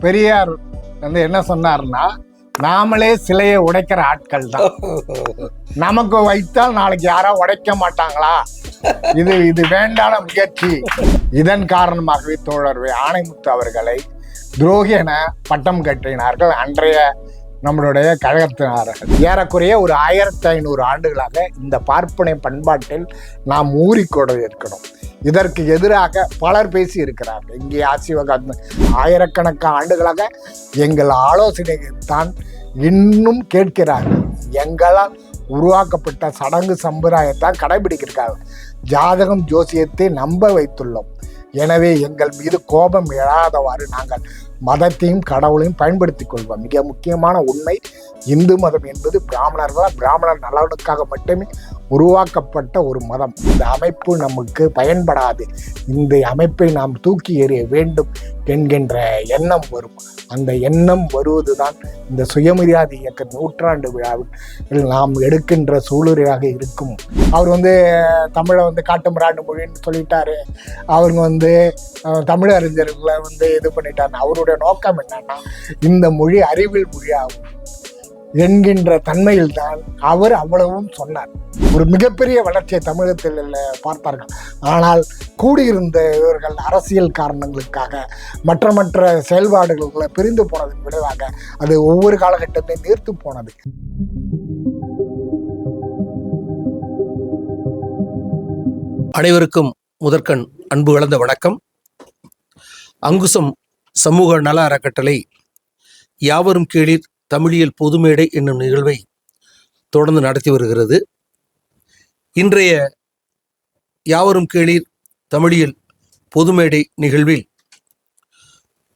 பெரியார் வந்து என்ன சொன்னார்னா, நாமளே சிலையை உடைக்கிற ஆட்கள் தான். நமக்கு வைத்தால் நாளைக்கு யாரோ உடைக்க மாட்டாங்களா? இது வேண்டான முயற்சி. இதன் காரணமாகவே தோழர்வே ஆணைமுத்து அவர்களை துரோகி என பட்டம் கட்டினார்கள் அன்றைய நம்மளுடைய கழகத்தினார்கள். ஏறக்குறைய ஒரு 1500 ஆண்டுகளாக இந்த பார்ப்பனை பண்பாட்டில் நாம் ஊறிக்கொண்டு இருக்கணும். இதற்கு எதிராக பலர் பேசி இருக்கிறார்கள். இங்கே ஆசிவகாந்த் ஆயிரக்கணக்கான ஆண்டுகளாக எங்கள் ஆலோசனைதான் இன்னும் கேட்கிறார்கள். எங்களால் உருவாக்கப்பட்ட சடங்கு சம்பிரதாயத்தான் கடைபிடிக்கிறார்கள். ஜாதகம் ஜோசியத்தை நம்ப வைத்துள்ளோம். எனவே எங்கள் மீது கோபம் எழாதவாறு நாங்கள் மதத்தையும் கடவுளையும் பயன்படுத்திக் கொள்வோம். மிக முக்கியமான உண்மை, இந்து மதம் என்பது பிராமணர் நலனுக்காக மட்டுமே உருவாக்கப்பட்ட ஒரு மதம். இந்த அமைப்பு நமக்கு பயன்படாது. இந்த அமைப்பை நாம் தூக்கி எறிய வேண்டும் என்கின்ற எண்ணம் வரும். அந்த எண்ணம் வருவதுதான் இந்த சுயமரியாதை இயக்க நூற்றாண்டு விழாவில் நாம் எடுக்கின்ற சூளுரையாக இருக்கும். அவர் தமிழை காட்டுமிராண்டு மொழின்னு சொல்லிட்டாரு. அவங்க தமிழறிஞர்களை இது பண்ணிட்டாரு. அவருடைய நோக்கம் என்னன்னா, இந்த மொழி அறிவியல் மொழியாகும் என்கின்ற தன்மையில் தான் அவர் அவ்வளவும் சொன்னார். ஒரு மிகப்பெரிய வளர்ச்சியை தமிழகத்தில் பார்த்தார்கள். ஆனால் கூடியிருந்த இவர்கள் அரசியல் காரணங்களுக்காக மற்ற செயல்பாடுகளை பிரிந்து போனதன் விளைவாக அது ஒவ்வொரு காலகட்டத்தையும் நீர்த்து போனது. அனைவருக்கும் முதற்கண் அன்பு கலந்த வணக்கம். அங்குசம் சமூக நல அறக்கட்டளை யாவரும் கேளீர் தமிழியல் பொதுமேடை என்னும் நிகழ்வை தொடர்ந்து நடத்தி வருகிறது. இன்றைய யாவரும் கேளீர் தமிழியல் பொதுமேடை நிகழ்வில்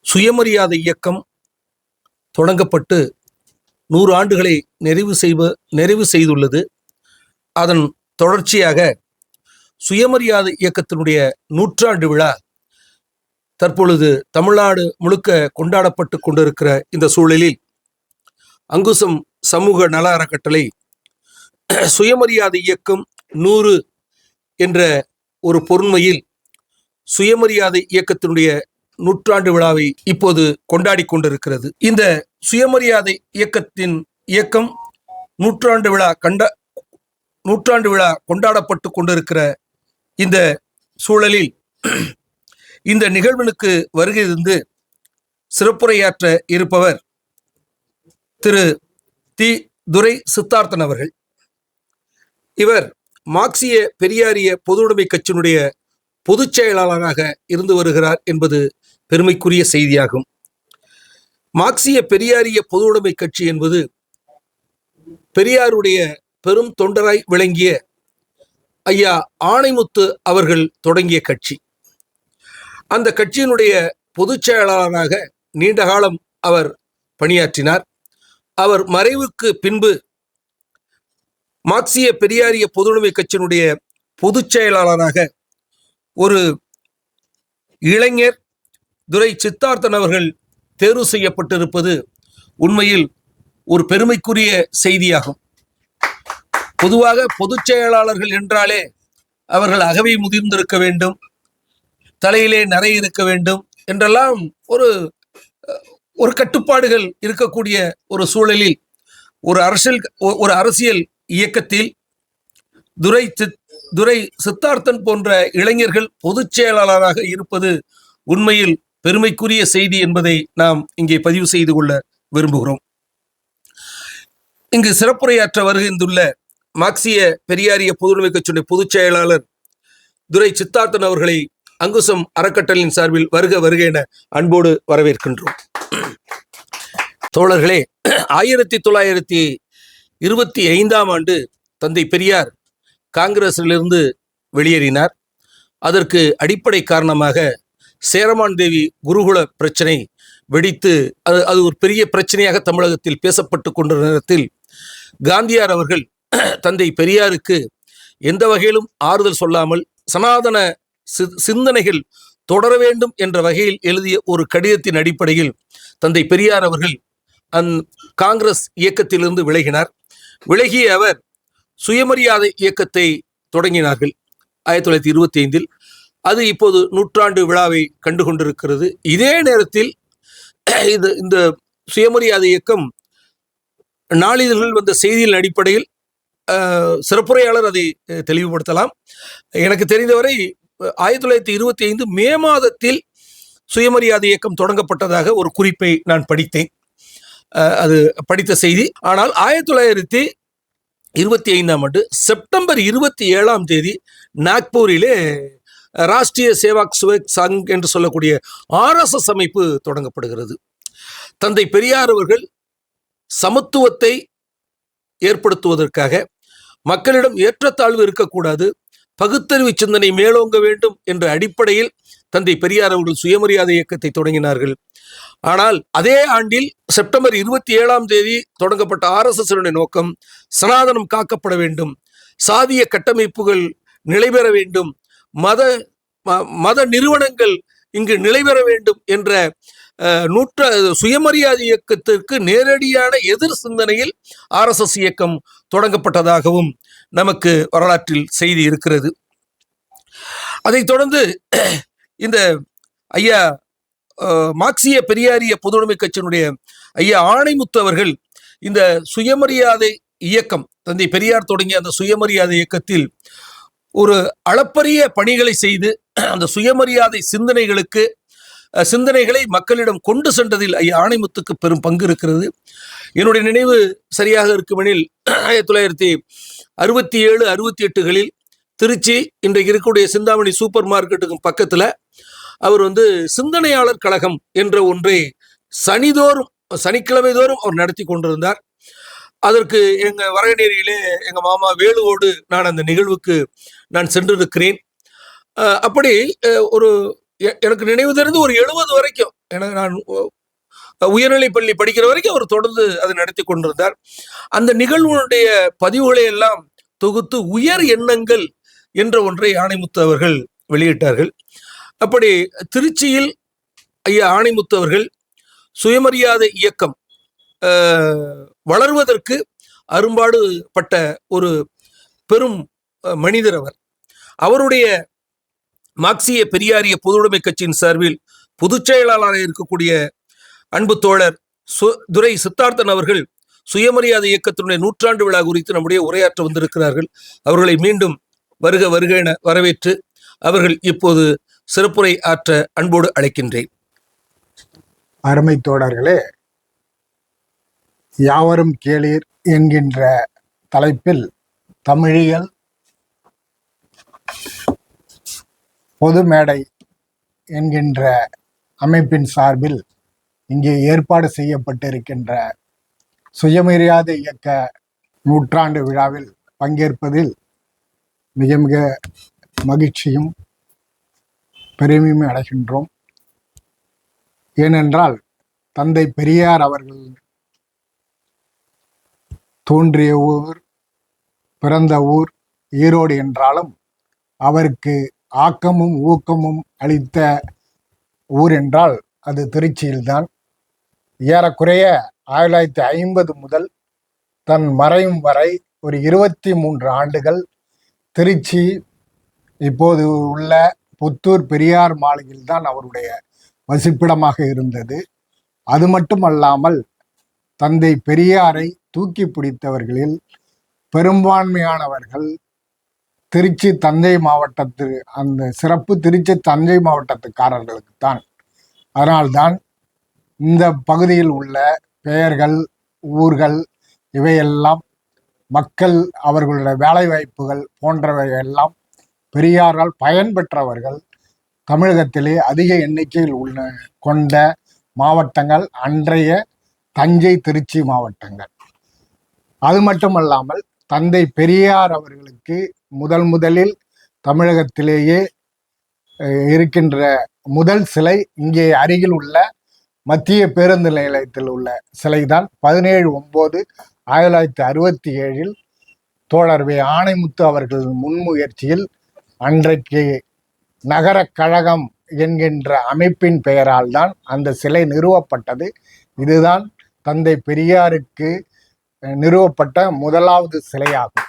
சுயமரியாதை இயக்கம் தொடங்கப்பட்டு 100 ஆண்டுகளை நிறைவு செய்துள்ளது. அதன் தொடர்ச்சியாக சுயமரியாதை இயக்கத்தினுடைய 100ஆண்டு விழா தற்பொழுது தமிழ்நாடு முழுக்க கொண்டாடப்பட்டு கொண்டிருக்கிற இந்த சூழலில் அங்குசம் சமூக நல அறக்கட்டளை சுயமரியாதை இயக்கம் 100 என்ற ஒரு பொருண்மையில் சுயமரியாதை இயக்கத்தினுடைய 100ஆண்டு விழாவை இப்போது கொண்டாடி கொண்டிருக்கிறது. இந்த சுயமரியாதை இயக்கம் 100ஆண்டு விழா கொண்டாடப்பட்டு கொண்டிருக்கிற இந்த சூழலில் இந்த நிகழ்வினுக்கு வருகை இருந்து சிறப்புரையாற்ற இருப்பவர் திரு துரை சித்தார்த்தன் அவர்கள். இவர் மார்க்சிய பெரியாரிய பொதுவுடைமை கட்சியினுடைய பொதுச் செயலாளராக இருந்து வருகிறார் என்பது பெருமைக்குரிய செய்தியாகும். மார்க்சிய பெரியாரிய பொதுவுடைமை கட்சி என்பது பெரியாருடைய பெரும் தொண்டராய் விளங்கிய ஐயா ஆணைமுத்து அவர்கள் தொடங்கிய கட்சி. அந்த கட்சியினுடைய பொதுச் செயலாளராக நீண்ட காலம் அவர் பணியாற்றினார். அவர் மறைவுக்கு பின்பு மார்க்சிய பெரியாரிய பொதுவுடைமை கட்சியினுடைய பொதுச் செயலாளராக ஒரு இளைஞர் துரை சித்தார்த்தன் அவர்கள் தேர்வு செய்யப்பட்டிருப்பது உண்மையில் ஒரு பெருமைக்குரிய செய்தியாகும். பொதுவாக பொதுச் செயலாளர்கள் என்றாலே அவர்கள் அகவை முதிர்ந்திருக்க வேண்டும், தலையிலே நரை இருக்க வேண்டும் என்றெல்லாம் ஒரு கட்டுப்பாடுகள் இருக்கக்கூடிய ஒரு சூழலில் ஒரு அரசியல் இயக்கத்தில் துரை சித்தார்த்தன் போன்ற இளைஞர்கள் பொதுச் செயலாளராக இருப்பது உண்மையில் பெருமைக்குரிய செய்தி என்பதை நாம் இங்கே பதிவு செய்து கொள்ள விரும்புகிறோம். இங்கு சிறப்புரையாற்ற வருகின்றுள்ள மார்க்சிய பெரியாரிய பொதுவுடைமை கட்சியுடைய பொதுச் செயலாளர் துரை சித்தார்த்தன் அவர்களை அங்குசம் அறக்கட்டளையின் சார்பில் வருக என அன்போடு வரவேற்கின்றோம். தோழர்களே, 1925ஆம் ஆண்டு தந்தை பெரியார் காங்கிரஸிலிருந்து வெளியேறினார். அதற்கு அடிப்படை காரணமாக சேரமான் தேவி குருகுல பிரச்சனை வெடித்து அது ஒரு பெரிய பிரச்சனையாக தமிழகத்தில் பேசப்பட்டு கொண்ட நேரத்தில் காந்தியார் அவர்கள் தந்தை பெரியாருக்கு எந்த வகையிலும் ஆறுதல் சொல்லாமல் சனாதன சிந்தனைகள் தொடர வேண்டும் என்ற வகையில் எழுதிய ஒரு கடிதத்தின் அடிப்படையில் தந்தை பெரியார் அவர்கள் காங்கிரஸ் இயக்கத்திலிருந்து விலகினார். விலகிய அவர் சுயமரியாதை இயக்கத்தை தொடங்கினார்கள் 1925. அது இப்போது 100ஆண்டு விழாவை கண்டு கொண்டிருக்கிறது. இதே நேரத்தில் இந்த சுயமரியாதை இயக்கம் நாளிதழ்கள் வந்த செய்தியின் அடிப்படையில் சிறப்புரையாளர் அதை தெளிவுபடுத்தலாம். எனக்கு தெரிந்தவரை 1925 மே மாதத்தில் சுயமரியாதை இயக்கம் தொடங்கப்பட்டதாக ஒரு குறிப்பை நான் படித்தேன். அது படித்த செய்தி. ஆனால் 1925ஆம் ஆண்டு செப்டம்பர் 27ஆம் தேதி நாக்பூரிலே ராஷ்டிரிய சேவாக் சுவேக் சங் என்று சொல்லக்கூடிய RSS அமைப்பு தொடங்கப்படுகிறது. தந்தை பெரியார் அவர்கள் சமத்துவத்தை ஏற்படுத்துவதற்காக, மக்களிடம் ஏற்றத்தாழ்வு இருக்கக்கூடாது, பகுத்தறிவு சிந்தனை மேலோங்க வேண்டும் என்ற அடிப்படையில் தந்தை பெரியார் அவர்கள் சுயமரியாதை இயக்கத்தை தொடங்கினார்கள். ஆனால் அதே ஆண்டில் செப்டம்பர் 27ஆம் தேதி தொடங்கப்பட்ட RSS நோக்கம் சனாதனம் காக்கப்பட வேண்டும், சாதிய கட்டமைப்புகள் நிலைபெற வேண்டும், மத நிறுவனங்கள் இங்கு நிலைபெற வேண்டும் என்ற சுயமரியாதை இயக்கத்திற்கு நேரடியான எதிர் சிந்தனையில் RSS இயக்கம் தொடங்கப்பட்டதாகவும் நமக்கு வரலாற்றில் செய்தி இருக்கிறது. அதைத் தொடர்ந்து இந்த ஐயா மார்க்சிய பெரியாரிய பொதுவுடைமை கட்சியினுடைய ஐயா ஆணைமுத்து அவர்கள் இந்த சுயமரியாதை இயக்கம், தந்தை பெரியார் தொடங்கிய அந்த சுயமரியாதை இயக்கத்தில் ஒரு அளப்பரிய பணிகளை செய்து அந்த சுயமரியாதை சிந்தனைகளை மக்களிடம் கொண்டு சென்றதில் ஐயா ஆணைமுத்துக்கு பெரும் பங்கு இருக்கிறது. என்னுடைய நினைவு சரியாக இருக்குமெனில் 1967, 68களில் திருச்சி இன்றைக்கு இருக்கக்கூடிய சிந்தாமணி சூப்பர் மார்க்கெட்டுக்கும் பக்கத்தில் அவர் சிந்தனையாளர் கழகம் என்ற ஒன்றை சனிக்கிழமை தோறும் அவர் நடத்தி கொண்டிருந்தார். அதற்கு எங்கள் வரகநேரியிலே எங்கள் மாமா வேலுவோடு நான் அந்த நிகழ்வுக்கு நான் சென்றிருக்கிறேன். அப்படி எனக்கு நினைவு தெரிந்து ஒரு 70 வரைக்கும், எனக்கு நான் உயர்நிலைப் பள்ளி படிக்கிற வரைக்கும் அவர் தொடர்ந்து அதை நடத்தி கொண்டிருந்தார். அந்த நிகழ்வுடைய பதிவுகளை எல்லாம் தொகுத்து உயர் எண்ணங்கள் என்ற ஒன்றை ஆணைமுத்து அவர்கள் வெளியிட்டார்கள். அப்படி திருச்சியில் ஐயா ஆணைமுத்து அவர்கள் சுயமரியாதை இயக்கம் வளர்வதற்கு அரும்பாடுபட்ட ஒரு பெரும் மனிதர் அவர். அவருடைய மார்க்சிய பெரியாரிய பொதுவுடைமை கட்சியின் சார்பில் பொதுச் செயலாளராக இருக்கக்கூடிய அன்பு தோழர் துரை சித்தார்த்தன் அவர்கள் சுயமரியாதை இயக்கத்தினுடைய 100ஆண்டு விழா குறித்து நம்முடைய உரையாற்ற வந்திருக்கிறார்கள். அவர்களை மீண்டும் வருக வருக என வரவேற்று அவர்கள் இப்போது சிறப்புரை ஆற்ற அன்போடு அழைக்கின்றேன். அருமை தோழர்களே, யாவரும் கேளீர் என்கின்ற தலைப்பில் தமிழியல் பொது மேடை என்கின்ற அமைப்பின் சார்பில் இங்கே ஏற்பாடு செய்யப்பட்டிருக்கின்ற சுயமரியாதை இயக்க 100ஆண்டு விழாவில் பங்கேற்பதில் மிக மிக மகிழ்ச்சியும் பெருமையும் அடைகின்றோம். ஏனென்றால் தந்தை பெரியார் அவர்கள் தோன்றிய ஊர், பிறந்த ஊர் ஈரோடு என்றாலும் அவருக்கு ஆக்கமும் ஊக்கமும் அளித்த ஊர் என்றால் அது திருச்சியில்தான். ஏறக்குறைய 1950 முதல் தன் மறையும் வரை ஒரு 23 ஆண்டுகள் திருச்சி இப்போது உள்ள புத்தூர் பெரியார் மாளிகையில் தான் அவருடைய வசிப்பிடமாக இருந்தது. அது மட்டுமல்லாமல் தந்தை பெரியாரை தூக்கி பிடித்தவர்களில் பெரும்பான்மையானவர்கள் திருச்சி தஞ்சை மாவட்டத்து, அந்த சிறப்பு திருச்சி தஞ்சை மாவட்டத்துக்காரர்களுக்கு தான். அதனால்தான் இந்த பகுதியில் உள்ள பெயர்கள், ஊர்கள் இவையெல்லாம் மக்கள் அவர்களுடைய வேலை வாய்ப்புகள் போன்றவையெல்லாம் பெரியாரால் பயன்பெற்றவர்கள் தமிழகத்திலே அதிக எண்ணிக்கையில் கொண்ட மாவட்டங்கள் அன்றைய தஞ்சை திருச்சி மாவட்டங்கள். அது மட்டுமல்லாமல் தந்தை பெரியார் அவர்களுக்கு முதலில் தமிழகத்திலேயே இருக்கின்ற முதல் சிலை இங்கே அருகில் உள்ள மத்திய பேருந்து நிலையத்தில் உள்ள சிலைதான் 17/9/1967 தோழர் வே. ஆணைமுத்து அவர்கள் முன்முயற்சியில் அன்றைக்கு நகர கழகம் என்கின்ற அமைப்பின் பெயரால் தான் அந்த சிலை நிறுவப்பட்டது. இதுதான் தந்தை பெரியாருக்கு நிறுவப்பட்ட முதலாவது சிலையாகும்.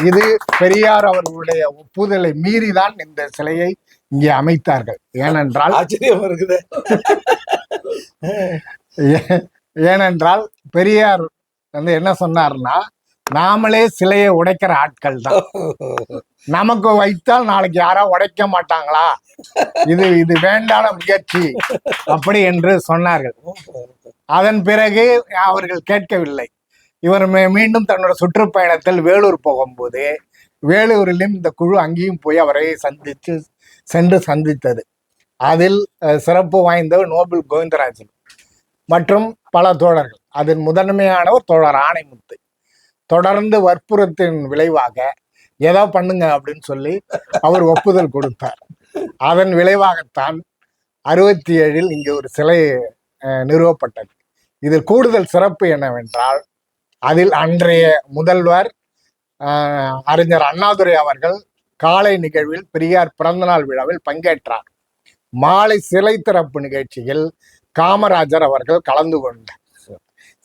இது பெரியார் அவர்களுடைய ஒப்புதலை மீறிதான் இந்த சிலையை இங்கே அமைத்தார்கள். ஏனென்றால் ஏனென்றால் பெரியார் என்ன சொன்னார்னா, நாமளே சிலையை உடைக்கிற ஆட்கள் தான். நமக்கு வைத்தால் நாளைக்கு யாரோ உடைக்க மாட்டாங்களா, இது இது வேண்டான முயற்சி அப்படி என்று சொன்னார்கள். அதன் பிறகு அவர்கள் கேட்கவில்லை. இவர் மீண்டும் தன்னோட சுற்றுப்பயணத்தில் வேலூர் போகும்போது வேலூரிலும் இந்த குழு அங்கேயும் போய் அவரை சென்று சந்தித்தது. அதில் சிறப்பு வாய்ந்தவர் நோபல் கோவிந்தராஜன் மற்றும் பல தோழர்கள். அதில் முதன்மையானவர் தோழர் ஆணைமுத்து. தொடர்ந்து வற்புறுத்தின் விளைவாக ஏதோ பண்ணுங்க அப்படின்னு சொல்லி அவர் ஒப்புதல் கொடுத்தார். அதன் விளைவாகத்தான் 67 இங்கே ஒரு சிலை நிறுவப்பட்டது. இதில் கூடுதல் சிறப்பு என்னவென்றால், அதில் அன்றைய முதல்வர் அறிஞர் அண்ணாதுரை அவர்கள் காலை நிகழ்வில் பெரியார் பிறந்தநாள் விழாவில் பங்கேற்றார். மாலை சிலை திறப்பு நிகழ்ச்சியில் காமராஜர் அவர்கள் கலந்து கொண்டார்.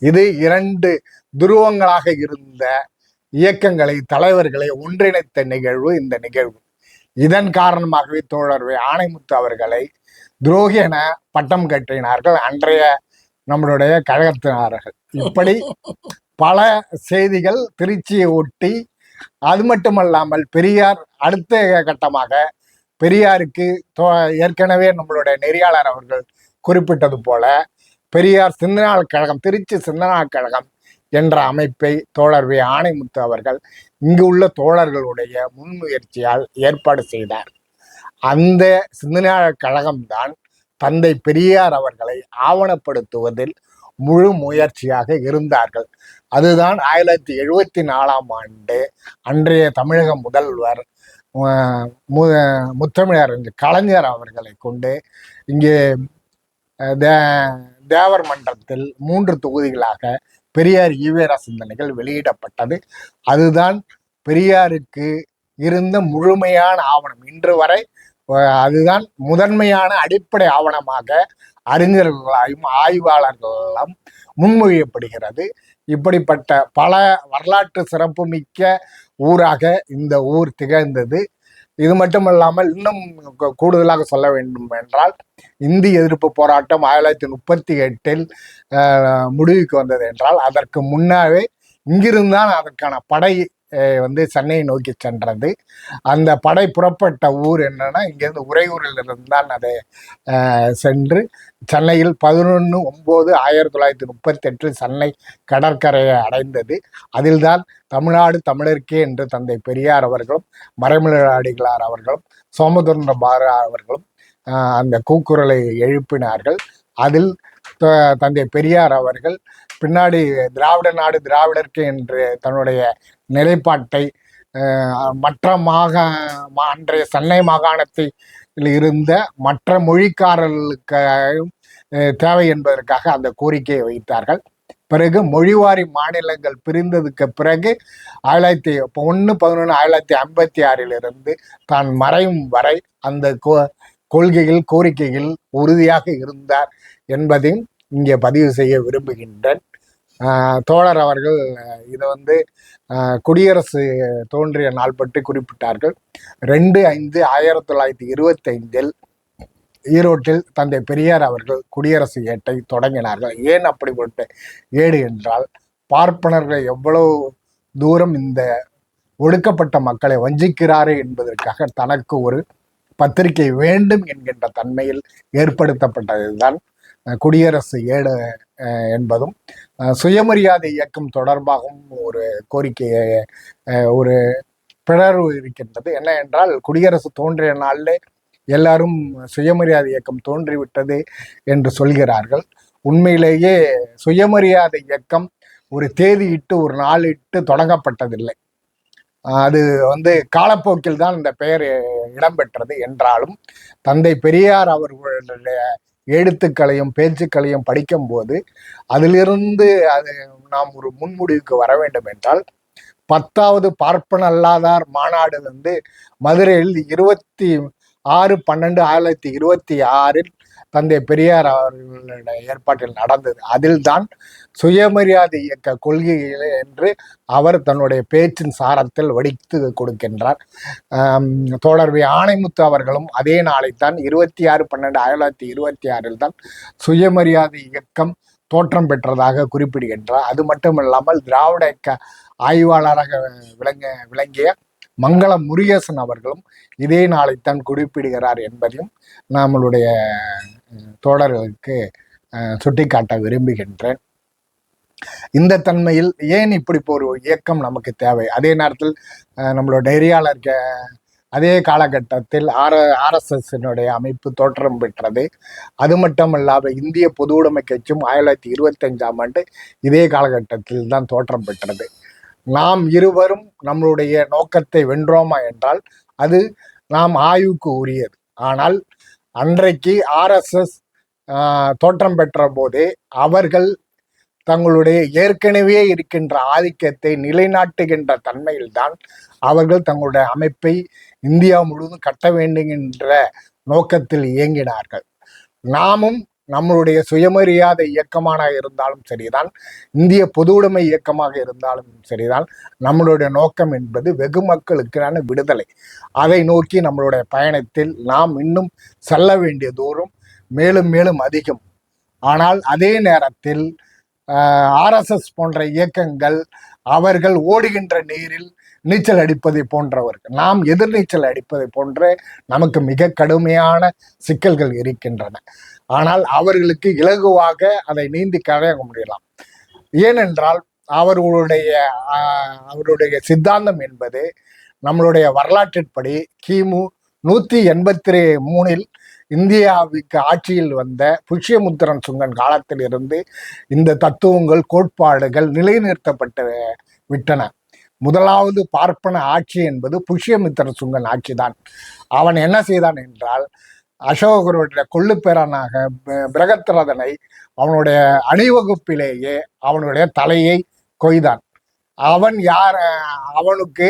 இது 2 துருவங்களாக இருந்த இயக்கங்களை, தலைவர்களை ஒன்றிணைத்த நிகழ்வு இந்த நிகழ்வு. இதன் காரணமாகவே தோழர் ஆணைமுத்து அவர்களை துரோகி என பட்டம் கட்டினார்கள் அன்றைய நம்மளுடைய கழகத்தினார்கள். இப்படி பல செய்திகள் திருச்சியை ஒட்டி. அது மட்டுமல்லாமல் பெரியார் அடுத்த கட்டமாக பெரியாருக்கு ஏற்கனவே நம்மளுடைய நெறியாளர் அவர்கள் குறிப்பிட்டது போல பெரியார் சிந்தனால் கழகம், திருச்சி சிந்தனால் கழகம் என்ற அமைப்பை தோழர் ஆணைமுத்து அவர்கள் இங்கு உள்ள தோழர்களுடைய முன்முயற்சியால் ஏற்பாடு செய்தார். அந்த சிந்தனால் கழகம்தான் தந்தை பெரியார் அவர்களை ஆவணப்படுத்துவதில் முழு முயற்சியாக இருந்தார்கள். அதுதான் 1974 அன்றைய தமிழக முதல்வர் முத்தமிழர் கலைஞர் அவர்களை கொண்டு இங்கே தேவர் மன்றத்தில் 3 தொகுதிகளாக பெரியார் ஈவேரா சிந்தனைகள் வெளியிடப்பட்டது. அதுதான் பெரியாருக்கு இருந்த முழுமையான ஆவணம். இன்று வரை அதுதான் முதன்மையான அடிப்படை ஆவணமாக அறிஞர்களாலும் ஆய்வாளர்களாலும் முன்மொழியப்படுகிறது. இப்படிப்பட்ட பல வரலாற்று சிறப்புமிக்க ஊராக இந்த ஊர் திகழ்ந்தது. இது மட்டுமல்லாமல் இன்னும் கூடுதலாக சொல்ல வேண்டும் என்றால், இந்தி எதிர்ப்பு போராட்டம் 1938 முடிவுக்கு வந்தது என்றால், அதற்கு முன்னாவே இங்கிருந்தான் அதற்கான படை சென்னையை நோக்கி சென்றது. அந்த படை புறப்பட்ட ஊர் என்னன்னா, இங்கேருந்து உறையூரில் இருந்தான் அதை சென்று சென்னையில் 11/9/1938 சென்னை கடற்கரையை அடைந்தது. அதில்தான் தமிழ்நாடு தமிழருக்கே என்று தந்தை பெரியார் அவர்களும் மறைமலர் அவர்களும் சோமசுந்தர பாரதியார் அவர்களும் அந்த கூக்குரலை எழுப்பினார்கள். அதில் தந்தை பெரியார் அவர்கள் பின்னாடி திராவிட நாடு திராவிடருக்கு என்று தன்னுடைய நிலைப்பாட்டை மற்ற அன்றைய சென்னை மாகாணத்தில் இருந்த மற்ற மொழிக்காரர்களுக்கு தேவை என்பதற்காக அந்த கோரிக்கையை வைத்தார்கள். பிறகு மொழிவாரி மாநிலங்கள் பிரிந்ததுக்கு பிறகு 1/11/1956 தான் மறையும் வரை அந்த கொள்கைகள் கோரிக்கைகள் உறுதியாக இருந்தார் என்பதையும் இங்கே பதிவு செய்ய விரும்புகின்றேன். தோழர் அவர்கள் இதை குடியரசு தோன்றிய நாள் பற்றி குறிப்பிட்டார்கள். 2/5/1925 ஈரோட்டில் தந்தை பெரியார் அவர்கள் குடியரசு ஏட்டை தொடங்கினார்கள். ஏன் அப்படிப்பட்ட ஏடு என்றால், பார்ப்பனர்கள் எவ்வளவு தூரம் இந்த ஒடுக்கப்பட்ட மக்களை வஞ்சிக்கிறாரே என்பதற்காக தனக்கு ஒரு பத்திரிகை வேண்டும் என்கின்ற தன்மையில் ஏற்படுத்தப்பட்டதுதான் குடியரசு ஏடு என்பதும், சுயமரியாதை இயக்கம் தொடர்பாகவும் ஒரு கோரிக்கையை ஒரு பிளர்வு இருக்கின்றது. என்ன என்றால், குடியரசு தோன்றிய நாளில் எல்லாரும் சுயமரியாதை இயக்கம் தோன்றிவிட்டது என்று சொல்கிறார்கள். உண்மையிலேயே சுயமரியாதை இயக்கம் ஒரு தேதியிட்டு ஒரு நாளிட்டு தொடங்கப்பட்டதில்லை. அது காலப்போக்கில் தான் இந்த பெயர் இடம்பெற்றது. என்றாலும் தந்தை பெரியார் அவர்களுடைய எழுத்துக்களையும் பேச்சுக்களையும் படிக்கும்போது அதிலிருந்து நாம் ஒரு முன்முடிவுக்கு வர வேண்டும் என்றால், 10வது பார்ப்பன அல்லாதார் மாநாடு மதுரையில் 26/12/1926 தந்தை பெரியார் அவர்களுடைய ஏற்பாட்டில் நடந்தது. அதில்தான் சுயமரியாதை இயக்க கொள்கைகள் என்று அவர் தன்னுடைய பேச்சின் சாரத்தில் வடித்து கொடுக்கின்றார். தோழர் வி. ஆணைமுத்து அவர்களும் அதே நாளைத்தான் 26/12/1926 தான் சுயமரியாதை இயக்கம் தோற்றம் பெற்றதாக குறிப்பிடுகின்றார். அது மட்டுமில்லாமல் திராவிட இயக்க ஆய்வாளராக விளங்கிய மங்களம் முருகேசன் அவர்களும் இதே நாளைத்தான் குறிப்பிடுகிறார் என்பதையும் நம்மளுடைய தோழர்களுக்கு சுட்டிக்காட்ட விரும்புகின்றேன். இந்த தன்மையில் ஏன் இப்படி ஒரு இயக்கம் நமக்கு தேவை? அதே நேரத்தில் நம்மளோட நெறியாளர் அதே காலகட்டத்தில் RSSனுடைய அமைப்பு தோற்றம் பெற்றது. அது மட்டும் இல்லாமல் இந்திய பொது உடைமை கட்சியும் 1925ஆம் ஆண்டு இதே காலகட்டத்தில் தான் தோற்றம் பெற்றது. நாம் இருவரும் நம்மளுடைய நோக்கத்தை வென்றோமா என்றால் அது நாம் ஆய்வுக்கு உரியது. ஆனால் அன்றைக்கு RSS தோற்றம் பெற்ற போதே அவர்கள் தங்களுடைய ஏற்கனவே இருக்கின்ற ஆதிக்கத்தை நிலைநாட்டுகின்ற தன்மையில்தான் அவர்கள் தங்களுடைய அமைப்பை இந்தியா முழுவதும் கட்ட வேண்டுகின்ற நோக்கத்தில் இயங்கினார்கள். நாமும் நம்மளுடைய சுயமரியாதை இயக்கமாக இருந்தாலும் சரிதான், இந்திய பொது உடைமை இயக்கமாக இருந்தாலும் சரிதான், நம்மளுடைய நோக்கம் என்பது வெகு மக்களுக்கான விடுதலை. அதை நோக்கி நம்மளுடைய பயணத்தில் நாம் இன்னும் செல்ல வேண்டிய தூரம் மேலும் மேலும் அதிகம். ஆனால் அதே நேரத்தில் RSS போன்ற இயக்கங்கள் அவர்கள் ஓடுகின்ற நீரில் நீச்சல் அடிப்பதை போன்றவர்கள், நாம் எதிர்நீச்சல் அடிப்பதை போன்ற நமக்கு மிக கடுமையான சிக்கல்கள் இருக்கின்றன. ஆனால் அவர்களுக்கு இலகுவாக அதை நீந்தி கரைய முடியலாம். ஏனென்றால் அவருடைய சித்தாந்தம் என்பது நம்மளுடைய வரலாற்றின்படி கிமு 183 இந்தியாவுக்கு ஆட்சியில் வந்த புஷ்யமுத்திரன் சுங்கன் காலத்தில் இருந்து இந்த தத்துவங்கள் கோட்பாடுகள் நிலைநிறுத்தப்பட்டு விட்டன. முதலாவது பார்ப்பன ஆட்சி என்பது புஷ்யமித்திர சுங்கன் ஆட்சி தான். அவன் என்ன செய்தான் என்றால் அசோகருடைய கொள்ளுப்பேரனாக பிரகத்ரதனை அவனுடைய அணிவகுப்பிலேயே அவனுடைய தலையை கொய்தான். அவனுக்கு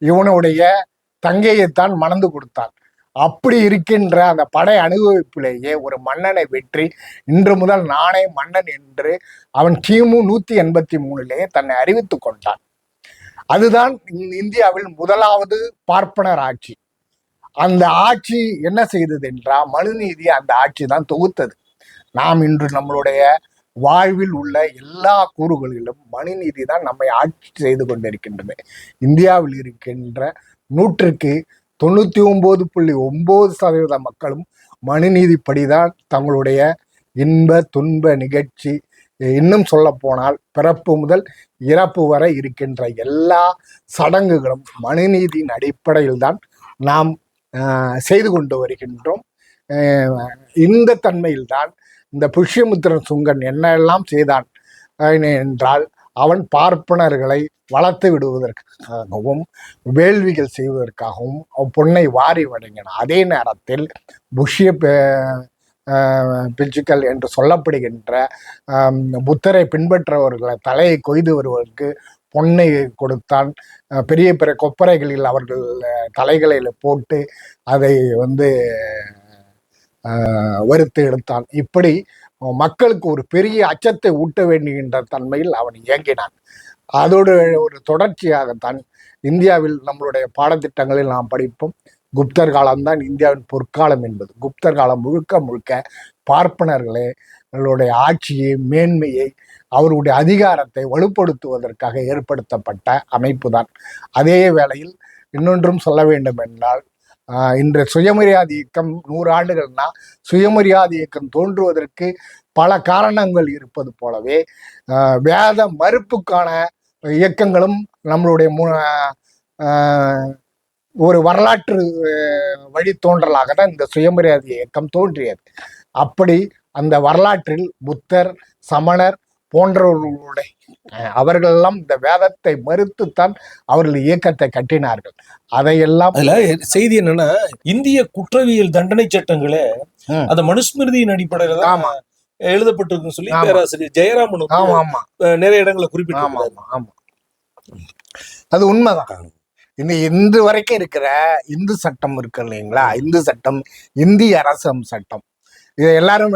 இவனுடைய தங்கையைத்தான் மணந்து கொடுத்தான். அப்படி இருக்கின்ற அந்த படை அணிவகுப்பிலேயே ஒரு மன்னனை வெற்றி இன்று முதல் நானே மன்னன் என்று அவன் கிமு 183 தன்னை அறிவித்து கொண்டான். அதுதான் இந்தியாவில் முதலாவது பார்ப்பனர் ஆட்சி. அந்த ஆட்சி என்ன செய்தது என்றால் மனுநீதி அந்த ஆட்சி தான் தொகுத்தது. நாம் இன்று நம்மளுடைய வாழ்வில் உள்ள எல்லா கூறுகளிலும் மனுநீதி தான் நம்மை ஆட்சி செய்து கொண்டிருக்கின்றது. இந்தியாவில் இருக்கின்ற 100க்கு 99.9% மக்களும் மனுநீதிப்படிதான் தங்களுடைய இன்ப துன்ப நிகழ்ச்சி, இன்னும் சொல்ல போனால் பிறப்பு முதல் இறப்பு வரை இருக்கின்ற எல்லா சடங்குகளும் மனுநீதியின் அடிப்படையில் தான் நாம் செய்து கொண்டு வருகின்றோம். இந்த தன்மையில்தான் இந்த புஷ்யமுத்திரன் சுங்கன் என்னெல்லாம் செய்தான் என்றால் அவன் பார்ப்பனர்களை வளர்த்து விடுவதற்காகவும் வேள்விகள் செய்வதற்காகவும் பொன்னை வாரி வழங்கினான். அதே நேரத்தில் புஷ்ய பிச்சுக்கள் என்று சொல்லப்படுகின்ற புத்தரை பின்பற்றவர்களை தலையை கொய்து வருவதற்கு பொன்னை கொடுத்தான். பெரிய பெரிய கொப்பரைகளில் அவர்கள் தலைகளில் போட்டு அதை வறுத்து எடுத்தான். இப்படி மக்களுக்கு ஒரு பெரிய அச்சத்தை ஊட்ட வேண்டுகின்ற தன்மையில் அவன் இயங்கினான். அதோடு ஒரு தொடர்ச்சியாகத்தான் இந்தியாவில் நம்மளுடைய பாடத்திட்டங்களில் நாம் படிப்போம். குப்தர் காலம்தான் இந்தியாவின் பொற்காலம் என்பது. குப்தர் காலம் முழுக்க முழுக்க பார்ப்பனர்களுடைய ஆட்சியை, மேன்மையை, அவருடைய அதிகாரத்தை வலுப்படுத்துவதற்காக ஏற்படுத்தப்பட்ட அமைப்பு தான். அதே வேளையில் இன்னொன்றும் சொல்ல வேண்டும் என்றால், இன்று சுயமரியாதை இயக்கம் 100 ஆண்டுகள்னா சுயமரியாதை இயக்கம் தோன்றுவதற்கு பல காரணங்கள் இருப்பது போலவே வேத மறுப்புக்கான இயக்கங்களும் நம்மளுடைய ஒரு வரலாற்று வழித்தோன்றலாக தான் இந்த சுயமரியாதை இயக்கம் தோன்றியது. அப்படி அந்த வரலாற்றில் புத்தர், சமணர் போன்றவர்களுடைய அவர்களெல்லாம் இந்த வேதத்தை மறுத்துத்தான் அவர்கள் இயக்கத்தை கட்டினார்கள். அதையெல்லாம் செய்தி என்னன்னா, இந்திய குற்றவியல் தண்டனை சட்டங்களே அந்த மனுஸ்மிருதியின் அடிப்படையில தான் எழுதப்பட்டிருக்குன்னு சொல்லி பேராசிரியர் ஜெயராமன் நிறைய இடங்களை குறிப்பிட்டு. அது உண்மைதான். இன்று வரைக்கும் இருக்கிற இந்து சட்டம் இருக்கு இல்லைங்களா, இந்து சட்டம், இந்திய அரசம் சட்டம், இது எல்லாரும்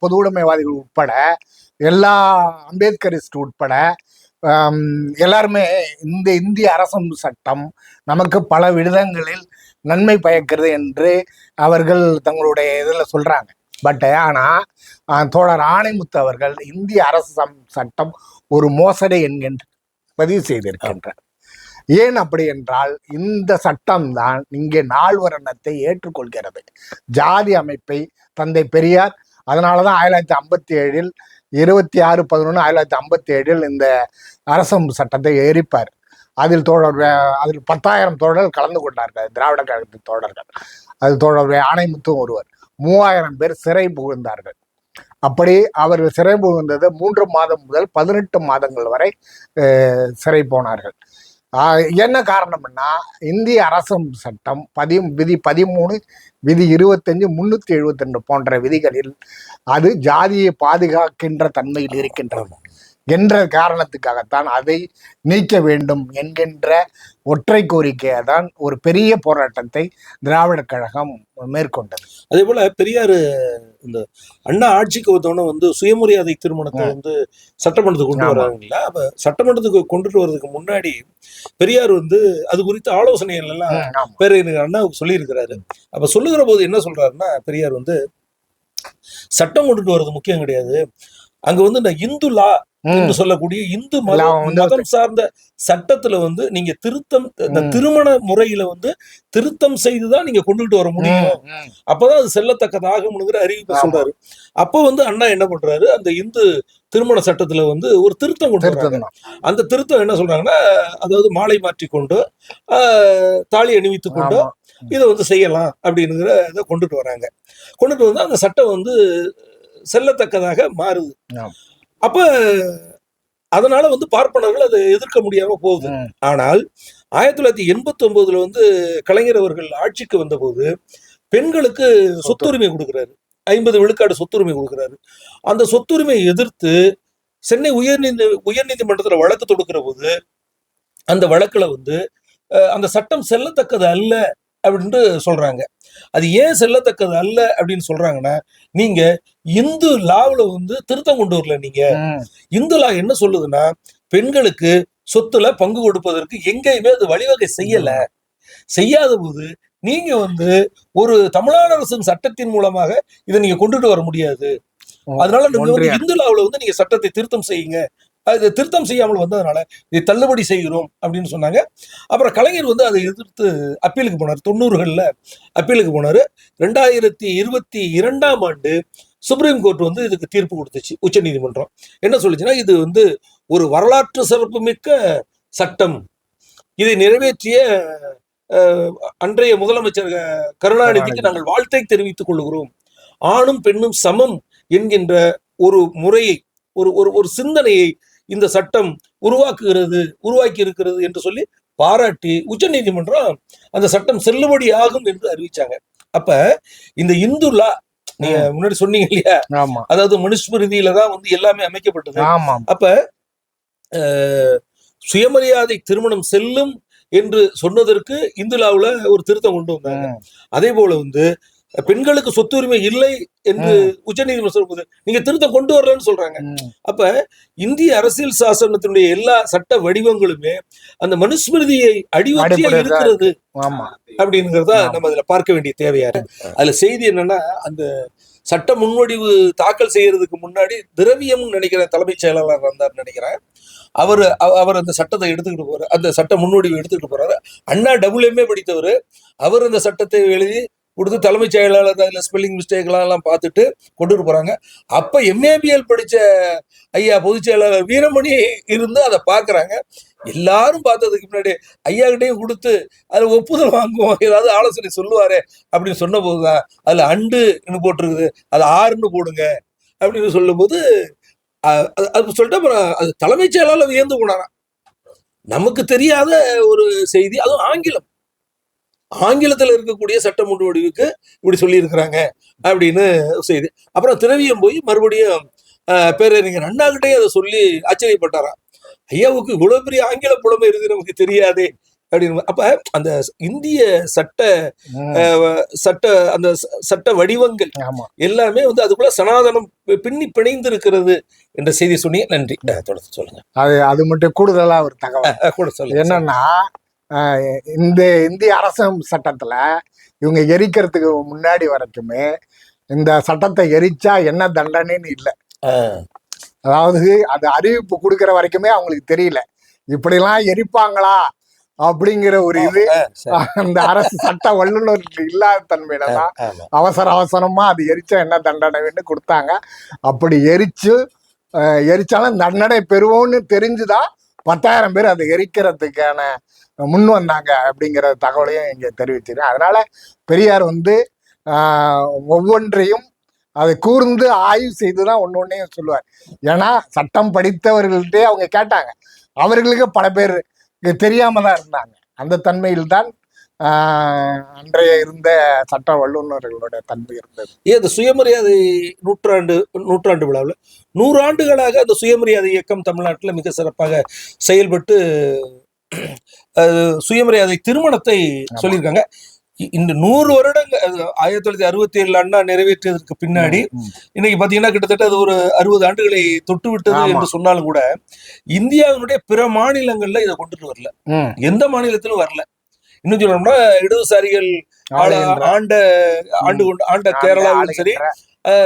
பொது உடைமைவாதிகள் உட்பட எல்லா அம்பேத்கரிஸ்ட் உட்பட எல்லாருமே இந்த இந்திய அரசமைப்பு சட்டம் நமக்கு பல விதங்களில் நன்மை பயக்கிறது என்று அவர்கள் தங்களுடைய இதில் சொல்றாங்க. பட் ஆனால் தோழர் ஆணைமுத்து அவர்கள் இந்திய அரசு சட்டம் ஒரு மோசடி என்கின்ற பதிவு செய்திருக்கின்றார். ஏன் அப்படி என்றால் இந்த சட்டம் தான் இங்கே நால்வர்ணத்தை ஏற்றுக்கொள்கிறது, ஜாதி அமைப்பை. தந்தை பெரியார் அதனாலதான் 1957 26/11/1957 இந்த அரசமைப்பு சட்டத்தை எரிப்பார். அதில் 10,000 தோழர்கள் கலந்து கொண்டார்கள், திராவிட கழகத்தின் தோழர்கள். அது தோழர் ஆணைமுத்தும் ஒருவர். 3000 பேர் சிறை புகுந்தார்கள். அப்படி அவர்கள் சிறை புகுந்தது 3 மாதம் முதல் 18 மாதங்கள் வரை சிறை போனார்கள். என்ன காரணம்னா இந்திய அரசமைப்பு சட்டம் விதி 13, விதி 25, 372 போன்ற விதிகளில் அது ஜாதியை பாதுகாக்கின்ற தன்மையில் இருக்கின்றது என்ற காரணத்துக்காகத்தான் அதை நீக்க வேண்டும் என்கின்ற ஒற்றை கோரிக்கையை தான் ஒரு பெரிய போராட்டத்தை திராவிட கழகம் மேற்கொண்டது. அதே போல பெரியார் இந்த அண்ணா ஆட்சிக்கு வந்தோன்னே சுயமரியாதை திருமணத்தை சட்டமன்றத்துக்கு கொண்டு வராங்கல்ல. அப்ப சட்டமன்றத்துக்கு கொண்டுட்டு வர்றதுக்கு முன்னாடி பெரியார் அது குறித்த ஆலோசனைகள் எல்லாம் பேரறிஞர் அண்ணாவுக்கு சொல்லியிருக்கிறாரு. அப்ப சொல்லுகிற போது என்ன சொல்றாருன்னா, பெரியார் சட்டம் கொண்டுட்டு வர்றது முக்கியம் கிடையாது, அங்க இந்த இந்து லா என்று சொல்லக்கூடிய இந்து மதம் சார்ந்த சட்டத்துல நீங்க திருத்தம், இந்த திருமண முறையில திருத்தம் செய்துதான் நீங்க கொண்டுகிட்டு வர முடியும், அப்பதான் அது செல்லத்தக்கதாகும்ங்கிற அறிவிப்பை சொல்றாரு. அப்ப அண்ணா என்ன பண்றாரு, அந்த இந்து திருமண சட்டத்துல ஒரு திருத்தம் கொண்டு வர்றாங்க. அந்த திருத்தம் என்ன சொல்றாங்கன்னா, அதாவது மாலை மாற்றி கொண்டு தாலி அணிவித்து கொண்டு இதை செய்யலாம் அப்படிங்கிற இதை கொண்டுட்டு வராங்க. கொண்டுட்டு அந்த சட்டம் செல்லத்தக்கதாக மாறுது. அப்ப அதனால பார்ப்பனர்கள் அதை எதிர்க்க முடியாம போகுது. ஆனால் 1989 கலைஞர் அவர்கள் ஆட்சிக்கு வந்த போது பெண்களுக்கு சொத்துரிமை கொடுக்கிறாரு, 50 விழுக்காடு சொத்துரிமை கொடுக்கிறாரு. அந்த சொத்துரிமையை எதிர்த்து சென்னை உயர்நீதிமன்றத்துல வழக்கு தொடுக்கிற போது அந்த வழக்குல அந்த சட்டம் செல்லத்தக்கது அல்ல அப்படின்ட்டு சொல்றாங்க. அது ஏன் செல்லத்தக்கது அல்ல அப்படின்னு சொல்றாங்கன்னா, நீங்க இந்து லாவுல திருத்தம் கொண்டு வரல. நீங்க இந்து லா என்ன சொல்லுதுன்னா, பெண்களுக்கு சொத்துல பங்கு கொடுப்பதற்கு எங்கேயுமே அது வழிவகை செய்யாத போது நீங்க ஒரு தமிழ்நாடு அரசின் சட்டத்தின் மூலமாக இதை நீங்க கொண்டுட்டு வர முடியாது. அதனால நீங்க இந்து லாவுல நீங்க சட்டத்தை திருத்தம் செய்யுங்க, அது திருத்தம் செய்யாமல் வந்ததுனால இதை தள்ளுபடி செய்கிறோம் அப்படின்னு சொன்னாங்க. அப்புறம் கலைஞர் அதை எதிர்த்து அப்பீலுக்கு போனார். 90களில் அப்பீலுக்கு போனாரு. 2022ஆம் ஆண்டு சுப்ரீம் கோர்ட் இதுக்கு தீர்ப்பு கொடுத்துச்சு. உச்ச நீதிமன்றம் என்ன சொல்லுச்சுன்னா, இது ஒரு வரலாற்று சிறப்பு மிக்க சட்டம், இதை நிறைவேற்றிய அன்றைய முதலமைச்சர் கருணாநிதிக்கு நாங்கள் வாழ்த்தை தெரிவித்துக் கொள்கிறோம். ஆணும் பெண்ணும் சமம் என்கின்ற ஒரு முறையை, ஒரு சிந்தனையை இந்த சட்டம் உருவாக்கி இருக்கிறது என்று சொல்லி பாராட்டி உச்ச நீதிமன்றம் அந்த சட்டம் செல்லுபடி ஆகும் என்று அறிவிச்சாங்க. அப்ப இந்த இந்து லா நீங்க முன்னாடி சொன்னீங்க இல்லையா, அதாவது மனுஸ்மிருதியில தான் எல்லாமே அமைக்கப்பட்டது. அப்ப சுயமரியாதை திருமணம் செல்லும் என்று சொன்னதற்கு இந்து லாவுல ஒரு திருத்தம் கொண்டு வந்தாங்க. அதே போல பெண்களுக்கு சொத்துரிமை இல்லை என்று உச்ச நீதிமன்றம் சொல்லும்போது நீங்க திருத்தம் கொண்டு வரலன்னு சொல்றாங்க. அப்ப இந்திய அரசியல் சாசனத்தினுடைய எல்லா சட்ட வடிவங்களுமே அந்த மனுஸ்மிருதியை அடிவற்றியே இருக்கிறது அப்படிங்கிறத நம்ம அதுல பார்க்க வேண்டிய தேவையா இருக்கு. அதுல செய்தி என்னன்னா, அந்த சட்ட முன்வடிவு தாக்கல் செய்யறதுக்கு முன்னாடி திரவியம் நினைக்கிற தலைமைச் செயலாளர் வந்தார் நினைக்கிறேன். அவர் அந்த சட்டத்தை எடுத்துக்கிட்டு போறாரு, அந்த சட்ட முன்வடிவு எடுத்துக்கிட்டு போறாரு. அண்ணா WMA படித்தவர். அவர் அந்த சட்டத்தை எழுதி கொடுத்து தலைமைச் செயலாளர் அதில் ஸ்பெல்லிங் மிஸ்டேக்லாம் பார்த்துட்டு கொண்டு போறாங்க. அப்ப MABL படிச்ச ஐயா பொதுச் செயலாளர் வீரமணி அதை பார்க்கறாங்க. எல்லாரும் பார்த்ததுக்கு முன்னாடி ஐயா கிட்டையும் கொடுத்து அதுல ஒப்புதல் வாங்குவோம், ஏதாவது ஆலோசனை சொல்லுவாரு அப்படின்னு சொன்ன போதுதான் அதுல அண்டுன்னு போட்டிருக்குது, அது 6ன்னு போடுங்க அப்படின்னு சொல்லும் போது அது சொல்லிட்டு அப்புறம் அது தலைமைச் செயலாளர் வியந்து போனாராம். நமக்கு தெரியாத ஒரு செய்தி, அதுவும் ஆங்கிலத்தில் இருக்கக்கூடிய சட்ட முன்வடிவுக்கு இப்படி சொல்லி இருக்கிறாங்க அப்படின்னு செய்தி. அப்புறம் திரவியம் போய் மறுபடியும் பேரறிஞர் அண்ணா கிட்டே அதை சொல்லி ஆச்சரியப்பட்டாராம். ஐயாவுக்கு இவ்வளவு பெரிய ஆங்கில புலமை இருக்கு நமக்கு தெரியாதே அப்படின்னு. அப்ப அந்த இந்திய சட்ட ம். சட்ட அந்த சட்ட வடிவங்கள் ஆமா. எல்லாமே வந்து அதுக்குள்ள சனாதனம் பின்னி பிணைந்து இருக்கிறது என்ற செய்தி சொன்னீங்க. நன்றி. தொடர்ந்து சொல்லுங்க. அது மட்டும் கூடுதலா ஒரு தகவல் கூட சொல்லுங்க. என்னன்னா, இந்த இந்திய அரசியல் சட்டத்துல இவங்க எரிக்கிறதுக்கு முன்னாடி வரைக்குமே இந்த சட்டத்தை எரிச்சா என்ன தண்டனைன்னு இல்லை. அதாவது அது அறிவிப்பு கொடுக்கிற வரைக்குமே அவங்களுக்கு தெரியல இப்படிலாம் எரிப்பாங்களா அப்படிங்கிற ஒரு இது அந்த அரசு சட்ட வல்லுநருக்கு இல்லாத தன்மையில தான் அவசர அவசரமா அது எரிச்சா என்ன தண்டனைன்னு கொடுத்தாங்க. அப்படி எரிச்சாலும் தண்டனை பெறுவோம்னு தெரிஞ்சுதான் 10,000 பேர் அதை எரிக்கிறதுக்கான முன் வந்தாங்க அப்படிங்கிற தகவலையும் இங்க தெரிவிச்சிருக்கேன். அதனால பெரியார் வந்து ஒவ்வொன்றையும் அதை கூர்ந்து ஆய்வு செய்துதான் ஒன்னொன்னையும் சொல்லுவார். ஏன்னா சட்டம் படித்தவர்கள்ட்டே அவங்க கேட்டாங்க, அவர்களுக்கு பல பேர் தெரியாம தான் இருந்தாங்க. அந்த தன்மையில் தான் அன்றைய இருந்த சட்ட வல்லுநர்களோட தன்மை இருந்தது. இந்த சுயமரியாதை நூற்றாண்டு விழாவில் 100 ஆண்டுகளாக அந்த சுயமரியாதை இயக்கம் தமிழ்நாட்டில் மிக சிறப்பாக செயல்பட்டு சுயமரியாதை திருமணத்தை சொல்லியிருக்காங்க. இந்த 100 வருடங்கள் 1967 அண்ணா நிறைவேற்றியதற்கு பின்னாடி இன்னைக்கு பாத்தீங்கன்னா கிட்டத்தட்ட அது ஒரு 60 ஆண்டுகளை தொட்டு விட்டது என்று சொன்னாலும் கூட இந்தியாவினுடைய பிற மாநிலங்கள்ல இதை கொண்டுட்டு வரல. எந்த மாநிலத்திலும் வரல. இன்னும் சொல்லணும்னா இடதுசாரிகள் ஆண்ட கேரளாவிலும் சரி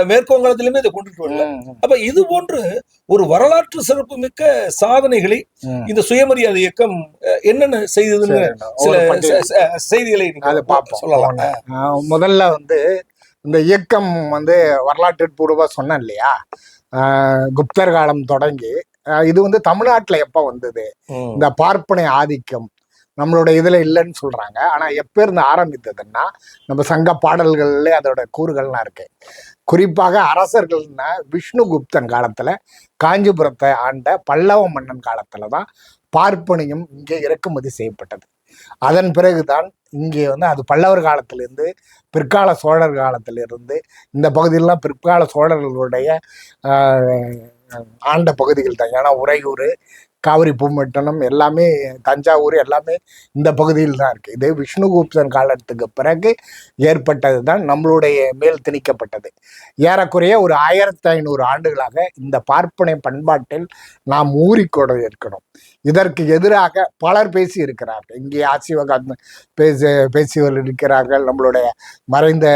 மேற்குவங்கத்திலுமே இதை கொண்டுட்டு வரல. அப்ப இது போன்று ஒரு வரலாற்று சிறப்பு மிக்க சாதனைகளை இந்த சுயமரியாதை இயக்கம் என்னென்ன செய்ததுன்னு சில செய்திகளை சொல்லலாம். முதல்ல வந்து இந்த இயக்கம் வந்து வரலாற்று பூர்வமா சொன்னேன் இல்லையா, குப்தர் காலம் தொடங்கி இது வந்து தமிழ்நாட்டுல எப்ப வந்தது, இந்த பார்ப்பனை ஆதிக்கம் நம்மளோட இதுல இல்லைன்னு சொல்றாங்க. ஆனா எப்ப இருந்து ஆரம்பித்ததுன்னா நம்ம சங்க பாடல்கள்ல அதோட கூறுகள்லாம் இருக்கு. குறிப்பாக அரசர்கள்னா விஷ்ணுகுப்தன் காலத்துல காஞ்சிபுரத்தை ஆண்ட பல்லவ மன்னன் காலத்துலதான் பார்ப்பனியும் இங்கே இறக்குமதி செய்யப்பட்டது. அதன் பிறகுதான் இங்கே வந்து அது பல்லவர் காலத்திலிருந்து பிற்கால சோழர் காலத்திலிருந்து இந்த பகுதியிலாம் பிற்கால சோழர்களுடைய ஆண்ட பகுதிகள் தான். ஏன்னா உறையூர், காவிரி பூம்பட்டினம் எல்லாமே, தஞ்சாவூர் எல்லாமே இந்த பகுதியில் தான் இருக்கு. இது விஷ்ணுகுப்தன் காலத்துக்கு பிறகு ஏற்பட்டது தான் நம்மளுடைய மேல் திணிக்கப்பட்டது. ஏறக்குறைய ஒரு 1500 ஆண்டுகளாக இந்த பார்ப்பனை பண்பாட்டில் நாம் ஊறிக்கொண்டு இருக்கணும். இதற்கு எதிராக பலர் பேசி இருக்கிறார்கள். இங்கே ஆசிவகம் பேசியவர்கள் இருக்கிறார்கள். நம்மளுடைய மறைந்த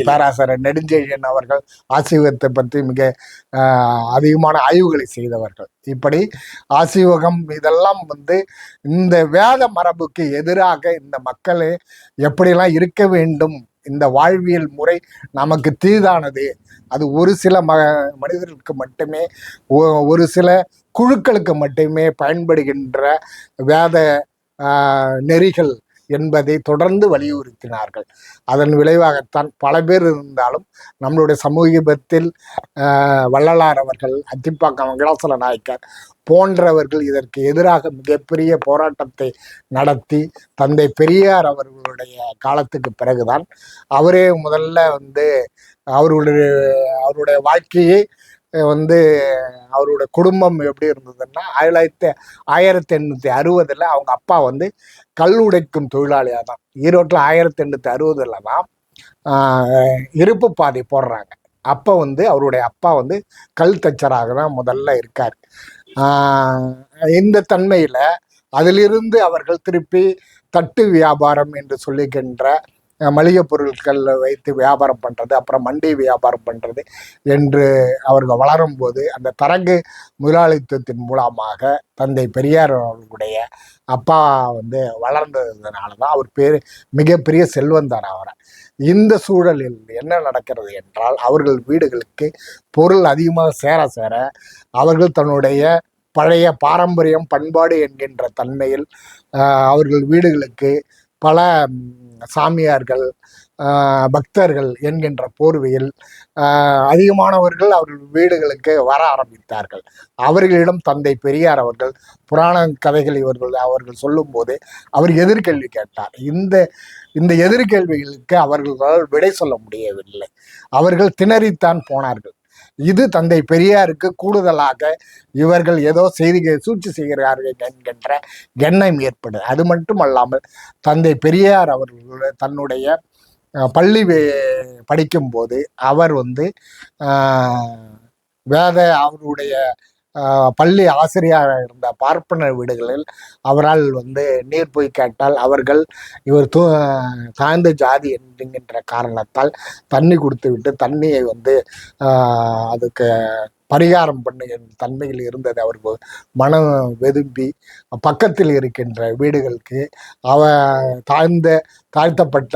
பேராசிரியர் நெடுஞ்செழியன் அவர்கள் ஆசீவகத்தை பற்றி மிக அதிகமான ஆய்வுகளை செய்தவர்கள். இப்படி ஆசீவகம் இதெல்லாம் வந்து இந்த வேத மரபுக்கு எதிராக இந்த மக்கள் எப்படியெல்லாம் இருக்க வேண்டும், இந்த வாழ்வியல் முறை நமக்கு தீதானது, அது ஒரு சில மனிதர்களுக்கு மட்டுமே, ஒரு சில குழுக்களுக்கு மட்டுமே பயன்படுகின்ற வேத நெறிகள் என்பதை தொடர்ந்து வலியுறுத்தினார்கள். அதன் விளைவாகத்தான் பல பேர் இருந்தாலும் நம்மளுடைய சமூகத்தில் வள்ளலார் அவர்கள், அத்திப்பாக்கம் வெங்கடாசல நாயக்கர் போன்றவர்கள் இதற்கு எதிராக மிகப்பெரிய போராட்டத்தை நடத்தி தந்தை பெரியார் அவர்களுடைய காலத்துக்கு பிறகுதான் அவரே முதல்ல வந்து அவருடைய வாழ்க்கையை வந்து அவருடைய குடும்பம் எப்படி இருந்ததுன்னா 1860 அவங்க அப்பா வந்து கல் உடைக்கும் தொழிலாளியாக தான். ஈரோட்டில் 1860 தான் இருப்பு பாதை போடுறாங்க. அப்போ வந்து அவருடைய அப்பா வந்து கல் தச்சராக தான் முதல்ல இருக்கார். இந்த தன்மையில அதிலிருந்து அவர்கள் திருப்பி தட்டு வியாபாரம் என்று சொல்லுகின்ற மளிகை பொருட்கள் வைத்து வியாபாரம் பண்ணுறது, அப்புறம் மண்டி வியாபாரம் பண்ணுறது என்று அவர்கள் வளரும் போது அந்த தரகு முதலாளித்துவத்தின் மூலமாக தந்தை பெரியார் அவர்களுடைய அப்பா வந்து வளர்ந்ததுனால தான் அவர் மிகப்பெரிய செல்வந்தார் ஆகிறார். இந்த சூழலில் என்ன நடக்கிறது என்றால், அவர்கள் வீடுகளுக்கு பொருள் அதிகமாக சேர சேர அவர்கள் தன்னுடைய பழைய பாரம்பரியம் பண்பாடு என்கின்ற தன்மையில் அவர்கள் வீடுகளுக்கு பல சாமியார்கள், பக்தர்கள் என்கின்ற போர்வையில் அதிகமானவர்கள் அவர்கள் வீடுகளுக்கு வர ஆரம்பித்தார்கள். அவர்களிடம் தந்தை பெரியார் அவர்கள் புராண கதைகள் அவர்கள் சொல்லும் போது அவர் எதிர்கேள்வி கேட்டார். இந்த எதிர்கேள்விகளுக்கு அவர்களால் விடை சொல்ல முடியவில்லை. அவர்கள் திணறித்தான் போனார்கள். இது தந்தை பெரியாருக்கு கூடுதலாக இவர்கள் ஏதோ சூழ்ச்சி செய்கிறார்கள் என்கின்ற எண்ணம் ஏற்படுது. அது மட்டுமல்லாமல் தந்தை பெரியார் அவர்கள் தன்னுடைய பள்ளி படிக்கும்போது அவர் வேத அவருடைய பள்ளி ஆசிரியராக இருந்த பார்ப்பனர் வீடுகளில் அவரால் நீர் போய் கேட்டால் அவர்கள் இவர் தாழ்ந்த ஜாதி என்கின்ற காரணத்தால் தண்ணி கொடுத்து விட்டு தண்ணியை அதுக்கு பரிகாரம் பண்ணுகிற தன்மையில் இருந்தது. அவர்கள் மனம் வெதும்பி பக்கத்தில் இருக்கின்ற வீடுகளுக்கு தாழ்த்தப்பட்ட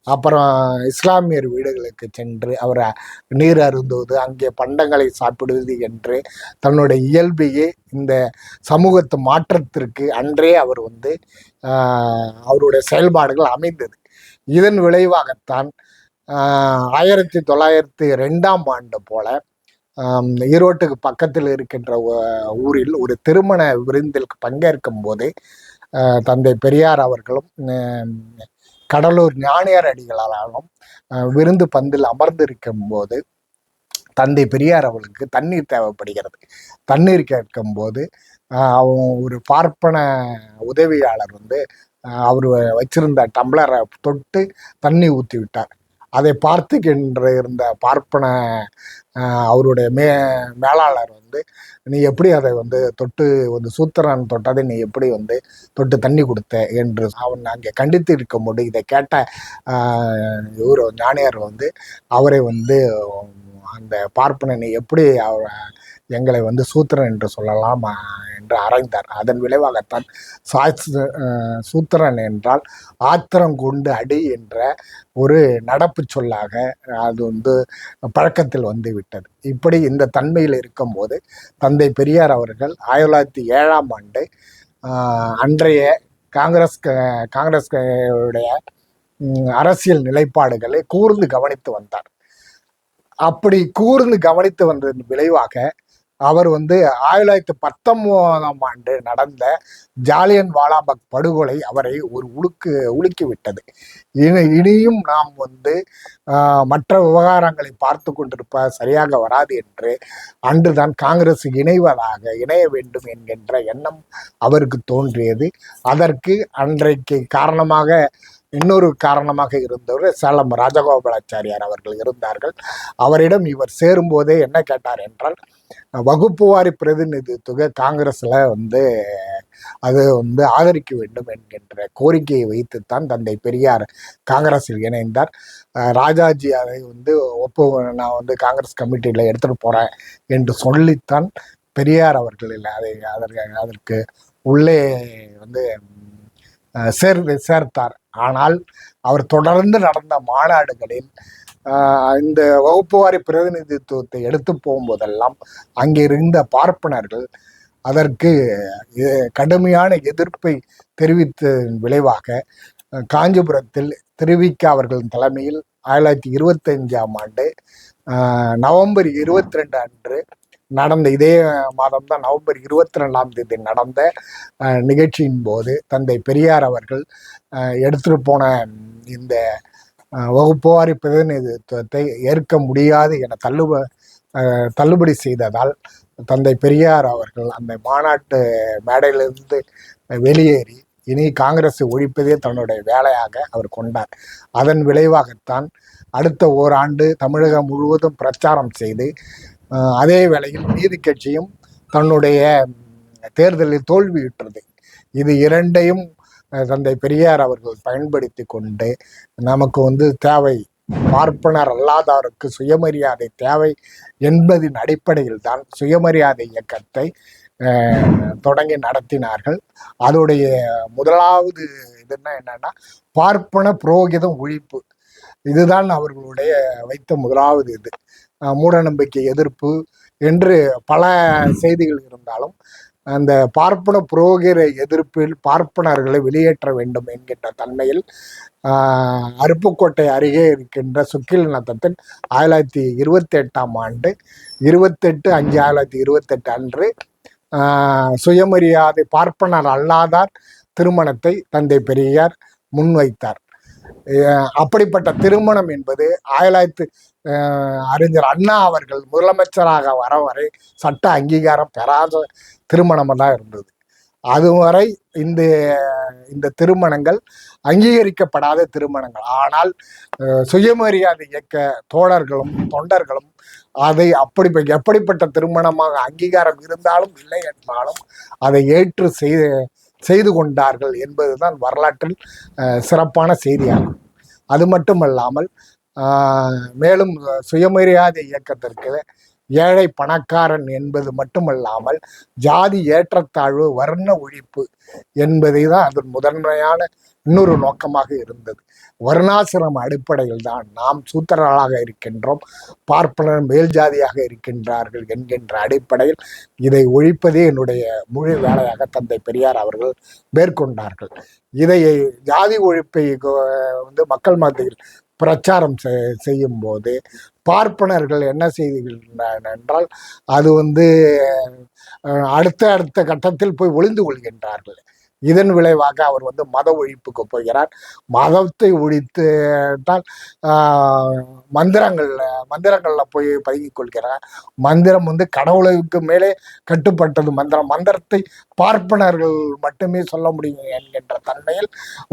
அப்புறம் இஸ்லாமியர் வீடுகளுக்கு சென்று அவர் நீர் அருந்துவது, அங்கே பண்டங்களை சாப்பிடுவது என்று தன்னுடைய இயல்பையே இந்த சமூகத்து மாற்றத்திற்கு அன்றே அவர் அவருடைய செயல்பாடுகள் அமைந்தது. இதன் விளைவாகத்தான் 1902ஆம் ஆண்டு போல ஈரோட்டுக்கு பக்கத்தில் இருக்கின்ற ஊரில் ஒரு திருமண விருந்தில் பங்கேற்கும் போது தந்தை பெரியார் அவர்களும் கடலூர் ஞானியார் அடிகளாலும் விருந்து பந்தில் அமர்ந்திருக்கும் போது தந்தை பெரியார் அவர்களுக்கு தண்ணீர் தேவைப்படுகிறது. தண்ணீர் கேட்கும் போது ஒரு பார்ப்பன உதவியாளர் அவர் வச்சிருந்த டம்ளரை தொட்டு தண்ணி ஊற்றி விட்டார். அதை பார்த்துக்கின்ற இருந்த பார்ப்பன அவருடைய மேலாளர் நீ எப்படி அதை தொட்டு சூத்திரன் தொட்டதை நீ எப்படி தொட்டு தண்ணி கொடுத்த என்று அவன் அங்கே கண்டித்து இருக்கும்போது இதை கேட்ட இவர் ஞானியார் அவரை அந்த பார்ப்பனனை எப்படி எங்களை சூத்திரன் என்று சொல்லலாம் என்று அறைந்தார். அதன் விளைவாகத்தான் சூத்திரன் என்றால் ஆத்திரம் கொண்டு அடி என்ற ஒரு நடப்பு சொல்லாக அது பழக்கத்தில் விட்டது. இப்படி இந்த தன்மையில் இருக்கும்போது தந்தை பெரியார் அவர்கள் 1907ஆம் ஆண்டு அன்றைய காங்கிரஸ்டைய அரசியல் நிலைப்பாடுகளை கூர்ந்து கவனித்து வந்தார். அப்படி கூர்ந்து கவனித்து வந்ததன் விளைவாக அவர் 1919ஆம் ஆண்டு நடந்த ஜாலியன் வாலாபாக் படுகொலை அவரை ஒரு உலுக்கி விட்டது. இனியும் நாம் மற்ற விவகாரங்களை பார்த்து கொண்டிருப்ப சரியாக வராது என்று அன்றுதான் காங்கிரஸ் இணைய வேண்டும் என்கின்ற எண்ணம் அவருக்கு தோன்றியது. அதற்கு அன்றைக்கு இன்னொரு காரணமாக இருந்தவர் சேலம் ராஜகோபாலாச்சாரியார் அவர்கள் இருந்தார்கள். அவரிடம் இவர் சேரும்போதே என்ன கேட்டார் என்றால், வகுப்பு வாரி பிரதிநிதித்துவ காங்கிரஸ்ல அது ஆதரிக்க வேண்டும் என்கின்ற கோரிக்கையை வைத்துத்தான் தந்தை பெரியார் காங்கிரஸில் இணைந்தார். ராஜாஜி அதை நான் காங்கிரஸ் கமிட்டியில எடுத்துட்டு போறேன் என்று சொல்லித்தான் பெரியார் அவர்கள் அதற்கு உள்ளே சேர்த்தார். ஆனால் அவர் தொடர்ந்து நடந்த மாநாடுகளில் இந்த வகுப்புவாரி பிரதிநிதித்துவத்தை எடுத்து போகும்போதெல்லாம் அங்கிருந்த பார்ப்பனர்கள் அதற்கு கடுமையான எதிர்ப்பை தெரிவித்த விளைவாக காஞ்சிபுரத்தில் திருவிக அவர்களின் தலைமையில் 1925ஆம் ஆண்டு நவம்பர் 22 அன்று நடந்த, இதே மாதம் தான் நவம்பர் 22ஆம் தேதி நடந்த நிகழ்ச்சியின் போது தந்தை பெரியார் அவர்கள் எடுத்துட்டு போன இந்த வகுப்புவாரி பிரதிநிதித்துவத்தை ஏற்க முடியாது என தள்ளுபடி செய்ததால் தந்தை பெரியார் அவர்கள் அந்த மாநாட்டு மேடையிலிருந்து வெளியேறி இனி காங்கிரஸை ஒழிப்பதே தன்னுடைய வேலையாக அவர் கொண்டார். அதன் விளைவாகத்தான் அடுத்த ஓராண்டு தமிழகம் முழுவதும் பிரச்சாரம் செய்து அதே வேளையில் நீதி கட்சியும் தன்னுடைய தேர்தலில் தோல்வியுற்றது. இது இரண்டையும் தந்தை பெரியார் அவர்கள் பயன்படுத்தி கொண்டு நமக்கு தேவை, பார்ப்பனர் அல்லாதாருக்கு சுயமரியாதை தேவை என்பதின் அடிப்படையில் தான் சுயமரியாதை இயக்கத்தை தொடங்கி நடத்தினார்கள். அதோடைய முதலாவது என்னன்னா பார்ப்பன புரோகிதம் ஒழிப்பு. இதுதான் அவர்களுடைய வைத்த முதலாவது மூடநம்பிக்கை எதிர்ப்பு என்று பல செய்திகள் இருந்தாலும் அந்த பார்ப்பன புரோகிர எதிர்ப்பில் பார்ப்பனர்களை வெளியேற்ற வேண்டும் என்கின்ற தன்மையில் அருப்புக்கோட்டை அருகே இருக்கின்ற சுக்கில் நத்தத்தில் 1928ஆம் ஆண்டு 28/5/1928 அன்று சுயமரியாதை பார்ப்பனர் அல்லாதார் திருமணத்தை தந்தை பெரியார் முன்வைத்தார். அப்படிப்பட்ட திருமணம் என்பது அறிஞர் அண்ணா அவர்கள் முதலமைச்சராக வர வரை சட்ட அங்கீகாரம் பெறாத திருமணம் தான் இருந்தது. அதுவரை இந்த இந்த திருமணங்கள் அங்கீகரிக்கப்படாத திருமணங்கள். ஆனால் சுயமரியாதை இயக்க தோழர்களும் தொண்டர்களும் அதை எப்படிப்பட்ட திருமணமாக அங்கீகாரம் இருந்தாலும் இல்லை என்றாலும் அதை ஏற்று செய்து கொண்டார்கள் என்பதுதான் வரலாற்றில் சிறப்பான செய்தியாகும். அது மட்டுமல்லாமல் மேலும் சுயமரியாதை இயக்கத்திற்கு ஏழை பணக்காரன் என்பது மட்டுமல்லாமல் ஜாதி ஏற்றத்தாழ்வு வர்ண ஒழிப்பு என்பதை தான் அதன் முதன்மையான இன்னொரு நோக்கமாக இருந்தது. வர்ணாசிரம அடிப்படையில் தான் நாம் சூத்திரர்களாக இருக்கின்றோம், பார்ப்பனர் மேல் ஜாதியாக இருக்கின்றார்கள் என்கின்ற அடிப்படையில் இதை ஒழிப்பதே என்னுடைய முழு வேலையாக தந்தை பெரியார் அவர்கள் மேற்கொண்டார்கள். இதை ஜாதி ஒழிப்பை மக்கள் மத்தியில் பிரச்சாரம் செய்யும் போது பார்ப்பனர்கள் என்ன செய்கிறார்கள் என்றால் அது அடுத்த கட்டத்தில் போய் ஒளிந்து கொள்கின்றார்கள். இதன் விளைவாக அவர் மத ஒழிப்புக்கு போகிறார். மதத்தை ஒழித்தால் மந்திரங்கள்ல போய் பதுங்கிக் கொள்கிறார். மந்திரம் கடவுளுக்கு மேலே கட்டுப்பட்டது. மந்திரத்தை பார்ப்பனர்கள் மட்டுமே சொல்ல முடியும் என்கின்ற தன்மையில்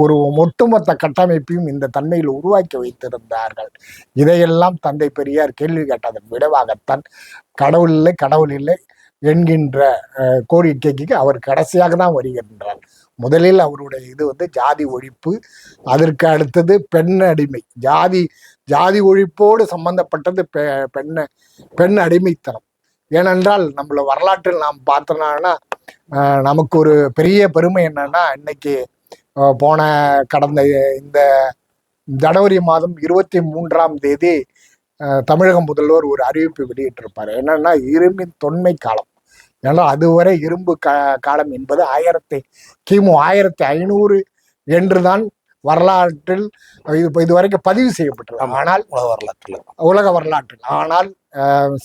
ஒரு ஒட்டுமொத்த கட்டமைப்பையும் இந்த தன்மையில் உருவாக்கி வைத்திருந்தார்கள். இதையெல்லாம் தந்தை பெரியார் கேள்வி கேட்டதன் விளைவாகத்தான் கடவுள் இல்லை என்கின்ற கோரிக்கைக்கு அவர் கடைசியாக தான் வருகின்றார். முதலில் அவருடைய இது ஜாதி ஒழிப்பு, அதற்கு அடுத்தது பெண் அடிமை. ஜாதி ஒழிப்போடு சம்பந்தப்பட்டது பெண் அடிமைத்தனம். ஏனென்றால் நம்மள வரலாற்றில் நாம் பார்த்தோம்னா நமக்கு ஒரு பெரிய பெருமை என்னன்னா, இன்னைக்கு கடந்த இந்த ஜனவரி மாதம் 23ஆம் தேதி தமிழக முதல்வர் ஒரு அறிவிப்பு வெளியிட்டிருப்பார். என்னன்னா, இரும்பின் தொன்மை காலம். ஏன்னா அதுவரை இரும்பு காலம் என்பது கிமு 1500 என்றுதான் வரலாற்றில் இதுவரைக்கும் பதிவு செய்யப்பட்டது. ஆனால் உலக வரலாற்றில் ஆனால்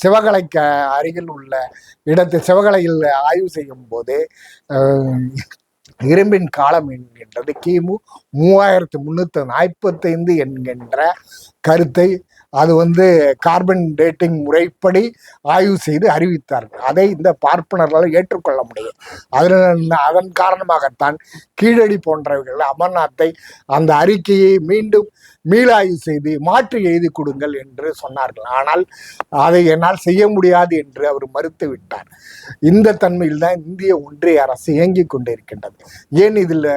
சிவகலைக்கு அருகில் உள்ள இடத்தில் சிவகலையில் ஆய்வு செய்யும் போது இரும்பின் காலம் என்கின்றது கிமு 3345 என்கின்ற கருத்தை அது கார்பன் டேட்டிங் முறைப்படி ஆய்வு செய்து அறிவித்தார்கள். அதை இந்த பார்ப்பனர்களால் ஏற்றுக்கொள்ள முடியும். அதன் காரணமாகத்தான் கீழடி போன்றவர்கள் அமர்நாத்தை அந்த அறிக்கையை மீண்டும் மீளாய்வு செய்து மாற்றி எழுதி கொடுங்கள் என்று சொன்னார்கள். ஆனால் அதை என்னால் செய்ய முடியாது என்று அவர் மறுத்து விட்டார். இந்த தன்மையில் தான் இந்திய ஒன்றிய அரசு இயங்கிக் கொண்டிருக்கின்றது. ஏன் இதில்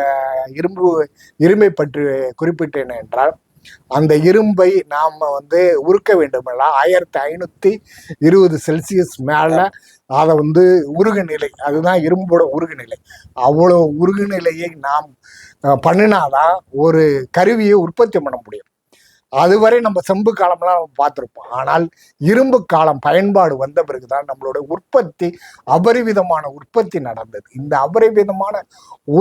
இரும்பை பற்றி குறிப்பிட்டேன் என்றால், அந்த இரும்பை நாம் உருக்க வேண்டுமெல்லாம் 1520 செல்சியஸ் மேல அதை உருகுநிலை, அதுதான் இரும்போட உருகுநிலை. அவ்வளோ உருகுநிலையை நாம் பண்ணினாதான் ஒரு கருவியை உற்பத்தி பண்ண முடியும். அதுவரை நம்ம செம்பு காலம்லாம் நம்ம பார்த்துருப்போம். ஆனால் இரும்பு காலம் பயன்பாடு வந்த பிறகுதான் நம்மளோட உற்பத்தி அபரிவிதமான உற்பத்தி நடந்தது. இந்த அபரிவிதமான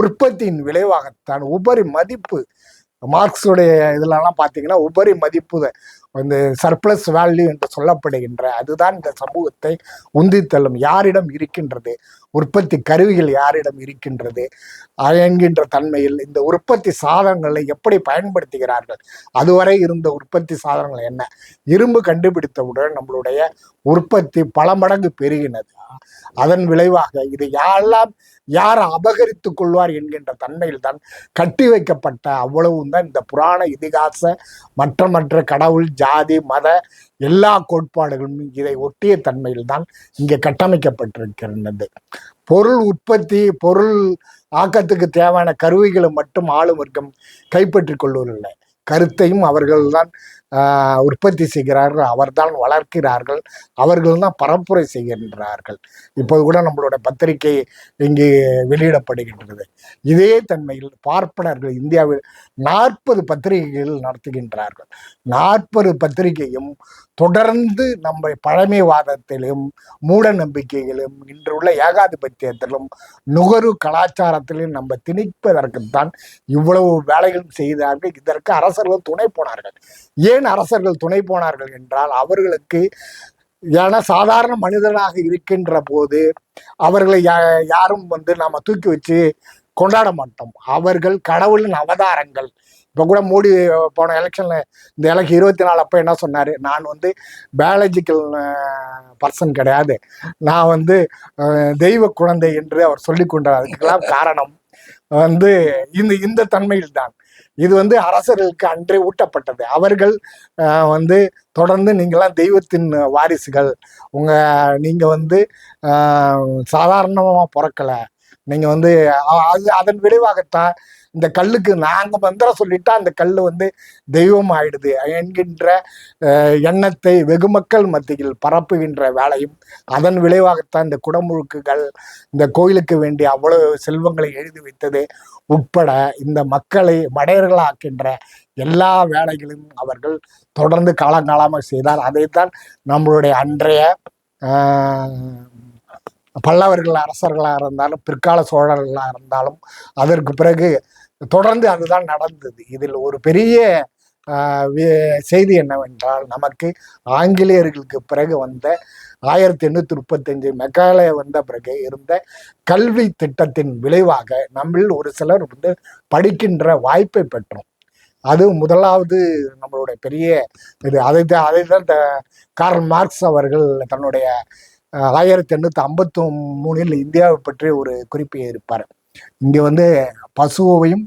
உற்பத்தியின் விளைவாகத்தான் உபரி மதிப்பு, மார்க்ஸுடைய இதெல்லாம் பார்த்தீங்கன்னா உபரி மதிப்பு, இந்த சர்ப்ளஸ் வேல்யூ என்று சொல்லப்படுகின்ற அதுதான் இந்த சமூகத்தை உந்தித்தள்ளும். யாரிடம் இருக்கின்றது உற்பத்தி கருவிகள், யாரிடம் இருக்கின்றது என்கின்ற தன்மையில் இந்த உற்பத்தி சாதனங்களை எப்படி பயன்படுத்துகிறார்கள், அதுவரை இருந்த உற்பத்தி சாதனங்கள் என்ன, இரும்பு கண்டுபிடித்தவுடன் நம்மளுடைய உற்பத்தி பல மடங்கு பெருகினது. அதன் விளைவாக இது யார் அபகரித்து கொள்வார் என்கின்ற தன்மையில் தான் கட்டி வைக்கப்பட்ட அவ்வளவும் தான் இந்த புராண இதிகாச மற்ற கடவுள், ஜாதி, மத எல்லா கோட்பாடுகளும் இதை ஒட்டிய தன்மையில் தான் இங்கே கட்டமைக்கப்பட்டிருக்கிறது. பொருள் உற்பத்தி, பொருள் ஆக்கத்துக்கு தேவையான கருவிகளை மட்டும் ஆளும் வர்க்கம் கைப்பற்றி கொள்வதில்லை. கருத்தையும் அவர்கள்தான் உற்பத்தி செய்கிறார்கள், அவர்தான் வளர்க்கிறார்கள், அவர்கள் தான் பரப்புரை செய்கின்றார்கள். இப்போது கூட நம்மளோட பத்திரிகை இங்கே வெளியிடப்படுகின்றது. இதே தன்மையில் பார்ப்பனர்கள் இந்தியாவில் 40 பத்திரிகைகள் நடத்துகின்றார்கள். 40 பத்திரிகையும் தொடர்ந்து நம்ம பழமைவாதத்திலும் மூட நம்பிக்கைகளும் இன்றுள்ள ஏகாதிபத்தியத்திலும் நுகர்வு கலாச்சாரத்திலும் நம்ம திணிப்பதற்குத்தான் இவ்வளவு வேலைகளும் செய்தார்கள். இதற்கு அரசர்கள் துணை போனார்கள். ஏன் அரசர்கள் துணை போனார்கள் என்றால், அவர்களுக்கு ஏன்னா சாதாரண மனிதனாக இருக்கின்ற போது அவர்களை யாரும் நாம தூக்கி வச்சு கொண்டாட மாட்டோம். அவர்கள் கடவுளின் அவதாரங்கள் இப்போ கூட மோடி போன எலெக்ஷன்ல இந்த 24 அப்போ என்ன சொன்னார், நான் வந்து பயாலஜிக்கல் பர்சன் கிடையாது, நான் வந்து தெய்வ குழந்தை என்று அவர் சொல்லி கொண்டார். அதுக்கெல்லாம் காரணம் வந்து இந்த தன்மையில் தான். இது வந்து அரசர்களுக்கு அன்றே ஊட்டப்பட்டது. அவர்கள் வந்து தொடர்ந்து நீங்களாம் தெய்வத்தின் வாரிசுகள், நீங்க வந்து சாதாரணமாக பிறக்கலை, நீங்க வந்து அதன் விளைவாகத்தான் இந்த கல்லுக்கு நாங்க மந்திரம் சொல்லிட்டா அந்த கல் வந்து தெய்வம் ஆயிடுது என்கின்ற எண்ணத்தை வெகுமக்கள் மத்தியில் பரப்புகின்ற வேலையும், அதன் விளைவாகத்தான் இந்த குடமுழுக்குகள், இந்த கோயிலுக்கு வேண்டிய அவ்வளவு செல்வங்களை எழுதி வைத்தது உட்பட இந்த மக்களை மடையர்களாக்கின்ற எல்லா வேலைகளையும் அவர்கள் தொடர்ந்து காலங்காலமாக செய்தார். அதைத்தான் நம்மளுடைய அன்றைய பல்லவர்கள் அரசர்களாக இருந்தாலும் பிற்கால சோழர்களாக இருந்தாலும் அதற்கு பிறகு தொடர்ந்து அதுதான் நடந்தது. இதில் ஒரு பெரிய செய்தி என்னவென்றால், நமக்கு ஆங்கிலேயர்களுக்கு பிறகு வந்த 1835 மெக்காலே வந்த பிறகு இருந்த கல்வி திட்டத்தின் விளைவாக நம்மில் ஒரு சிலர் வந்து படிக்கின்ற வாய்ப்பை பெற்றோம். அது முதலாவது நம்மளுடைய பெரிய இது. அதைதான் கார்ல் மார்க்ஸ் அவர்கள் தன்னுடைய 1853 இந்தியாவை பற்றி ஒரு குறிப்பை இருப்பார். இங்க வந்து பசுவையும்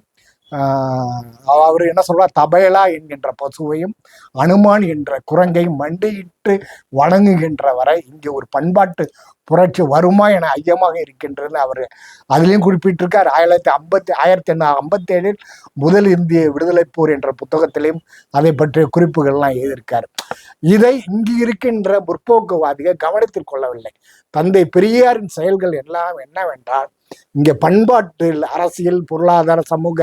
அவர் என்ன சொல்றார், தபேலா என்கின்ற பசுவையும் அனுமான் என்ற குரங்கையும் மண்டியிட்டு வணங்குகின்ற வரை இங்கே ஒரு பண்பாட்டு புரட்சி வருமா என ஐயமாக இருக்கின்றது அவர் அதுலேயும் குறிப்பிட்டிருக்கார். 1857 முதல் இந்திய விடுதலை போர் என்ற புத்தகத்திலையும் அதை பற்றிய குறிப்புகள்லாம் எழுதியிருக்கார். இதை இங்கு இருக்கின்ற முற்போக்குவாதிகள் கவனத்தில் கொள்ளவில்லை. தந்தை பெரியாரின் செயல்கள் எல்லாம் என்னவென்றால், இங்கே பண்பாட்டில், அரசியல், பொருளாதார, சமூக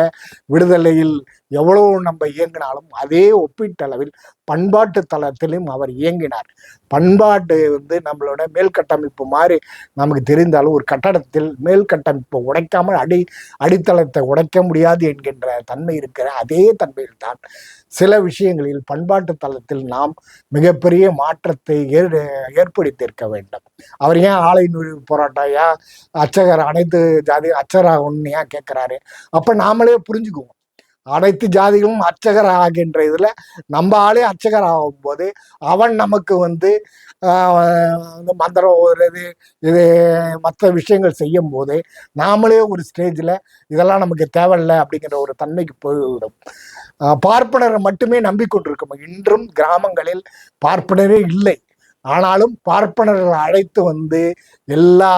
விடுதலையில் எவ்வளவு நம்ம இயங்கினாலும் அதே ஒப்பீட்டளவில் பண்பாட்டு தளத்திலும் அவர் இயங்கினார். பண்பாட்டு வந்து நம்மளோட மேல் கட்டமைப்பு மாதிரி நமக்கு தெரிந்தாலும் ஒரு கட்டடத்தில் மேல் கட்டமைப்பை உடைக்காமல் அடித்தளத்தை உடைக்க முடியாது என்கின்ற தன்மை இருக்கிற அதே தன்மையில் தான் சில விஷயங்களில் பண்பாட்டு தளத்தில் நாம் மிகப்பெரிய மாற்றத்தை ஏற்படுத்தியிருக்க வேண்டும். அவர் ஏன் ஆலை நுழைவு போராட்டம், ஏன் அர்ச்சகர் அனைத்து ஜாதி அர்ச்சகராகணும்னு ஏன் கேட்குறாரு? அப்போ நாமளே புரிஞ்சுக்குவோம், அனைத்து ஜாதிகளும் அர்ச்சகர் ஆகின்ற இதில் நம்ம ஆளே அர்ச்சகர் ஆகும்போது அவன் நமக்கு வந்து மந்திரம் ஓடுறது, இது மற்ற விஷயங்கள் செய்யும் போது நாமளே ஒரு ஸ்டேஜில் இதெல்லாம் நமக்கு தேவையில்லை அப்படிங்கிற ஒரு தன்மைக்கு போய்விடும். பார்ப்பனரை மட்டுமே நம்பிக்கொண்டிருக்கோம். இன்றும் கிராமங்களில் பார்ப்பனரே இல்லை. ஆனாலும் பார்ப்பனர்கள் அழைத்து வந்து எல்லா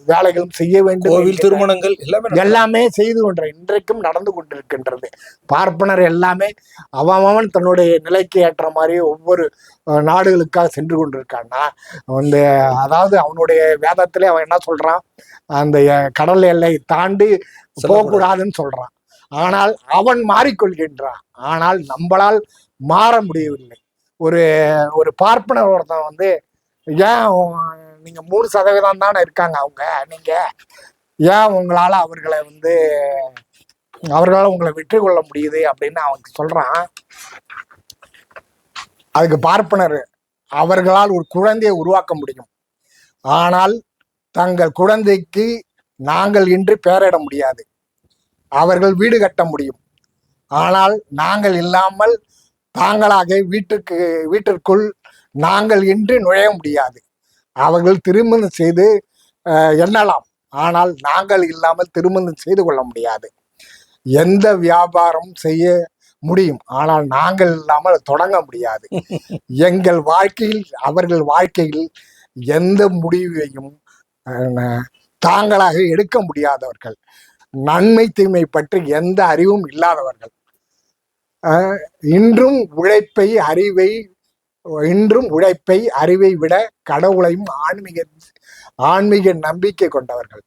வேலைகளும் செய்ய வேண்டும். கோவில் திருமணங்கள் எல்லாமே செய்து கொண்ட இன்றைக்கும் நடந்து கொண்டிருக்கின்றது. பார்ப்பனர் எல்லாமே அவன் தன்னுடைய நிலைக்கு ஏற்ற மாதிரி ஒவ்வொரு நாடுகளுக்காக சென்று கொண்டிருக்கான்னா, அந்த அதாவது அவனுடைய வேதத்திலே அவன் என்ன சொல்றான், அந்த கடல் எல்லை தாண்டி போகக்கூடாதுன்னு சொல்றான். ஆனால் அவன் மாறிக்கொள்கின்றான். ஆனால் நம்மளால் மாற முடியவில்லை. ஒரு பார்ப்பனர் ஒருத்தன் வந்து, ஏன் நீங்க 3% தானே இருக்காங்க அவங்க, நீங்க ஏன் உங்களால அவர்களால் உங்களை வெற்றி கொள்ள முடியுது அப்படின்னு அவனுக்கு சொல்றான். அதுக்கு பார்ப்பனர், அவர்களால் ஒரு குழந்தையை உருவாக்க முடியும், ஆனால் தங்கள் குழந்தைக்கு நாங்கள் இன்றி பெயரிட முடியாது. அவர்கள் வீடு கட்ட முடியும், ஆனால் நாங்கள் இல்லாமல் தாங்களாக வீட்டிற்குள் நாங்கள் இன்றி நுழைய முடியாது. அவர்கள் திருமணம் செய்து எண்ணலாம், ஆனால் நாங்கள் இல்லாமல் திருமணம் செய்து கொள்ள முடியாது. எந்த வியாபாரம் செய்ய முடியும், ஆனால் நாங்கள் இல்லாமல் தொடங்க முடியாது. எங்கள் வாழ்க்கையில் அவர்கள் வாழ்க்கையில் எந்த முடிவையும் தாங்களாக எடுக்க முடியாதவர்கள், நன்மை தீமை பற்றி எந்த அறிவும் இல்லாதவர்கள், இன்றும் உழைப்பை அறிவை விட கடவுளையும் ஆன்மீக நம்பிக்கை கொண்டவர்கள்,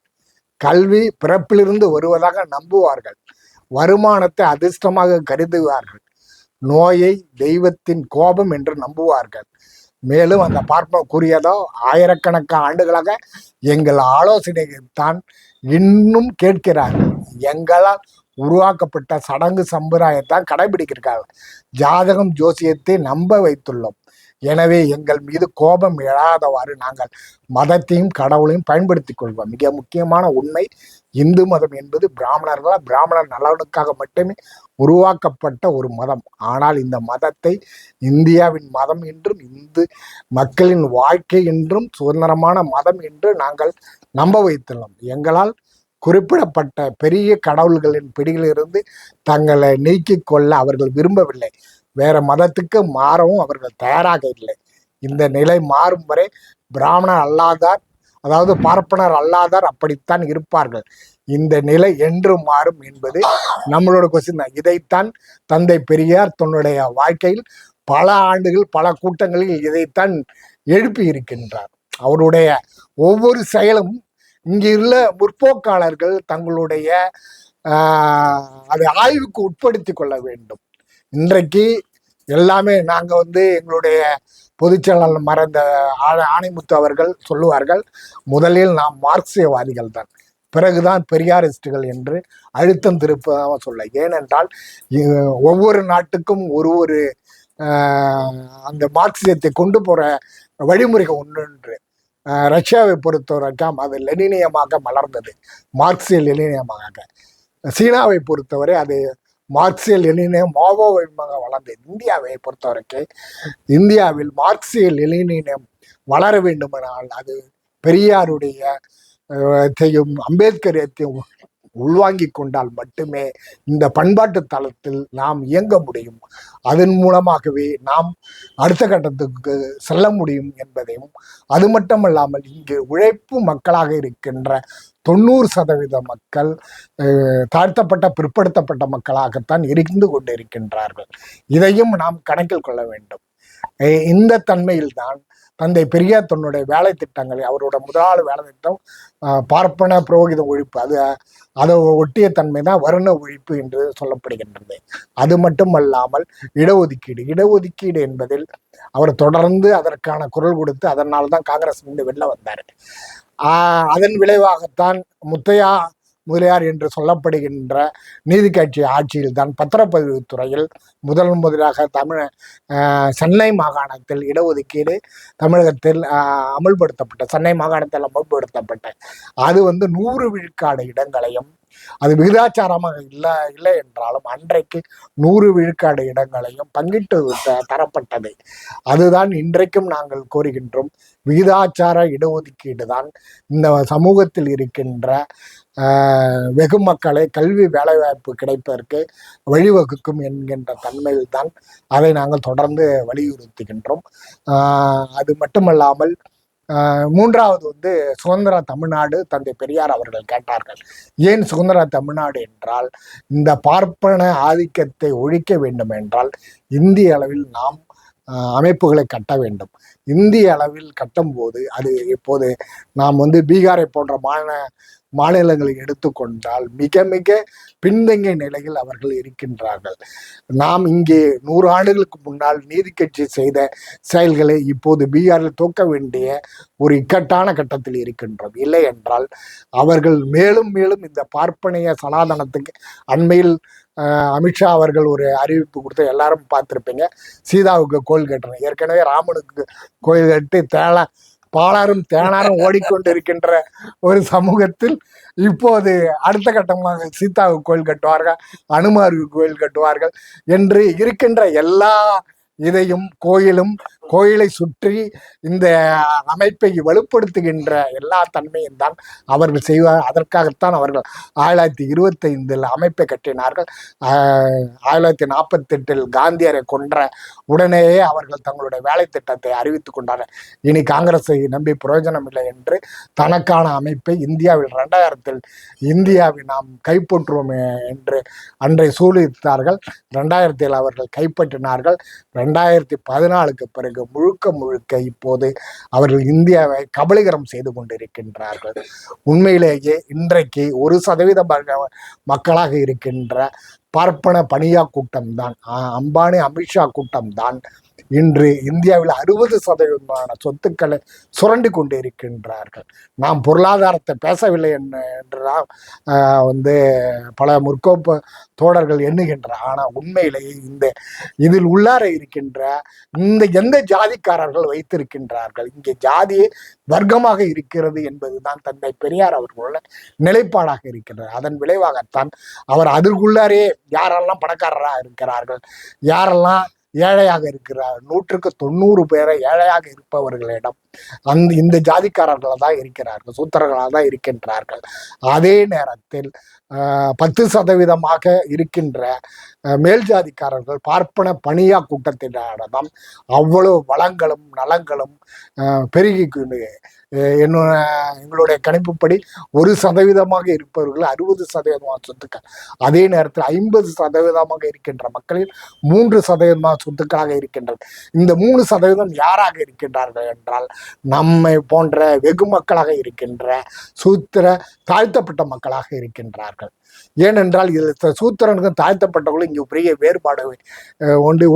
கல்வி பிறப்பிலிருந்து வருவதாக நம்புவார்கள், வருமானத்தை அதிர்ஷ்டமாக கருதுவார்கள், நோயை தெய்வத்தின் கோபம் என்று நம்புவார்கள். மேலும் அந்த பார்ப்பனர் கூறியதோ, ஆயிரக்கணக்கான ஆண்டுகளாக எங்கள் ஆலோசனைதான் இன்னும் கேட்கிறார்கள். எங்களால் உருவாக்கப்பட்ட சடங்கு சம்பிரதாயத்தான் கடைபிடிக்கிறார்கள். ஜாதகம் ஜோசியத்தை நம்ப வைத்துள்ளோம். எனவே எங்கள் மீது கோபம் எழாதவாறு நாங்கள் மதத்தையும் கடவுளையும் பயன்படுத்திக் கொள்வோம். மிக முக்கியமான உண்மை, இந்து மதம் என்பது பிராமணர் நலனுக்காக மட்டுமே உருவாக்கப்பட்ட ஒரு மதம். ஆனால் இந்த மதத்தை இந்தியாவின் மதம் என்றும் இந்து மக்களின் வாழ்க்கை என்றும் சுதந்திரமான மதம் என்று நாங்கள் நம்ப வைத்துள்ளோம். எங்களால் குறிப்பிடப்பட்ட பெரிய கடவுள்களின் பிடியிலிருந்து தங்களை நீக்கிக் கொள்ள அவர்கள் விரும்பவில்லை. வேற மதத்துக்கு மாறவும் அவர்கள் தயாராக இல்லை. இந்த நிலை மாறும் வரை பிராமணர் அல்லாதார், அதாவது பார்ப்பனர் அல்லாதார் அப்படித்தான் இருப்பார்கள். இந்த நிலை என்று மாறும் என்பது நம்மளோட கொஸ்டின் தான். இதைத்தான் தந்தை பெரியார் தன்னுடைய வாழ்க்கையில் பல ஆண்டுகள் பல கூட்டங்களில் இதைத்தான் எழுப்பி இருக்கின்றார். அவருடைய ஒவ்வொரு செயலும் இங்குள்ள முற்போக்காளர்கள் தங்களுடைய அதை ஆய்வுக்கு உட்படுத்தி கொள்ள வேண்டும். இன்றைக்கு எல்லாமே நாங்கள் எங்களுடைய பொதுச்செயலாளர் மறைந்த ஆணைமுத்து அவர்கள் சொல்லுவார்கள், முதலில் நாம் மார்க்சியவாதிகள் தான், பிறகுதான் பெரியாரிஸ்டுகள் என்று அழுத்தம் திருப்ப சொல்ல. ஏனென்றால் ஒவ்வொரு நாட்டுக்கும் ஒரு அந்த மார்க்சியத்தை கொண்டு போற வழிமுறைகள் ஒன்று. ரஷ்யாவை பொறுத்தவரைக்கும் அது லெனினியமாக மலர்ந்தது, மார்க்சிய லெனினியமாக. சீனாவை பொறுத்தவரை அது மார்க்சிய லெனினியம் மாவோயிசமாக வளர்ந்தது. இந்தியாவை பொறுத்தவரைக்கும் இந்தியாவில் மார்க்சிய லெனினியம் வளர வேண்டுமானால் அது பெரியாருடைய அம்பேத்கரியத்தையும் உள்வாங்கி கொண்டால் மட்டுமே இந்த பண்பாட்டு தளத்தில் நாம் இயங்க முடியும். அதன் மூலமாகவே நாம் அடுத்த கட்டத்துக்கு செல்ல முடியும் என்பதையும், அது மட்டுமல்லாமல் இங்கு உழைப்பு மக்களாக இருக்கின்ற 90% மக்கள் தாழ்த்தப்பட்ட பிற்படுத்தப்பட்ட மக்களாகத்தான் இருந்து கொண்டிருக்கின்றார்கள். இதையும் நாம் கணக்கில் கொள்ள வேண்டும். இந்த தன்மையில்தான் தந்தை பெரியார் தன்னுடைய வேலை திட்டங்களை, அவரோட முதலாவது வேலை திட்டம் பார்ப்பன புரோகித ஒழிப்பு, அதை ஒட்டிய தன்மை தான் வருண ஒழிப்பு என்று சொல்லப்படுகின்றது. அது மட்டுமல்லாமல் இடஒதுக்கீடு என்பதில் அவர் தொடர்ந்து அதற்கான குரல் கொடுத்து அதனால்தான் காங்கிரஸ் வெளில வந்தார். அதன் விளைவாகத்தான் முத்தையா முதலியார் என்று சொல்லப்படுகின்ற நீதி கட்சி ஆட்சியில் தான் பத்திரப்பதிவு துறையில் முதலாக சென்னை மாகாணத்தில் இடஒதுக்கீடு தமிழகத்தில் அமல்படுத்தப்பட்ட, சென்னை மாகாணத்தில் அமல்படுத்தப்பட்ட அது 100 விழுக்காடு இடங்களையும், அது விகிதாச்சாரமாக இல்லை என்றாலும் அன்றைக்கு 100 விழுக்காடு இடங்களையும் பங்கிட்டு தரப்பட்டது. அதுதான் இன்றைக்கும் நாங்கள் கோருகின்றோம். விகிதாச்சார இடஒதுக்கீடு தான் இந்த சமூகத்தில் இருக்கின்ற வெகு மக்களை கல்வி வேலைவாய்ப்பு கிடைப்பதற்கு வழிவகுக்கும் என்கின்ற தன்மையில் தான் அதை நாங்கள் தொடர்ந்து வலியுறுத்துகின்றோம். அது மட்டுமல்லாமல் மூன்றாவது சுதந்திர தமிழ்நாடு தந்தை பெரியார் அவர்கள் கேட்டார்கள். ஏன் சுதந்திர தமிழ்நாடு என்றால், இந்த பார்ப்பன ஆதிக்கத்தை ஒழிக்க வேண்டும் என்றால் இந்திய அளவில் நாம் அமைப்புகளை கட்ட வேண்டும். இந்திய அளவில் கட்டும் போது அது இப்போது நாம் பீகாரை போன்ற மாநிலங்களை எடுத்துக்கொண்டால் மிக மிக பின்தங்கிய நிலையில் அவர்கள் இருக்கின்றார்கள். நாம் இங்கே 100 ஆண்டுகளுக்கு முன்னால் நீதி கட்சி செய்த செயல்களை இப்போது பீகாரில் தூக்க வேண்டிய ஒரு இக்கட்டான கட்டத்தில் இருக்கின்றோம். இல்லை என்றால் அவர்கள் மேலும் மேலும் இந்த பார்ப்பனைய சனாதனத்துக்கு, அண்மையில் அமித்ஷா அவர்கள் ஒரு அறிவிப்பு கொடுத்து எல்லாரும் பார்த்துருப்பீங்க, சீதாவுக்கு கோயில் கட்டுறேன். ஏற்கனவே ராமனுக்கு கோயில் கட்டி பாலாரும் தேனாரும் ஓடிக்கொண்டிருக்கின்ற ஒரு சமூகத்தில் இப்போது அடுத்த கட்டமாக சீதாவுக்கு கோயில் கட்டுவார்கள், அனுமாருக்கு கோயில் கட்டுவார்கள் என்று இருக்கின்ற எல்லா இதையும் கோயிலை சுற்றி இந்த அமைப்பை வலுப்படுத்துகின்ற எல்லா தன்மையும் தான் அவர்கள் செய்வார். அதற்காகத்தான் அவர்கள் 1925 அமைப்பை கட்டினார்கள். 1948 காந்தியரை கொன்ற உடனேயே அவர்கள் தங்களுடைய வேலை திட்டத்தை அறிவித்துக் கொண்டார்கள். இனி காங்கிரஸை நம்பி பிரயோஜனம் இல்லை என்று தனக்கான அமைப்பை இந்தியாவில் 2000 இந்தியாவை நாம் கைப்பற்றுவோம் என்று அன்றை சூழித்தார்கள். 2007 அவர்கள் கைப்பற்றினார்கள். 2014 பிறகு முழுக்க இப்போது அவர்கள் இந்தியாவை கபலீகரம் செய்து கொண்டிருக்கின்றார்கள். உண்மையிலேயே இன்றைக்கு 1% மக்களாக இருக்கின்ற பார்ப்பன பனியா கூட்டம் தான், அம்பானி அமித்ஷா கூட்டம் தான் இன்று இந்தியாவில் 60% சொத்துக்களை சுரண்டி கொண்டு இருக்கின்றார்கள். நாம் பொருளாதாரத்தை பேசவில்லை என்றுதான் வந்து பல முற்கோப்பு தோழர்கள் எண்ணுகின்றனர். ஆனால் உண்மையிலேயே இதில் உள்ளார இருக்கின்ற எந்த ஜாதிக்காரர்கள் வைத்திருக்கின்றார்கள், இங்கே ஜாதியே வர்க்கமாக இருக்கிறது என்பதுதான் தந்தை பெரியார் அவர்களோட நிலைப்பாடாக இருக்கிறது. அதன் விளைவாகத்தான் அவர் அதற்குள்ளாரே யாரெல்லாம் பணக்காரராக இருக்கிறார்கள், யாரெல்லாம் ஏழையாக இருக்கிறார், 100க்கு 90 பேரை ஏழையாக இருப்பவர்களிடம் இந்த ஜாதிக்காரர்கள் தான் இருக்கிறார்கள், சூத்திரர்களாக தான் இருக்கின்றார்கள். அதே நேரத்தில் 10% இருக்கின்ற மேல் ஜாதிக்காரர்கள் பார்ப்பன பணியா கூட்டத்தினரிடம் அவ்வளவு வளங்களும் நலங்களும் பெருகி எங்களுடைய கணிப்புப்படி 1% இருப்பவர்கள் 60% சொத்துக்கள். அதே நேரத்தில் 50% இருக்கின்ற மக்களில் 3% சொத்துக்களாக இருக்கின்றது. இந்த 3% யாராக இருக்கின்றார்கள் என்றால் நம்மை போன்ற வெகு மக்களாக இருக்கின்ற சூத்திர தாழ்த்தப்பட்ட மக்களாக இருக்கின்றார்கள். ஏனென்றால் இதில் சூத்திரனுக்கும் தாழ்த்தப்பட்டவர்களும் இங்கு பெரிய வேறுபாடு ஒன்று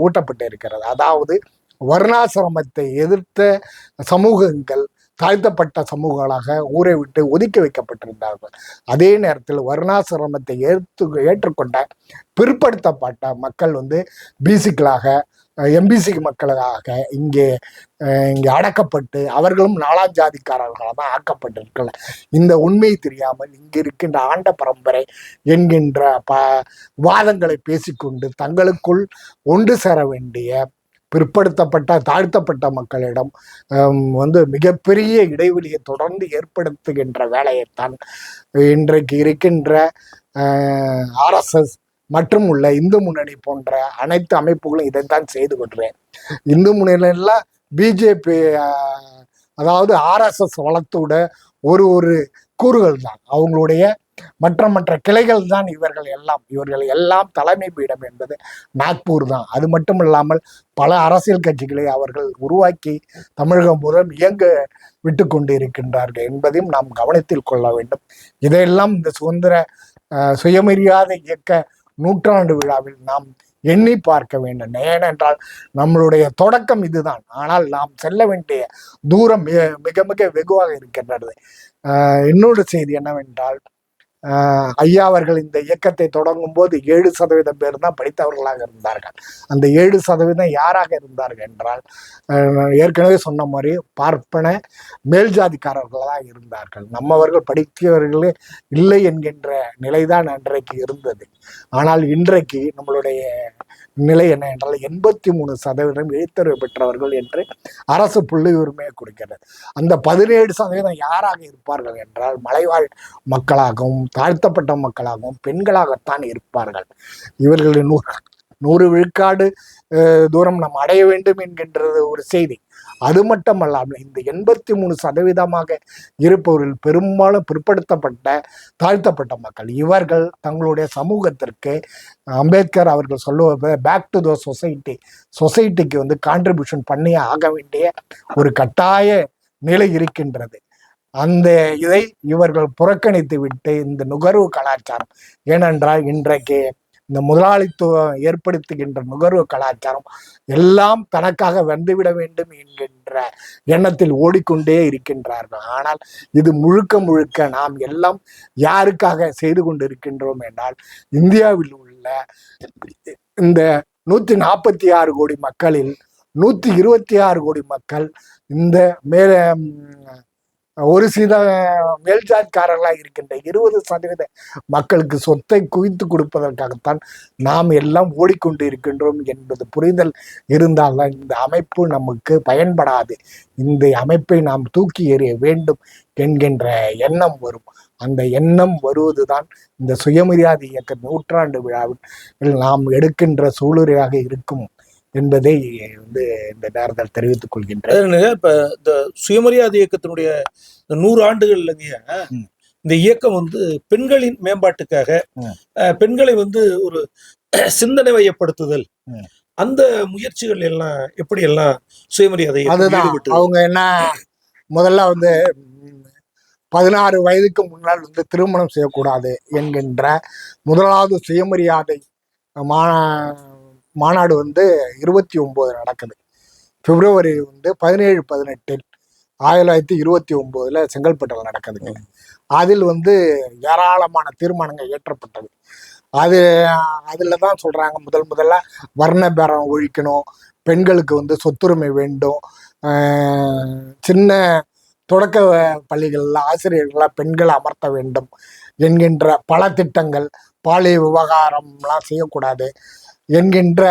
ஊட்டப்பட்டு இருக்கிறது. அதாவது வர்ணாசிரமத்தை எதிர்த்த சமூகங்கள் தாழ்த்தப்பட்ட சமூகங்களாக ஊரை விட்டு ஒதுக்கி வைக்கப்பட்டிருந்தார்கள். அதே நேரத்தில் வர்ணாசிரமத்தை ஏற்றுக்கொண்ட பிற்படுத்தப்பட்ட மக்கள் பிசிக்களாக எம்பிசி மக்களாக இங்கே அடக்கப்பட்டு அவர்களும் 4ஆம் ஜாதிக்காரர்களாக தான் ஆக்கப்பட்டிருக்கிறார். இந்த உண்மை தெரியாமல் இங்கு இருக்கின்ற ஆண்ட பரம்பரை என்கின்ற வாதங்களை பேசிக்கொண்டு தங்களுக்குள் ஒன்று சேர வேண்டிய பிற்படுத்தப்பட்ட தாழ்த்தப்பட்ட மக்களிடம் மிகப்பெரிய இடைவெளியை தொடர்ந்து ஏற்படுத்துகின்ற வேலையைத்தான் இன்றைக்கு இருக்கின்ற RSS மற்றும் உள்ள இந்து முன்னணி போன்ற அனைத்து அமைப்புகளும் இதைத்தான் செய்து கொள்கிறேன். இந்து முன்னணியெல்லாம் பிஜேபி அதாவது RSS வளர்த்தோட ஒரு கூறுகள் தான், அவங்களுடைய மற்ற கிளைகள் தான். இவர்கள் எல்லாம் தலைமை பீடம் என்பது நாக்பூர் தான். அது மட்டும் இல்லாமல் பல அரசியல் கட்சிகளை அவர்கள் உருவாக்கி தமிழகம் மூலம் இயங்க விட்டு கொண்டு இருக்கின்றார்கள் என்பதையும் நாம் கவனத்தில் கொள்ள வேண்டும். இதையெல்லாம் இந்த சுயமரியாதை இயக்க 100ஆண்டு விழாவில் நாம் எண்ணி பார்க்க வேண்டும். ஏனென்றால் நம்மளுடைய தொடக்கம் இதுதான். ஆனால் நாம் செல்ல வேண்டிய தூரம் மிக மிக வெகுவாக இருக்கின்றது. இன்னொரு செய்தி என்னவென்றால், ஐயா அவர்கள் இந்த இயக்கத்தை தொடங்கும் போது 7% பேர் தான் படித்தவர்களாக இருந்தார்கள். அந்த 7% யாராக இருந்தார்கள் என்றால் ஏற்கனவே சொன்ன மாதிரி பார்ப்பன மேல் ஜாதிக்காரர்களாக இருந்தார்கள். நம்மவர்கள் படித்தவர்களே இல்லை என்கின்ற நிலைதான் அன்றைக்கு இருந்தது. ஆனால் இன்றைக்கு நம்மளுடைய நிலை என்ன என்றால் 83% எழுத்தறிவு பெற்றவர்கள் என்று அரசு புள்ளி உரிமையை கொடுக்கிறது. அந்த 17% யாராக இருப்பார்கள் என்றால் மலைவாழ் மக்களாகவும் தாழ்த்தப்பட்ட மக்களாகவும் பெண்களாகத்தான் இருப்பார்கள். இவர்களின் 100 விழுக்காடு தூரம் நாம் அடைய வேண்டும் என்கின்றது ஒரு செய்தி. அது மட்டுமல்லாமல் இந்த 83% இருப்பவர்கள் பெரும்பாலும் பிற்படுத்தப்பட்ட தாழ்த்தப்பட்ட மக்கள். இவர்கள் தங்களுடைய சமூகத்திற்கு அம்பேத்கர் அவர்கள் சொல்லுவது பேக் டு த சொசைட்டிக்கு கான்ட்ரிபியூஷன் பண்ணி ஆக வேண்டிய ஒரு கட்டாய நிலை இருக்கின்றது. இதை இவர்கள் புறக்கணித்து விட்டு இந்த நுகர்வு கலாச்சாரம், ஏனென்றால் இன்றைக்கு இந்த முதலாளித்துவம் ஏற்படுத்துகின்ற நுகர்வு கலாச்சாரம் எல்லாம் தனக்காக வந்துவிட வேண்டும் என்கின்ற எண்ணத்தில் ஓடிக்கொண்டே இருக்கின்றார்கள். ஆனால் இது முழுக்க நாம் எல்லாம் யாருக்காக செய்து கொண்டிருக்கின்றோம் என்றால் இந்தியாவில் உள்ள இந்த 146 கோடி மக்களில் 126 கோடி மக்கள் இந்த ஒரு சில மேல்ஜாதிக்காரர்களாக இருக்கின்ற 20% மக்களுக்கு சொத்தை குவித்து கொடுப்பதற்காகத்தான் நாம் எல்லாம் ஓடிக்கொண்டு இருக்கின்றோம் என்பது புரிதல் இருந்தால்தான் இந்த அமைப்பு நமக்கு பயன்படாது. இந்த அமைப்பை நாம் தூக்கி எறிய வேண்டும் என்கின்ற எண்ணம் வரும். அந்த எண்ணம் வருவதுதான் இந்த சுயமரியாதை இயக்க 100ஆண்டு விழாவில் நாம் எடுக்கின்ற சூளுரையாக இருக்கும் என்பதை இந்த நேரத்தில் தெரிவித்துக் கொள்கின்றேன். இப்ப இந்த சுயமரியாதை இயக்கத்தினுடைய 100 ஆண்டுகள் இல்லைங்க, இந்த இயக்கம் பெண்களின் மேம்பாட்டுக்காக பெண்களை ஒரு சிந்தனை வயப்படுத்துதல், அந்த முயற்சிகள் எல்லாம் எப்படி எல்லாம் சுயமரியாதை அதுதான். அவங்க என்ன முதல்ல 16 வயதுக்கு முன்னால் திருமணம் செய்யக்கூடாது என்கின்ற முதலாவது சுயமரியாதை மாநாடு வந்து 29 நடக்குது. பிப்ரவரி வந்து 17, 18 1929 செங்கல்பட்டில் நடக்குதுங்க. அதில் வந்து ஏராளமான தீர்மானங்கள் இயற்றப்பட்டது. அது அதில் தான் சொல்றாங்க முதல்ல வர்ண பேரம் ஒழிக்கணும், பெண்களுக்கு வந்து சொத்துரிமை வேண்டும், சின்ன தொடக்க பள்ளிகள்ல ஆசிரியர்களாக பெண்களை அமர்த்த வேண்டும் என்கின்ற பல திட்டங்கள், பாலிய விவகாரம்லாம் செய்யக்கூடாது என்கின்ற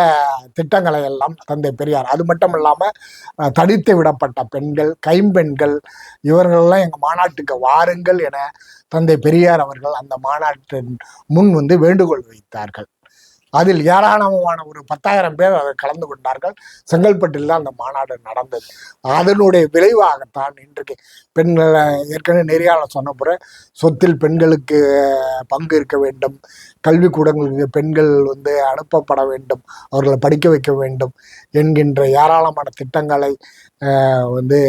திட்டங்களை எல்லாம் தந்தை பெரியார், அது மட்டும் இல்லாமல் தடித்து விடப்பட்ட பெண்கள், கைம்பெண்கள், இவர்களெல்லாம் எங்கள் மாநாட்டுக்கு வாருங்கள் என தந்தை பெரியார் அவர்கள் அந்த மாநாட்டின் முன் வந்து வேண்டுகோள் வைத்தார்கள். அதில் ஏராளமான ஒரு 10,000 பேர் அதில் கலந்து கொண்டார்கள். செங்கல்பட்டில் தான் அந்த மாநாடு நடந்தது. அதனுடைய விளைவாகத்தான் இன்றைக்கு பெண்கள், ஏற்கனவே நெறியாளர் சொன்ன சொத்தில் பெண்களுக்கு பங்கு இருக்க வேண்டும், கல்விக்கூடங்களுக்கு பெண்கள் வந்து அனுப்பப்பட வேண்டும், அவர்களை படிக்க வைக்க வேண்டும் என்கின்ற ஏராளமான திட்டங்களை வந்து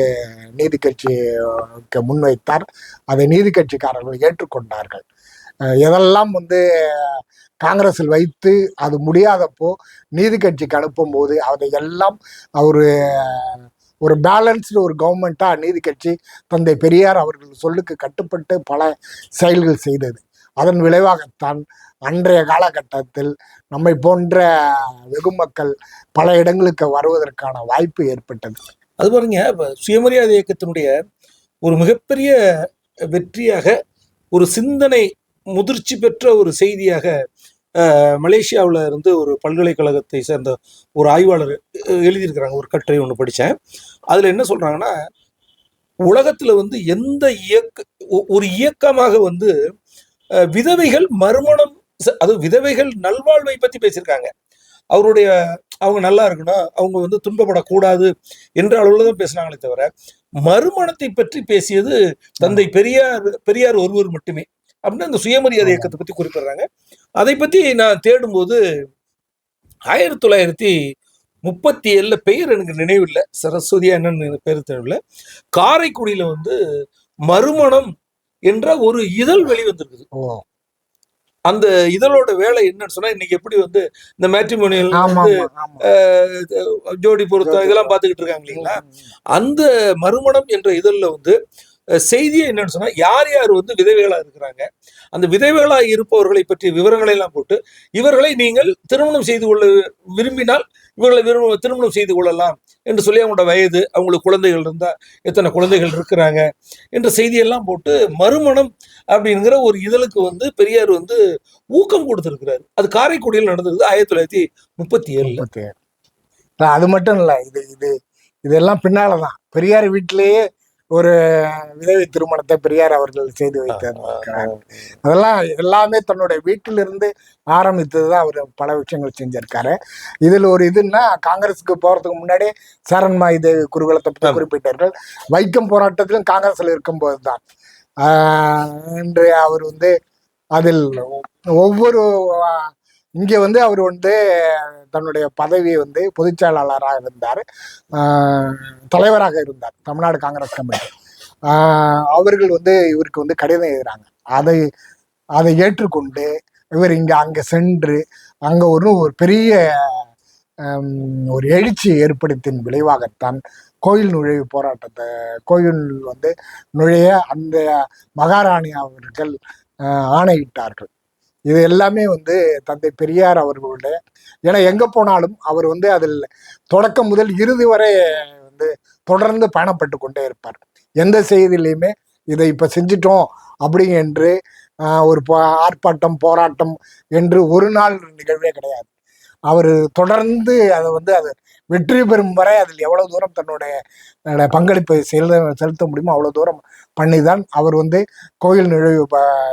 நீதி கட்சிக்கு முன்வைத்தார். அதை நீதி கட்சிக்காரர்கள் ஏற்றுக்கொண்டார்கள். எதெல்லாம் வந்து காங்கிரஸில் வைத்து அது முடியாதப்போ நீதி கட்சிக்கு அனுப்பும் போது அதையெல்லாம் ஒரு பேலன்ஸ்டு ஒரு கவர்மெண்டா நீதி கட்சி தந்தை பெரியார் அவர்கள் சொல்லுக்கு கட்டுப்பட்டு பல செயல்கள் செய்தது. அதன் விளைவாகத்தான் அன்றைய காலகட்டத்தில் நம்மை போன்ற வெகு மக்கள் பல இடங்களுக்கு வருவதற்கான வாய்ப்பு ஏற்பட்டது. அது பாருங்க, சுயமரியாதை இயக்கத்தினுடைய ஒரு மிகப்பெரிய வெற்றியாக, ஒரு சிந்தனை முதிர்ச்சி பெற்ற ஒரு செய்தியாக மலேசியாவில் இருந்து ஒரு பல்கலைக்கழகத்தை சேர்ந்த ஒரு ஆய்வாளர் எழுதியிருக்கிறாங்க. ஒரு கட்டுரை ஒன்று படித்தேன். அதில் என்ன சொல்கிறாங்கன்னா, உலகத்தில் வந்து எந்த ஒரு இயக்கமாக வந்து விதவைகள் மறுமணம், அது விதவைகள் நல்வாழ்வை பற்றி பேசியிருக்காங்க. அவங்க நல்லா இருக்கணும், அவங்க வந்து துன்பப்படக்கூடாது என்ற அளவில் தான் பேசினாங்களே தவிர மறுமணத்தை பற்றி பேசியது தந்தை பெரியார் ஒருவர் மட்டுமே அப்படின்னு அந்த சுயமரியாதை இயக்கத்தை பற்றி குறிப்பிடுறாங்க. அதை பற்றி நான் தேடும்போது 1937 பெயர் எனக்கு நினைவில்லை, சரஸ்வதியா என்னன்னு பேர் தெரியல, காரைக்குடியில் வந்து மறுமணம் என்ற ஒரு இதழ் வெளிவந்திருக்குது. அந்த இதழோட வேலை என்னன்னு சொன்னா, இன்னைக்கு எப்படி வந்து இந்த மேட்ரிமோனியல் ஜோடி பொருத்தம் இதெல்லாம் பார்த்துக்கிட்டு இருக்காங்க இல்லைங்களா, அந்த மறுமணம் என்ற இதழில் வந்து செய்தியை என்னன்னு சொன்னா, யார் யார் வந்து விதவைகளா இருக்கிறாங்க, அந்த விதவைகளா இருப்பவர்களை பற்றிய விவரங்களை எல்லாம் போட்டு, இவர்களை நீங்கள் திருமணம் செய்து கொள்ள விரும்பினால் இவர்களை திருமணம் செய்து கொள்ளலாம் என்று சொல்லி, அவங்களோட வயது, அவங்களுக்கு குழந்தைகள் இருந்தா எத்தனை குழந்தைகள் இருக்கிறாங்க என்ற செய்தியெல்லாம் போட்டு மறுமணம் அப்படிங்கிற ஒரு இதழுக்கு வந்து பெரியார் வந்து ஊக்கம் கொடுத்திருக்கிறாரு. அது காரைக்குடியில் நடந்தது 1937. அது மட்டும் இல்ல, இதெல்லாம் பின்னாலதான் பெரியார் வீட்டிலேயே ஒரு விதவை திருமணத்தை பெரியார் அவர்கள் செய்து வைத்திருக்கிறார். அதெல்லாம் எல்லாமே தன்னுடைய வீட்டிலிருந்து ஆரம்பித்ததுதான் அவர் பல விஷயங்கள் செஞ்சிருக்காரு. இதுல ஒரு இதுன்னா, காங்கிரஸுக்கு போறதுக்கு முன்னாடி சரண்மாய் தேவி குருகுலத்தை பற்றி குறிப்பிட்டார்கள். வைக்கம் போராட்டத்திலும் காங்கிரஸ்ல இருக்கும்போது தான் என்று அவர் வந்து அதில் ஒவ்வொரு இங்கே வந்து அவர் வந்து தன்னுடைய பதவியை வந்து பொதுச்செயலாளராக இருந்தார், தலைவராக இருந்தார் தமிழ்நாடு காங்கிரஸ் கமிட்டி. அவர்கள் வந்து இவருக்கு வந்து கடிதம் எழுதுறாங்க. அதை ஏற்றுக்கொண்டு இவர் அங்கே சென்று அங்கே ஒரு பெரிய ஒரு எழுச்சி ஏற்படுத்தின் விளைவாகத்தான் கோயில் நுழைவு போராட்டத்தை, கோயில் வந்து நுழைய அந்த மகாராணி அவர்கள் ஆணையிட்டார்கள். இது எல்லாமே வந்து தந்தை பெரியார் அவர்களுடைய, ஏன்னா எங்க போனாலும் அவர் வந்து அதில் தொடக்கம் முதல் இறுதி வரை வந்து தொடர்ந்து பயணப்பட்டு கொண்டே இருப்பார். எந்த செய்தியிலையுமே இதை இப்ப செஞ்சிட்டோம் அப்படி என்று ஒரு ஆர்ப்பாட்டம் போராட்டம் என்று ஒரு நாள் நிகழ்வே கிடையாது. அவர் தொடர்ந்து அதை வந்து அது வெற்றி பெறும் வரை அதில் எவ்வளவு தூரம் தன்னுடைய பங்களிப்பை செலுத்த முடியுமோ அவ்வளவு தூரம் பண்ணிதான் அவர் வந்து கோயில் நுழைவு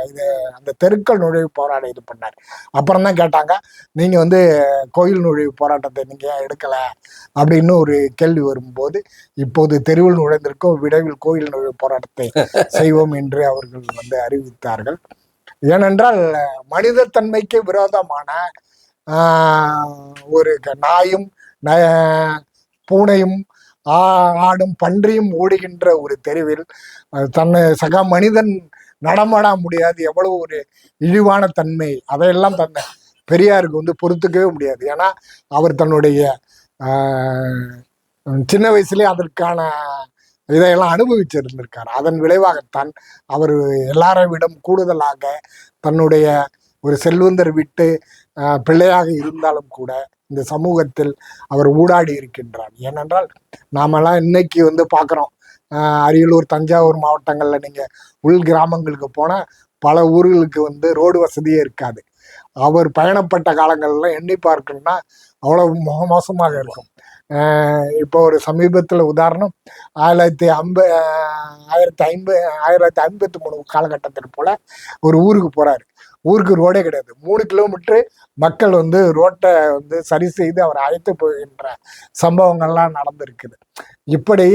இது அந்த தெருக்கள் நுழைவு போராட்டம் இது பண்ணார். அப்புறம் தான் கேட்டாங்க, நீங்க வந்து கோயில் நுழைவு போராட்டத்தை நீங்க ஏன் எடுக்கல அப்படின்னு ஒரு கேள்வி வரும்போது, இப்போது தெருவில் நுழைந்திருக்கோம், விரைவில் கோயில் நுழைவு போராட்டத்தை செய்வோம் என்று அவர்கள் வந்து அறிவித்தார்கள். ஏனென்றால் மனித தன்மைக்கு விரோதமான ஒரு நாயும் பூனையும் ஆடும் பன்றியும் ஓடுகின்ற ஒரு தெருவில் தன்னை சக மனிதன் நடமாட முடியாது, எவ்வளவு ஒரு இழிவான தன்மை, அதையெல்லாம் பெரியாருக்கு வந்து பொறுத்துக்கவே முடியாது. ஏன்னா அவர் தன்னுடைய சின்ன வயசுலேயே அதற்கான இதையெல்லாம் அனுபவிச்சிருந்திருக்கார். அதன் விளைவாகத்தான் அவர் எல்லாரை விடம் கூடுதலாக தன்னுடைய ஒரு செல்வந்தர் வீட்டு பிள்ளையாக இருந்தாலும் கூட இந்த சமூகத்தில் அவர் ஊடாடி இருக்கின்றார். ஏனென்றால் நாமெல்லாம் இன்னைக்கு வந்து பார்க்குறோம், அரியலூர் தஞ்சாவூர் மாவட்டங்களில் நீங்கள் உள் கிராமங்களுக்கு போனால் பல ஊர்களுக்கு வந்து ரோடு வசதியே இருக்காது. அவர் பயணப்பட்ட காலங்கள்லாம் எண்ணி பார்க்கணும்னா அவ்வளவு மோசமாக இருக்கும். இப்போ ஒரு சமீபத்தில் உதாரணம் 1953 காலகட்டத்தில் போல ஒரு ஊருக்கு போறாரு. ஊருக்கு ரோடே கிடையாது. 3 கிலோமீட்டரு மக்கள் வந்து ரோட்டை வந்து சரி செய்து அவர் அழைத்து போகின்ற சம்பவங்கள்லாம் நடந்திருக்குது. இப்படி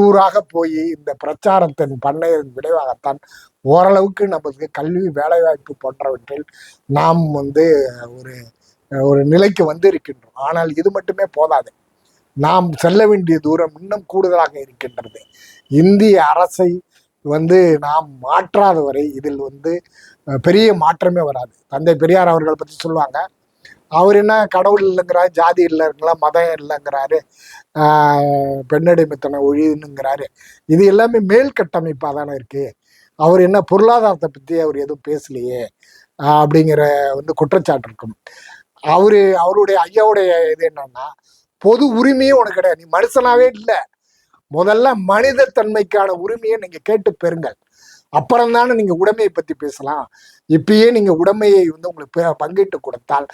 ஊராக போய் இந்த பிரச்சாரத்தின் பண்ணையின் விளைவாகத்தான் ஓரளவுக்கு நமக்கு கல்வி, வேலைவாய்ப்பு போன்றவற்றில் நாம் வந்து ஒரு ஒரு நிலைக்கு வந்து இருக்கின்றோம். ஆனால் இது மட்டுமே போதாது. நாம் செல்ல வேண்டிய தூரம் இன்னும் கூடுதலாக இருக்கின்றது. இந்திய அரசை வந்து நாம் மாற்றாத வரை இதில் வந்து பெரிய மாற்றமே வராது. தந்தை பெரியார் அவர்கள் பற்றி சொல்லுவாங்க, அவர் என்ன கடவுள் இல்லைங்கிறாரு, ஜாதி இல்லைங்களா, மதம் இல்லைங்கிறாரு, பெண்ணடிமைத்தனை ஒழியுங்கிறாரு. இது எல்லாமே மேல் கட்டமைப்பாக தானே இருக்கு. அவர் என்ன பொருளாதாரத்தை பற்றி அவர் எதுவும் பேசலையே அப்படிங்கிற வந்து குற்றச்சாட்டு இருக்கும். அவருடைய ஐயாவுடைய இது என்னன்னா, பொது உரிமையே உனக்கு கிடையாது, நீ மனுஷனாவே இல்லை, முதல்ல மனித தன்மைக்கான உரிமையை நீங்க கேட்டு பெறுங்கள், அப்புறம் தானே நீங்க உடைமையை பத்தி பேசலாம். இப்பயே நீங்க உடைமையை வந்து உங்களுக்கு பங்கிட்டு கொடுத்தால்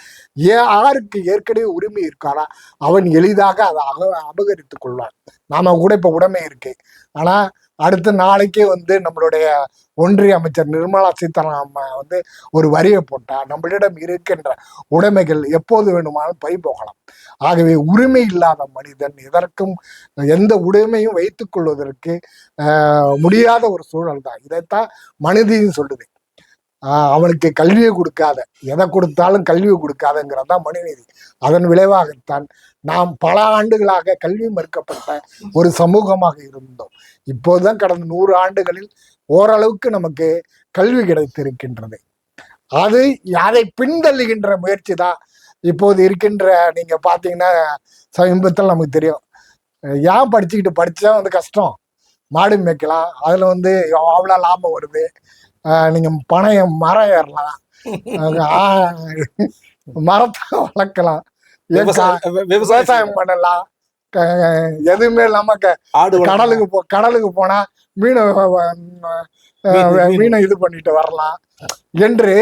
யாருக்கு ஏற்கனவே உரிமை இருக்காரா அவன் எளிதாக அதை அபகரித்துக் கொள்வான். நாம கூட இப்ப உடைமை இருக்கு, ஆனா அடுத்த நாளைக்கே வந்து நம்மளுடைய ஒன்றிய அமைச்சர் நிர்மலா சீதாராமன் வந்து ஒரு வரியை போட்டா நம்மளிடம் இருக்கின்ற உடைமைகள் எப்போது வேணுமானாலும் பறி போகலாம். ஆகவே உரிமை இல்லாத மனிதன் எதற்கும் எந்த உடைமையும் வைத்துக் கொள்வதற்கு முடியாத ஒரு சூழல் தான். இதைத்தான் மனிதன் சொல்லுது. அவனுக்கு கல்வியை கொடுக்காத, எதை கொடுத்தாலும் கல்வியை கொடுக்காதங்கிறதான் மனுநீதி. அதன் விளைவாகத்தான் நாம் பல ஆண்டுகளாக கல்வி மறுக்கப்பட்ட ஒரு சமூகமாக இருந்தோம். இப்போதுதான் கடந்த 100 ஆண்டுகளில் ஓரளவுக்கு நமக்கு கல்வி கிடைத்திருக்கின்றது. அதை பின்தள்ளுகின்ற முயற்சி தான் இப்போது இருக்கின்ற. நீங்க பாத்தீங்கன்னா சமீபத்தில் நமக்கு தெரியும், ஏன் படிச்சா வந்து கஷ்டம், மாடு மேய்க்கலாம், அதுல வந்து அவ்வளோ லாபம் வருது, நீங்க மரம் ஏறலாம், மரத்தை வளர்க்கலாம், விவசாயம் பண்ணலாம், எதுவுமே இல்லாம கடலுக்கு போனா மீனை இது பண்ணிட்டு வரலாம் என்று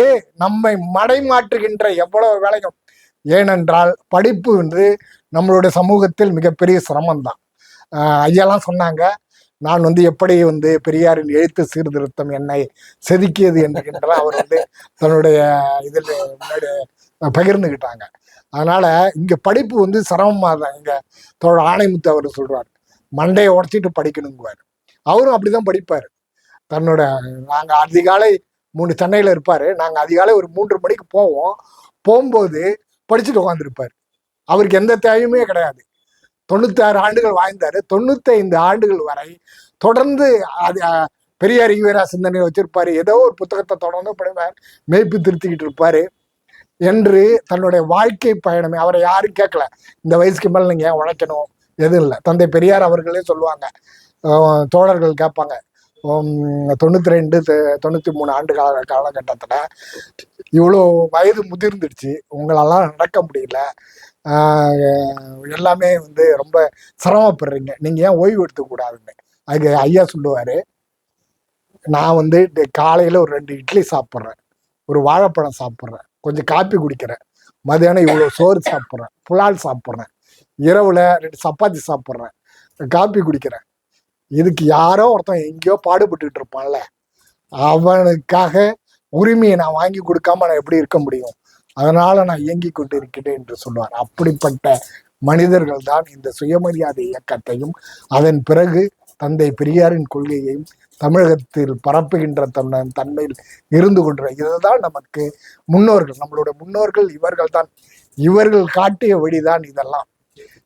நம்மை மடைமாற்றுகின்ற எவ்வளவு வேலையும். ஏனென்றால் படிப்பு வந்து நம்மளுடைய சமூகத்தில் மிகப்பெரிய சிரமம் தான். ஐயாலாம் சொன்னாங்க, நான் வந்து எப்படி வந்து பெரியாரின் எழுத்து சீர்திருத்தம் என்னை செதுக்கியது என்கின்ற அவர் வந்து தன்னுடைய இதில் முன்னாடி பகிர்ந்துக்கிட்டாங்க. அதனால இங்க படிப்பு வந்து சிரமமா தான். இங்க ஆணைமுத்து அவர் சொல்றாரு, மண்டையை உடச்சிட்டு படிக்கணுங்குவார். அவரும் அப்படிதான் படிப்பாரு. தன்னோட நாங்க அதிகாலை சென்னையில இருப்பாரு, நாங்க அதிகாலை ஒரு 3 மணிக்கு போகும்போது படிச்சுட்டு உட்காந்துருப்பாரு. அவருக்கு எந்த தேவையுமே கிடையாது. 96 ஆண்டுகள் வாழ்ந்தாரு. 95 ஆண்டுகள் வரை தொடர்ந்து அது பெரியார் ஈவேரா சிந்தனை வச்சிருப்பாரு. ஏதோ ஒரு புத்தகத்தை தொடர்ந்து படிப்பார், மேய்ப்பு திருத்திக்கிட்டு இருப்பாரு என்று தன்னுடைய வாழ்க்கை பயணமே. அவரை யாரும் கேட்கல, இந்த வயசுக்கு மேல நீங்க ஏன் உழைக்கணும், எதுவும் இல்லை. தந்தை பெரியார் அவர்களே சொல்லுவாங்க, தோழர்கள் கேட்பாங்க, 92 93 ஆண்டு காலகட்டத்துல இவ்வளோ வயது முதிர்ந்துடுச்சு, உங்களெல்லாம் நடக்க முடியல, எல்லாமே வந்து ரொம்ப சிரமப்படுறீங்க, நீங்க ஏன் ஓய்வு எடுத்துக்கூடாதுன்னு. அதுக்கு ஐயா சொல்லுவாரு, நான் வந்து காலையில ஒரு 2 இட்லி சாப்பிட்றேன், ஒரு வாழைப்பழம் சாப்பிட்றேன், கொஞ்சம் காப்பி குடிக்கிறேன், மதியானம் இவ்வளோ சோறு சாப்பிட்றேன், புலால் சாப்பிட்றேன், இரவுல 2 சப்பாத்தி சாப்பிட்றேன், காப்பி குடிக்கிறேன். இதுக்கு யாரோ ஒருத்தன் எங்கேயோ பாடுபட்டுக்கிட்டு இருப்பான்ல, அவனுக்காக உரிமையை நான் வாங்கி கொடுக்காம நான் எப்படி இருக்க முடியும், அதனால நான் இயங்கி கொண்டு இருக்கிறேன் என்று சொல்வார். அப்படிப்பட்ட மனிதர்கள் தான் இந்த சுயமரியாதை இயக்கத்தையும் அதன் பிறகு தந்தை பெரியாரின் கொள்கையையும் தமிழகத்தில் பரப்புகின்ற தன்மையில் இருந்து கொண்ட. இதுதான் நமக்கு முன்னோர்கள், நம்மளுடைய முன்னோர்கள் இவர்கள் தான். இவர்கள் காட்டிய வழிதான் இதெல்லாம்.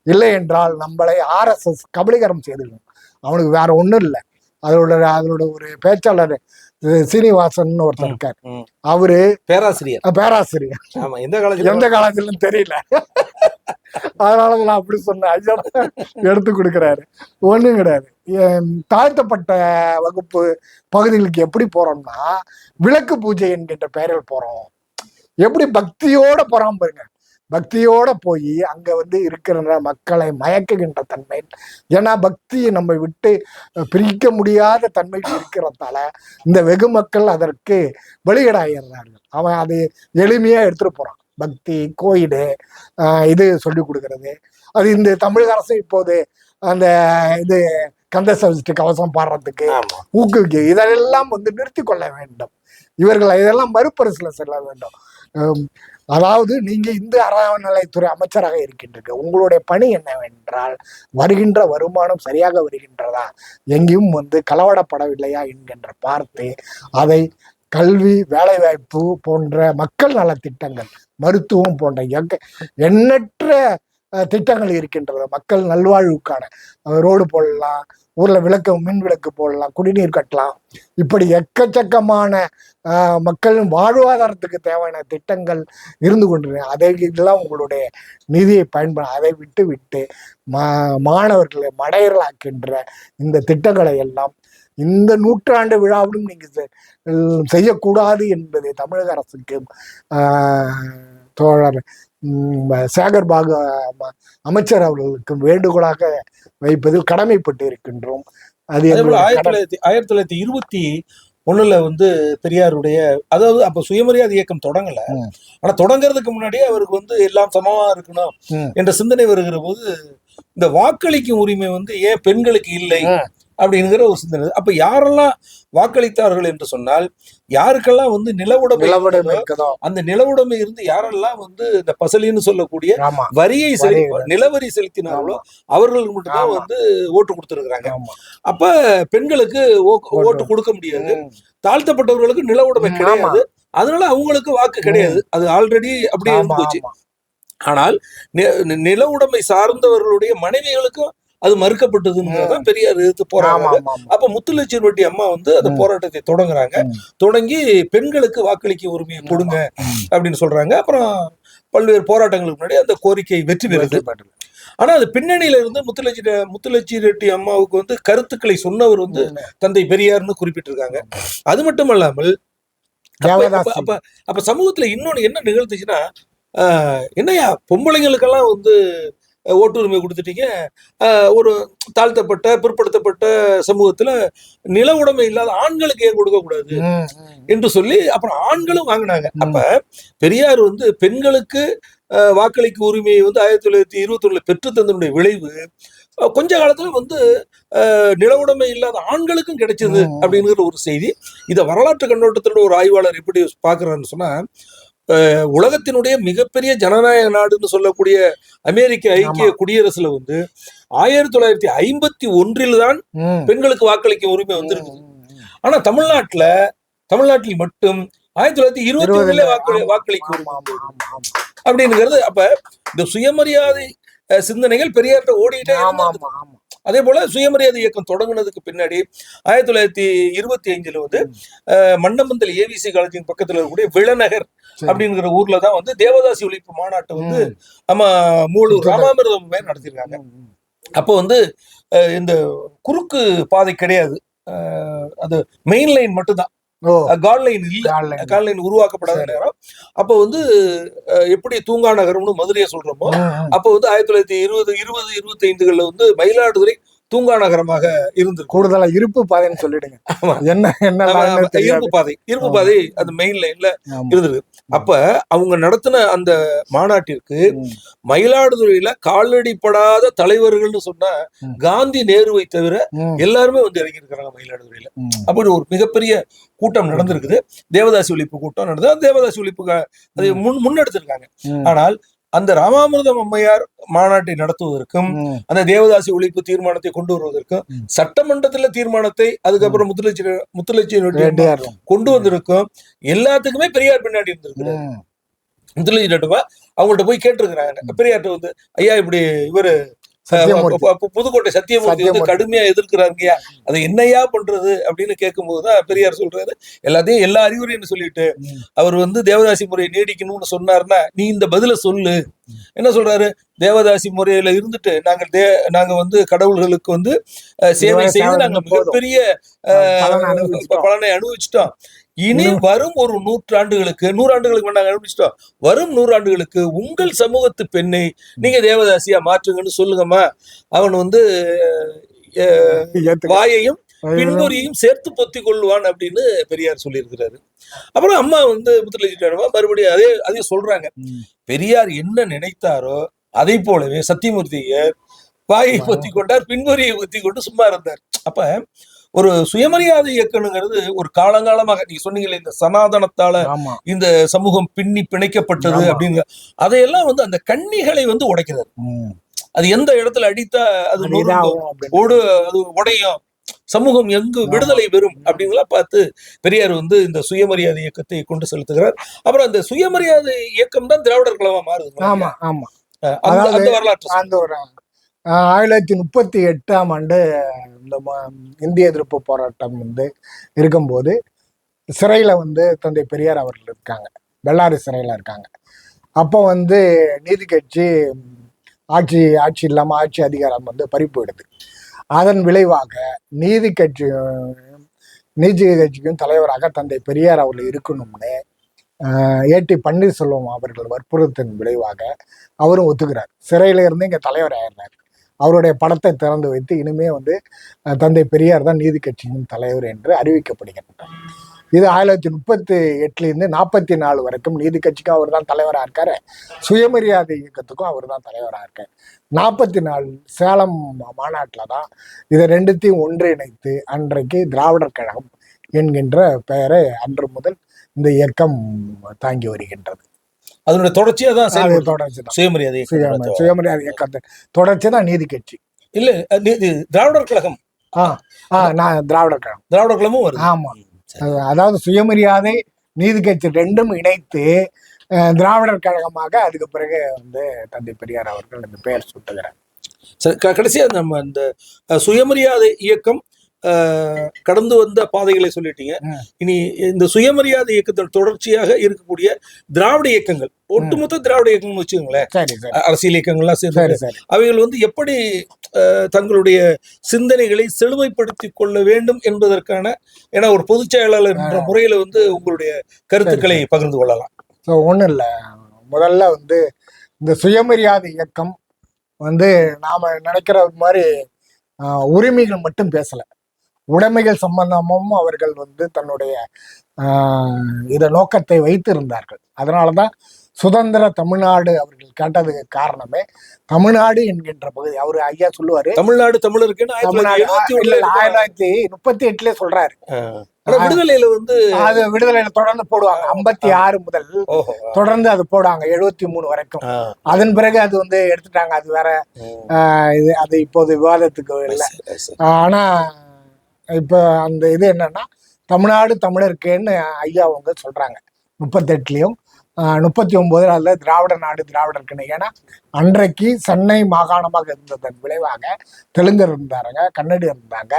இல்லை என்றால் நம்மளை RSS கபலீகரம் செய்திடும். அவனுக்கு வேற ஒன்றும் இல்லை. அதோட ஒரு பேச்சாளர் சீனிவாசன் ஒருத்தர் இருக்காரு. அவரு பேராசிரியர் எந்த காலேஜ்லன்னு தெரியல. அதனால நான் அப்படி சொன்னேன். ஐயா எடுத்து கொடுக்குறாரு. ஒண்ணும் கிடையாது. தாழ்த்தப்பட்ட வகுப்பு பகுதிகளுக்கு எப்படி போறோம்னா விளக்கு பூஜை என்கின்ற பெயரில் போறோம். எப்படி பக்தியோட போறோம் பாருங்க. பக்தியோட போய் அங்க இருக்கிற மக்களை மயக்குகின்ற தன்மை. ஏன்னா பக்தியை நம்ம விட்டு பிரிக்க முடியாத தன்மை இருக்கிறதால இந்த வெகு மக்கள் அதற்கு வெளியிடாகிறார்கள். அவன் அது எளிமையா எடுத்துட்டு போறான். பக்தி கோயிலு இது சொல்லி கொடுக்கறது. அது இந்த தமிழக அரசு இப்போது அந்த இது கந்த சஷ்டி கவசம் பாடுறதுக்கு ஊக்குவிக்க இதெல்லாம் நிறுத்தி கொள்ள வேண்டும். இவர்கள் இதெல்லாம் மறுபரிசீலனை செல்ல வேண்டும். அதாவது நீங்க இந்து அறநிலைத்துறை அமைச்சராக இருக்கின்றீங்க. உங்களுடைய பணி என்னவென்றால் வருகின்ற வருமானம் சரியாக வருகின்றதா, எங்கேயும் களவாடப்படவில்லையா என்கின்ற பார்த்து அதை கல்வி, வேலைவாய்ப்பு போன்ற மக்கள் நலத்திட்டங்கள், மருத்துவம் போன்ற எண்ணற்ற திட்டங்கள் இருக்கின்றது. மக்கள் நல்வாழ்வுக்கான ரோடு போடலாம், ஊர்ல மின் விளக்கு போடலாம், குடிநீர் கட்டலாம். இப்படி எக்கச்சக்கமான மக்களின் வாழ்வாதாரத்துக்கு தேவையான திட்டங்கள் இருந்து கொண்டிருக்க. அதை இதெல்லாம் உங்களுடைய நிதியை அதை விட்டு மாணவர்களை மடையர்களாக்கின்ற இந்த திட்டங்களை எல்லாம் இந்த நூற்றாண்டு விழாவிலும் நீங்க செய்யக்கூடாது என்பது தமிழக அரசுக்கு தோழர் சேகர் பாகு அமைச்சர் அவர்களுக்கு வேண்டுகோளாக வைப்பதில் கடமைப்பட்டு இருக்கின்றோம். அது 1921 பெரியாருடைய, அதாவது அப்ப சுயமரியாதை இயக்கம் தொடங்கல. ஆனா தொடங்குறதுக்கு முன்னாடியே அவருக்கு எல்லாம் சமமா இருக்கணும் என்ற சிந்தனை வருகிற போது இந்த வாக்களிக்கும் உரிமை ஏன் பெண்களுக்கு இல்லை அப்படிங்கிற ஒரு சிந்தனை. அப்ப யாரெல்லாம் வாக்களித்தார்கள் என்று சொன்னால், யாருக்கெல்லாம் நிலவுடைமை அந்த நிலவுடைமை இருந்து யாரெல்லாம் இந்த பசலின்னு சொல்லக்கூடிய வரியை நிலவரி செலுத்தினார்களோ அவர்களுக்கு மட்டும்தான் ஓட்டு கொடுத்துருக்காங்க. அப்ப பெண்களுக்கு ஓட்டு கொடுக்க முடியாது. தாழ்த்தப்பட்டவர்களுக்கு நிலவுடைமை கிடையாது. அதனால அவங்களுக்கு வாக்கு கிடையாது. அது ஆல்ரெடி அப்படியே இருந்து போச்சு. ஆனால் நில உடைமை சார்ந்தவர்களுடைய மனைவிகளுக்கும் அது மறுக்கப்பட்டதுன்னு பெரியார் எதிர்த்து போராடுறாங்க. அப்ப முத்துலட்சுமி அம்மா அந்த போராட்டத்தை தொடங்குறாங்க. தொடங்கி பெண்களுக்கு வாக்களிக்க உரிமையை கொடுங்க அப்படின்னு சொல்றாங்க. அப்புறம் பல்வேறு போராட்டங்களுக்கு முன்னாடி அந்த கோரிக்கை வெற்றி பெறுது. ஆனா அது பின்னணியில இருந்து முத்துலட்சுமி ரெட்டி அம்மாவுக்கு கருத்துக்களை சொன்னவர் தந்தை பெரியார்னு குறிப்பிட்டிருக்காங்க. அது மட்டும் அல்லாமல் அப்ப சமூகத்துல இன்னொன்னு என்ன நிகழ்ந்துச்சுன்னா, என்னையா பொம்பளைங்களுக்கெல்லாம் ஓட்டுரிமை கொடுத்துட்டீங்க, ஒரு தாழ்த்தப்பட்ட பிற்படுத்தப்பட்ட சமூகத்துல நில உடைமை இல்லாத ஆண்களுக்கு ஏன் கொடுக்க கூடாது என்று சொல்லி அப்புறம் ஆண்களும் வாங்கினாங்க. அப்ப பெரியார் பெண்களுக்கு வாக்களிக்க உரிமையை 1921 பெற்று தந்தனுடைய விளைவு கொஞ்ச காலத்துல நில உடைமை இல்லாத ஆண்களுக்கும் கிடைச்சது அப்படிங்கிற ஒரு செய்தி. இதை வரலாற்று கண்ணோட்டத்தோட ஒரு ஆய்வாளர் எப்படி பாக்குறாருன்னு சொன்னா, உலகத்தினுடைய மிகப்பெரிய ஜனநாயக நாடுன்னு சொல்லக்கூடிய அமெரிக்க ஐக்கிய குடியரசுல 1951 தான் பெண்களுக்கு வாக்களிக்க உரிமை வந்திருக்குது. ஆனா தமிழ்நாட்டில் மட்டும் 1921 வாக்களிக்க உரிமை அப்படிங்கிறது. அப்ப இந்த சுயமரியாதை சிந்தனைகள் பெரியார்ட்ட ஓடிட்டே இருந்தது. அதே போல சுயமரியாதை இயக்கம் தொடங்குனதுக்கு பின்னாடி 1925 மன்னமந்தல் ஏவிசி காலேஜின் பக்கத்துல இருக்கக்கூடிய விளநகர் அப்படிங்கிற ஊர்ல தான் தேவதாசி ஒழிப்பு மாநாட்டை நம்ம மூலூர் ராமாமிர்தம் நடத்திருக்காங்க. அப்போ இந்த குறுக்கு பாதை கிடையாது, அது மெயின் லைன் மட்டும்தான், கால்லைன் இல்ல. கால்லைன் உருவாக்கப்படாத நேரம். அப்ப எப்படி தூங்கா நகரம்னு மதுரையை சொல்றோமோ, அப்ப 1920-25 மயிலாடுதுறை தூங்கா நகரமாக இருந்து கூடுதலா இருப்பு பாதைன்னு சொல்லிடுங்க. இருப்பு பாதை அந்த மெயின் லைன்ல இருந்திருக்கு. அப்ப அவங்க நடத்தின அந்த மாநாட்டிற்கு மயிலாடுதுறையில காலடிப்படாத தலைவர்கள்னு சொன்னா காந்தி, நேருவை தவிர எல்லாருமே இறங்கி இருக்கிறாங்க மயிலாடுதுறையில. அப்படி ஒரு மிகப்பெரிய கூட்டம் நடந்திருக்குது. தேவதாசி ஒழிப்பு கூட்டம் நடந்தது. தேவதாசி ஒழிப்பு அதை முன்னெடுத்திருக்காங்க. ஆனால் அந்த ராமாமிர்தம் அம்மையார் மாநாட்டை நடத்துவதற்கும் அந்த தேவதாசி ஒழிப்பு தீர்மானத்தை கொண்டு வருவதற்கும் சட்டமன்றத்துல தீர்மானத்தை அதுக்கப்புறம் முத்துலட்சுமி கொண்டு வந்திருக்கும் எல்லாத்துக்குமே பெரியார் பின்னாடி இருந்திருக்கு. முத்துலட்சுமி அவங்கள்ட்ட போய் கேட்டிருக்கிறாங்க பெரியார்ட்ட ஐயா இப்படி இவரு புதுக்கோட்டை சத்தியமூர்த்தி வந்து கடுமையா எதிர்க்கிறாங்கய்யா, அதை என்னையா பண்றது அப்படின்னு கேட்கும்போதுதான் பெரியார் சொல்றாரு, எல்லாத்தையும் எல்லா அறிவுரையும் சொல்லிட்டு அவர் வந்து தேவதாசி முறையை நீடிக்கணும்னு சொன்னாருன்னா நீ இந்த பதில சொல்லு. என்ன சொல்றாரு, தேவதாசி முறையில இருந்துட்டு நாங்க வந்து கடவுள்களுக்கு வந்து சேவை செய்து நாங்க மிகப்பெரிய பலனை அனுபவிச்சிட்டோம். இனி வரும் ஒரு 100 ஆண்டுகளுக்கு நாங்க அனுபவிச்சிட்டோம், வரும் 100 ஆண்டுகளுக்கு உங்கள் சமூகத்து பெண்ணை நீங்க தேவதாசியா மாற்றுங்கன்னு சொல்லுங்கம்மா. அவன் வந்து வாயையும் பின்பொறியையும் சேர்த்து பொத்தி கொள்வான் அப்படின்னு பெரியார் சொல்லியிருக்கிறாரு. அப்புறம் அம்மா வந்து முத்துலட்சுமி மறுபடியும் அதே சொல்றாங்க. பெரியார் என்ன நினைத்தாரோ அதை போலவே சத்தியமூர்த்தியர் வாயை பொத்தி கொண்டார், பின்பொறியை பொத்தி கொண்டு சும்மா இருந்தார். அப்ப ஒரு சுயமரியாதை இயக்கணுங்கிறது ஒரு காலங்காலமாக நீங்க சொன்னீங்களே, இந்த சனாதனத்தால இந்த சமூகம் பின்னி பிணைக்கப்பட்டது அப்படிங்க, அதையெல்லாம் வந்து அந்த கண்ணிகளை வந்து உடைக்கிறார். அது எந்த இடத்துல அடித்தா அது அது உடையும், சமூகம் எங்கு விடுதலை பெறும் அப்படிங்கலாம் பார்த்து பெரியார் வந்து இந்த சுயமரியாதை இயக்கத்தை கொண்டு செலுத்துகிறார். அப்புறம் அந்த சுயமரியாதை இயக்கம் தான் திராவிடர் கழகமா மாறுது. ஆமா ஆமா, அந்த வரலாற்று 1938 இந்த இந்திய எதிர்ப்பு போராட்டம் வந்து இருக்கும்போது சிறையில வந்து தந்தை பெரியார் அவர்கள் இருக்காங்க, பெல்லாரி சிறையில இருக்காங்க. அப்போ வந்து நீதி கட்சி ஆட்சி இல்லாம ஆட்சி அதிகாரம் வந்து பறிப்போயிடுது. அதன் விளைவாக நீதி கட்சிக்கும் தலைவராக தந்தை பெரியார் அவர்கள் இருக்கணும்னு ஏடி பன்னீர்செல்வம் அவர்கள் வற்புறுத்தின் விளைவாக அவரும் ஒத்துக்கிறார். சிறையில இருந்து இங்க தலைவர் ஆயிடுறாரு. அவருடைய படத்தை திறந்து வைத்து இனிமே வந்து தந்தை பெரியார் தான் நீதி கட்சியின் தலைவர் என்று அறிவிக்கப்படுகின்றார். இது 1938 44 வரைக்கும் நீதி கட்சிக்கும் அவர் தான் தலைவராக இருக்காரு, சுயமரியாதை இயக்கத்துக்கும் அவர் தான் தலைவராக இருக்காரு. 44 சேலம் மாநாட்டில் தான் இதை ரெண்டுத்தையும் ஒன்றிணைத்து அன்றைக்கு திராவிடர் கழகம் என்கின்ற பெயரை அன்று முதல் இந்த இயக்கம் தாங்கி வருகின்றது. அதனுடைய தொடர்ச்சியா தான் சுயமரியாதை இயக்கத்தை தொடர்ச்சி தான் நீதி கட்சி. இல்ல திராவிடர் கழகம், திராவிடர் கழகமும் வருது. ஆமா, அதாவது சுயமரியாதை நீதி கட்சி ரெண்டும் இணைத்து திராவிடர் கழகமாக அதுக்கு பிறகு வந்து தந்தை பெரியார் அவர்கள் இந்த பெயர் சுட்டுகிறார். கடைசியா நம்ம இந்த சுயமரியாதை இயக்கம் கடந்து வந்த பாதைகளை சொல்லிட்டீங்க. இனி இந்த சுயமரியாதை இயக்கத்தின் தொடர்ச்சியாக இருக்கக்கூடிய திராவிட இயக்கங்கள், ஒட்டுமொத்த திராவிட இயக்கங்கள் வச்சுக்கோங்களேன், அரசியல் இயக்கங்கள்லாம் சேர்ந்து அவைகள் வந்து எப்படி தங்களுடைய சிந்தனைகளை செழுமைப்படுத்தி கொள்ள வேண்டும் என்பதற்கான, ஏன்னா ஒரு பொதுச் செயலாளர் என்ற முறையில வந்து உங்களுடைய கருத்துக்களை பகிர்ந்து கொள்ளலாம். ஒன்றும் இல்லை, முதல்ல வந்து இந்த சுயமரியாதை இயக்கம் வந்து நாம நினைக்கிற மாதிரி உரிமைகள் மட்டும் பேசல, உடைமைகள் சம்பந்தமும் அவர்கள் வந்து தன்னுடைய இத நோக்கத்தை வைத்திருந்தார்கள். அதனாலதான் சுதந்திர தமிழ்நாடு அவர்கள் கேட்டதுக்கு காரணமே தமிழ்நாடு என்கின்ற பகுதி. அவரு ஐயா சொல்லுவாரு, தமிழ்நாடு தமிழருக்கு 1938 சொல்றாரு. விடுதலையில வந்து அது விடுதலையில தொடர்ந்து போடுவாங்க, 56 முதல் தொடர்ந்து அது போடுவாங்க 73 வரைக்கும். அதன் பிறகு அது வந்து எடுத்துட்டாங்க, அது வேற இது, அது இப்போது விவாதத்துக்கு இல்லை. ஆனா இப்ப அந்த இது என்னன்னா, தமிழ்நாடு தமிழருக்குன்னு ஐயா அவங்க சொல்றாங்க. 38லயும் 39 அதுல திராவிட நாடு திராவிடருக்குன்னு. ஏன்னா அன்றைக்கு சென்னை மாகாணமாக இருந்ததன் விளைவாக தெலுங்கர் இருந்தாங்க, கன்னடியர் இருந்தாங்க,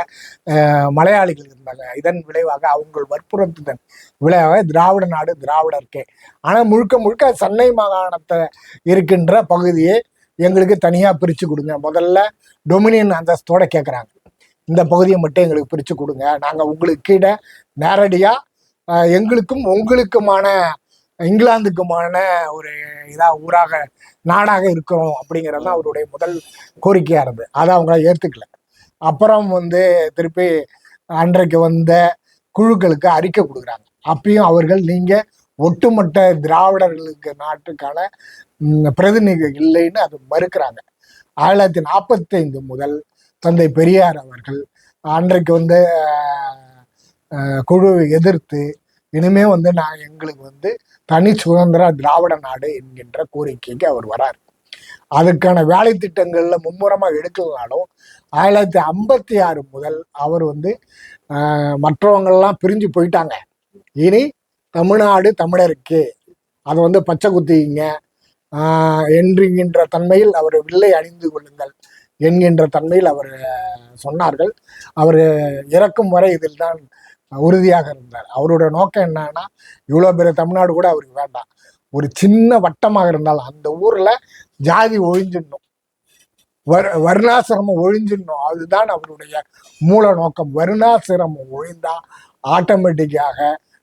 மலையாளிகள் இருந்தாங்க. இதன் விளைவாக அவங்க வற்புறுத்ததன் விளைவாக திராவிட நாடு திராவிடருக்கே. ஆனா முழுக்க முழுக்க சென்னை மாகாணத்தை இருக்கின்ற பகுதியை எங்களுக்கு தனியா பிரிச்சு கொடுங்க, முதல்ல டொமினியன் அந்தஸ்தோட கேட்குறாங்க, இந்த பகுதியை மட்டும் எங்களுக்கு பிரிச்சு கொடுங்க, நாங்க உங்களுக்கு கீழே நேரடியா எங்களுக்கும் உங்களுக்குமான இங்கிலாந்துக்குமான ஒரு ஊராக நாடாக இருக்கிறோம் அப்படிங்கிறது தான் அவருடைய முதல் கோரிக்கையா இருந்தது. அதை அவங்க ஏத்துக்கல. அப்புறம் வந்து திருப்பி அன்றைக்கு வந்த குழுக்களுக்கு அறிக்கை கொடுக்குறாங்க. அப்பயும் அவர்கள் நீங்க ஒட்டுமொத்த திராவிடர்களுக்கு நாட்டுக்கான பிரதிநிதிகள் இல்லைன்னு அது மறுக்கிறாங்க. 1945 முதல் தந்தை பெரியார் அவர்கள் அன்றைக்கு வந்து குழுவை எதிர்த்து இனிமே வந்து எங்களுக்கு வந்து தனி சுதந்திர திராவிட நாடு என்கின்ற கோரிக்கைக்கு அவர் வராரு. அதுக்கான வேலை திட்டங்கள்ல மும்முரமா எடுக்கலனாலும் 1956 முதல் அவர் வந்து மற்றவங்கள்லாம் பிரிஞ்சு போயிட்டாங்க, இனி தமிழ்நாடு தமிழருக்கு அதை வந்து பச்சை குத்திங்க என்கின்ற தன்மையில் அவர் வில்லை அணிந்து கொள்ளுங்கள் என்கின்ற தன்மையில் அவர் சொன்னார்கள். அவர் இறக்கும் வரை இதில் தான் உறுதியாக இருந்தார். அவரோட நோக்கம் என்னன்னா, இவ்வளோ பெரிய தமிழ்நாடு கூட அவருக்கு வேண்டாம், ஒரு சின்ன வட்டமாக இருந்தாலும் அந்த ஊர்ல ஜாதி ஒழிஞ்சிடணும், வருணாசிரமம் ஒழிஞ்சிடணும். அதுதான் அவருடைய மூல நோக்கம். வருணாசிரமம் ஒழிந்தா ஆட்டோமேட்டிக்காக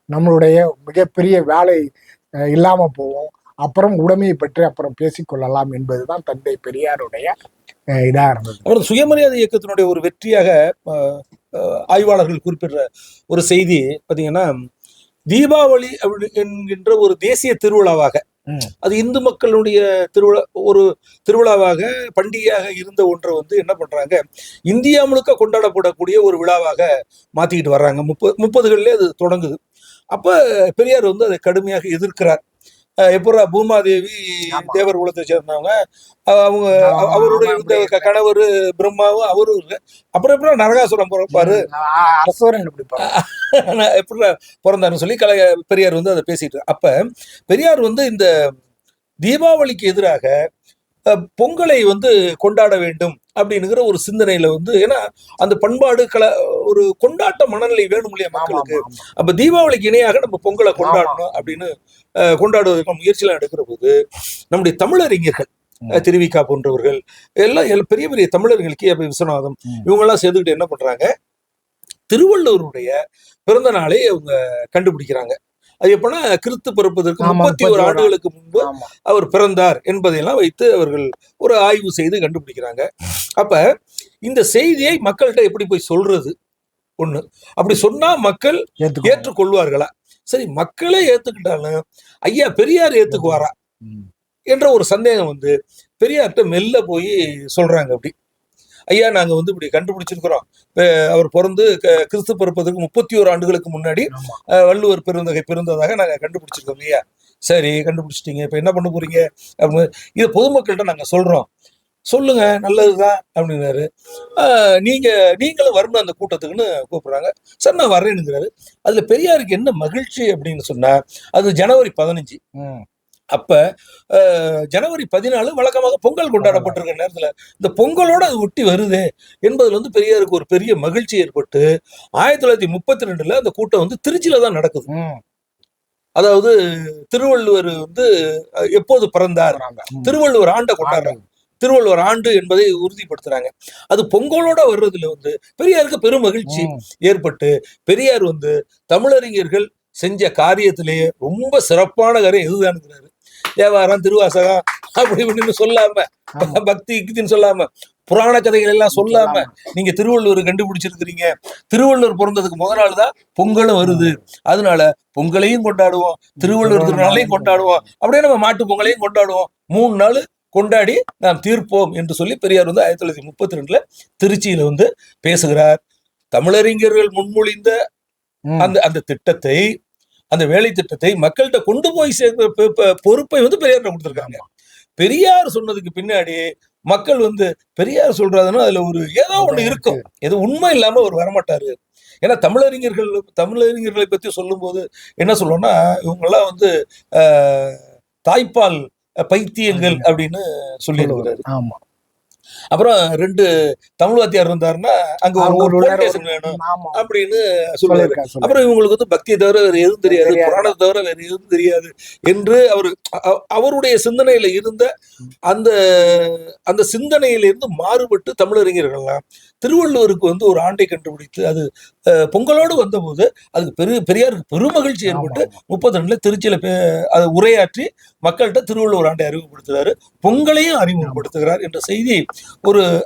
நம்மளுடைய மிகப்பெரிய வேலை இல்லாம போவோம். அப்புறம் உடைமையை பற்றி அப்புறம் பேசிக்கொள்ளலாம் என்பதுதான் தந்தை பெரியாருடைய இதா இருந்தது. அப்புறம் சுயமரியாதை இயக்கத்தினுடைய ஒரு வெற்றியாக ஆய்வாளர்கள் குறிப்பிடுற ஒரு செய்தி பார்த்தீங்கன்னா, தீபாவளி என்கின்ற ஒரு தேசிய திருவிழாவாக, அது இந்து மக்களுடைய ஒரு திருவிழாவாக பண்டிகையாக இருந்த ஒன்றை வந்து என்ன பண்றாங்க, இந்தியா முழுக்க கொண்டாடப்படக்கூடிய ஒரு விழாவாக மாத்திக்கிட்டு வர்றாங்க. 30களிலே அது தொடங்குது. அப்ப பெரியார் வந்து அதை கடுமையாக எதிர்க்கிறார். எப்படா பூமாதேவி தேவர் குலத்தை சேர்ந்தவங்க, அவங்க அவருடைய கணவர் பிரம்மாவும் அவரும் இருக்கு, அப்புறம் எப்படி நரகாசுரம் பிறப்பாரு, எப்படி பிறந்தாருன்னு சொல்லி பெரியார் வந்து அதை பேசிட்டு. அப்ப பெரியார் வந்து இந்த தீபாவளிக்கு எதிராக பொங்கலை வந்து கொண்டாட வேண்டும் அப்படின்னுங்கிற ஒரு சிந்தனையில வந்து, ஏன்னா அந்த பண்பாடு ஒரு கொண்டாட்ட மனநிலை வேணும் இல்லையா மக்களுக்கு. அப்ப தீபாவளிக்கு இணையாக நம்ம பொங்கலை கொண்டாடணும் அப்படின்னு கொண்டாடுவதற்கு முயற்சியெல்லாம் எடுக்கிற போது, நம்முடைய தமிழறிஞர்கள் திருவிக்கா போன்றவர்கள் எல்லாம் பெரிய பெரிய தமிழர்கள், கே விஸ்வநாதம், இவங்கெல்லாம் சேர்ந்துக்கிட்டு என்ன பண்றாங்க, திருவள்ளுவருடைய பிறந்த நாளை அவங்க கண்டுபிடிக்கிறாங்க. அது எப்படின்னா, கிறிஸ்து பிறப்பதற்கு 31 ஆண்டுகளுக்கு முன்பு அவர் பிறந்தார் என்பதையெல்லாம் வைத்து அவர்கள் ஒரு ஆய்வு செய்து கண்டுபிடிக்கிறாங்க. அப்ப இந்த செய்தியை மக்கள்கிட்ட எப்படி போய் சொல்றது ஒண்ணு, அப்படி சொன்னா மக்கள் ஏற்றுக்கொள்வார்களா? சரி, மக்களே ஏத்துக்கிட்டாலும் ஐயா பெரியார் ஏத்துக்குவாரா என்ற ஒரு சந்தேகம் வந்து பெரியார்கிட்ட மெல்ல போய் சொல்றாங்க. அப்படி, ஐயா நாங்க வந்து இப்படி கண்டுபிடிச்சிருக்கிறோம், அவர் பிறந்து கிறிஸ்து பிறப்பதற்கு 31 ஆண்டுகளுக்கு முன்னாடி வள்ளுவர் பிறந்ததாக நாங்க கண்டுபிடிச்சிருக்கோம் ஐயா. சரி, கண்டுபிடிச்சிட்டீங்க, இப்ப என்ன பண்ண போறீங்க அப்படின்னு இதை பொதுமக்கள்கிட்ட நாங்க சொல்றோம், சொல்லுங்க, நல்லதுதான் அப்படின்னாரு. நீங்களும் வரணும் அந்த கூட்டத்துக்குன்னு கூப்பிடுறாங்க. சார் நான் வர்றேனுங்கிறாரு. அதுல பெரியாருக்கு என்ன மகிழ்ச்சி அப்படின்னு சொன்னா, அது ஜனவரி 15. அப்ப ஜனவரி 14 வழக்கமாக பொங்கல் கொண்டாடப்பட்டிருக்க நேரத்துல இந்த பொங்கலோட அது ஒட்டி வருது என்பதுல வந்து பெரியாருக்கு ஒரு பெரிய மகிழ்ச்சி ஏற்பட்டு 1932 அந்த கூட்டம் வந்து திருச்சியில தான் நடக்குது. அதாவது திருவள்ளுவர் வந்து எப்போது பிறந்தார், திருவள்ளுவர் ஆண்டை கொண்டாடுறாங்க, திருவள்ளுவர் ஆண்டு என்பதை உறுதிப்படுத்துறாங்க. அது பொங்கலோட வர்றதுல வந்து பெரியாருக்கு பெரும் மகிழ்ச்சி ஏற்பட்டு, பெரியார் வந்து தமிழறிஞர்கள் செஞ்ச காரியத்திலேயே ரொம்ப சிறப்பான காரியம் எதுதானுங்கிறாரு. தேவாரம், திருவாசகம் அப்படி இப்படின்னு சொல்லாம, பக்தி கித்தின்னு சொல்லாம, புராண கதைகள் எல்லாம் சொல்லாம, நீங்க திருவள்ளுவர் கண்டுபிடிச்சிருக்கிறீங்க, திருவள்ளுவர் பிறந்ததுக்கு முதல் நாள் தான் பொங்கலும் வருது, அதனால பொங்கலையும் கொண்டாடுவோம், திருவள்ளுவர் திருநாளையும் கொண்டாடுவோம், அப்படியே நம்ம மாட்டு பொங்கலையும் கொண்டாடுவோம், 3 நாள் கொண்டாடி நாம் தீர்ப்போம் என்று சொல்லி பெரியார் வந்து 1932 திருச்சியில வந்து பேசுகிறார். தமிழறிஞர்கள் முன்மொழிந்த அந்த திட்டத்தை, அந்த வேலை திட்டத்தை மக்கள்கிட்ட கொண்டு போய் சேர்க்கிற பொறுப்பை வந்து பெரியார்கிட்ட கொடுத்துருக்காங்க. பெரியார் சொன்னதுக்கு பின்னாடி மக்கள் வந்து பெரியார் சொல்றாதுன்னா அதுல ஒரு ஏதோ ஒண்ணு இருக்கும், எது உண்மை இல்லாம அவர் வரமாட்டாரு. ஏன்னா தமிழறிஞர்களை பத்தி சொல்லும் போது என்ன சொல்லுவோம்னா, இவங்கெல்லாம் வந்து தாய்ப்பால் பைத்தியங்கள் அப்படின்னு சொல்லியிருக்கிறாரு. அப்புறம் 2 தமிழ் வாத்தியார் இருந்தாருன்னா அங்க ஒரு வேணும் அப்படின்னு சொல்லுவாரு. அப்புறம் இவங்களுக்கு வந்து பக்தியை தவிர வேற எதுவும் தெரியாது, புராணத்தை தவிர வேற எதுவும் தெரியாது என்று அவருடைய சிந்தனையில இருந்த அந்த சிந்தனையிலிருந்து மாறுபட்டு தமிழறிஞர்கள்லாம் திருவள்ளுவருக்கு வந்து ஒரு ஆண்டை கண்டுபிடித்து அது பொங்கலோடு வந்த போது அதுக்கு பெரியாருக்கு பெருமகிழ்ச்சி ஏற்பட்டு 32 திருச்சியில அதை உரையாற்றி மக்கள்கிட்ட திருவள்ளுவர் ஆண்டை அறிமுகப்படுத்துறாரு, பொங்கலையும் அறிமுகப்படுத்துகிறார் என்ற செய்தி.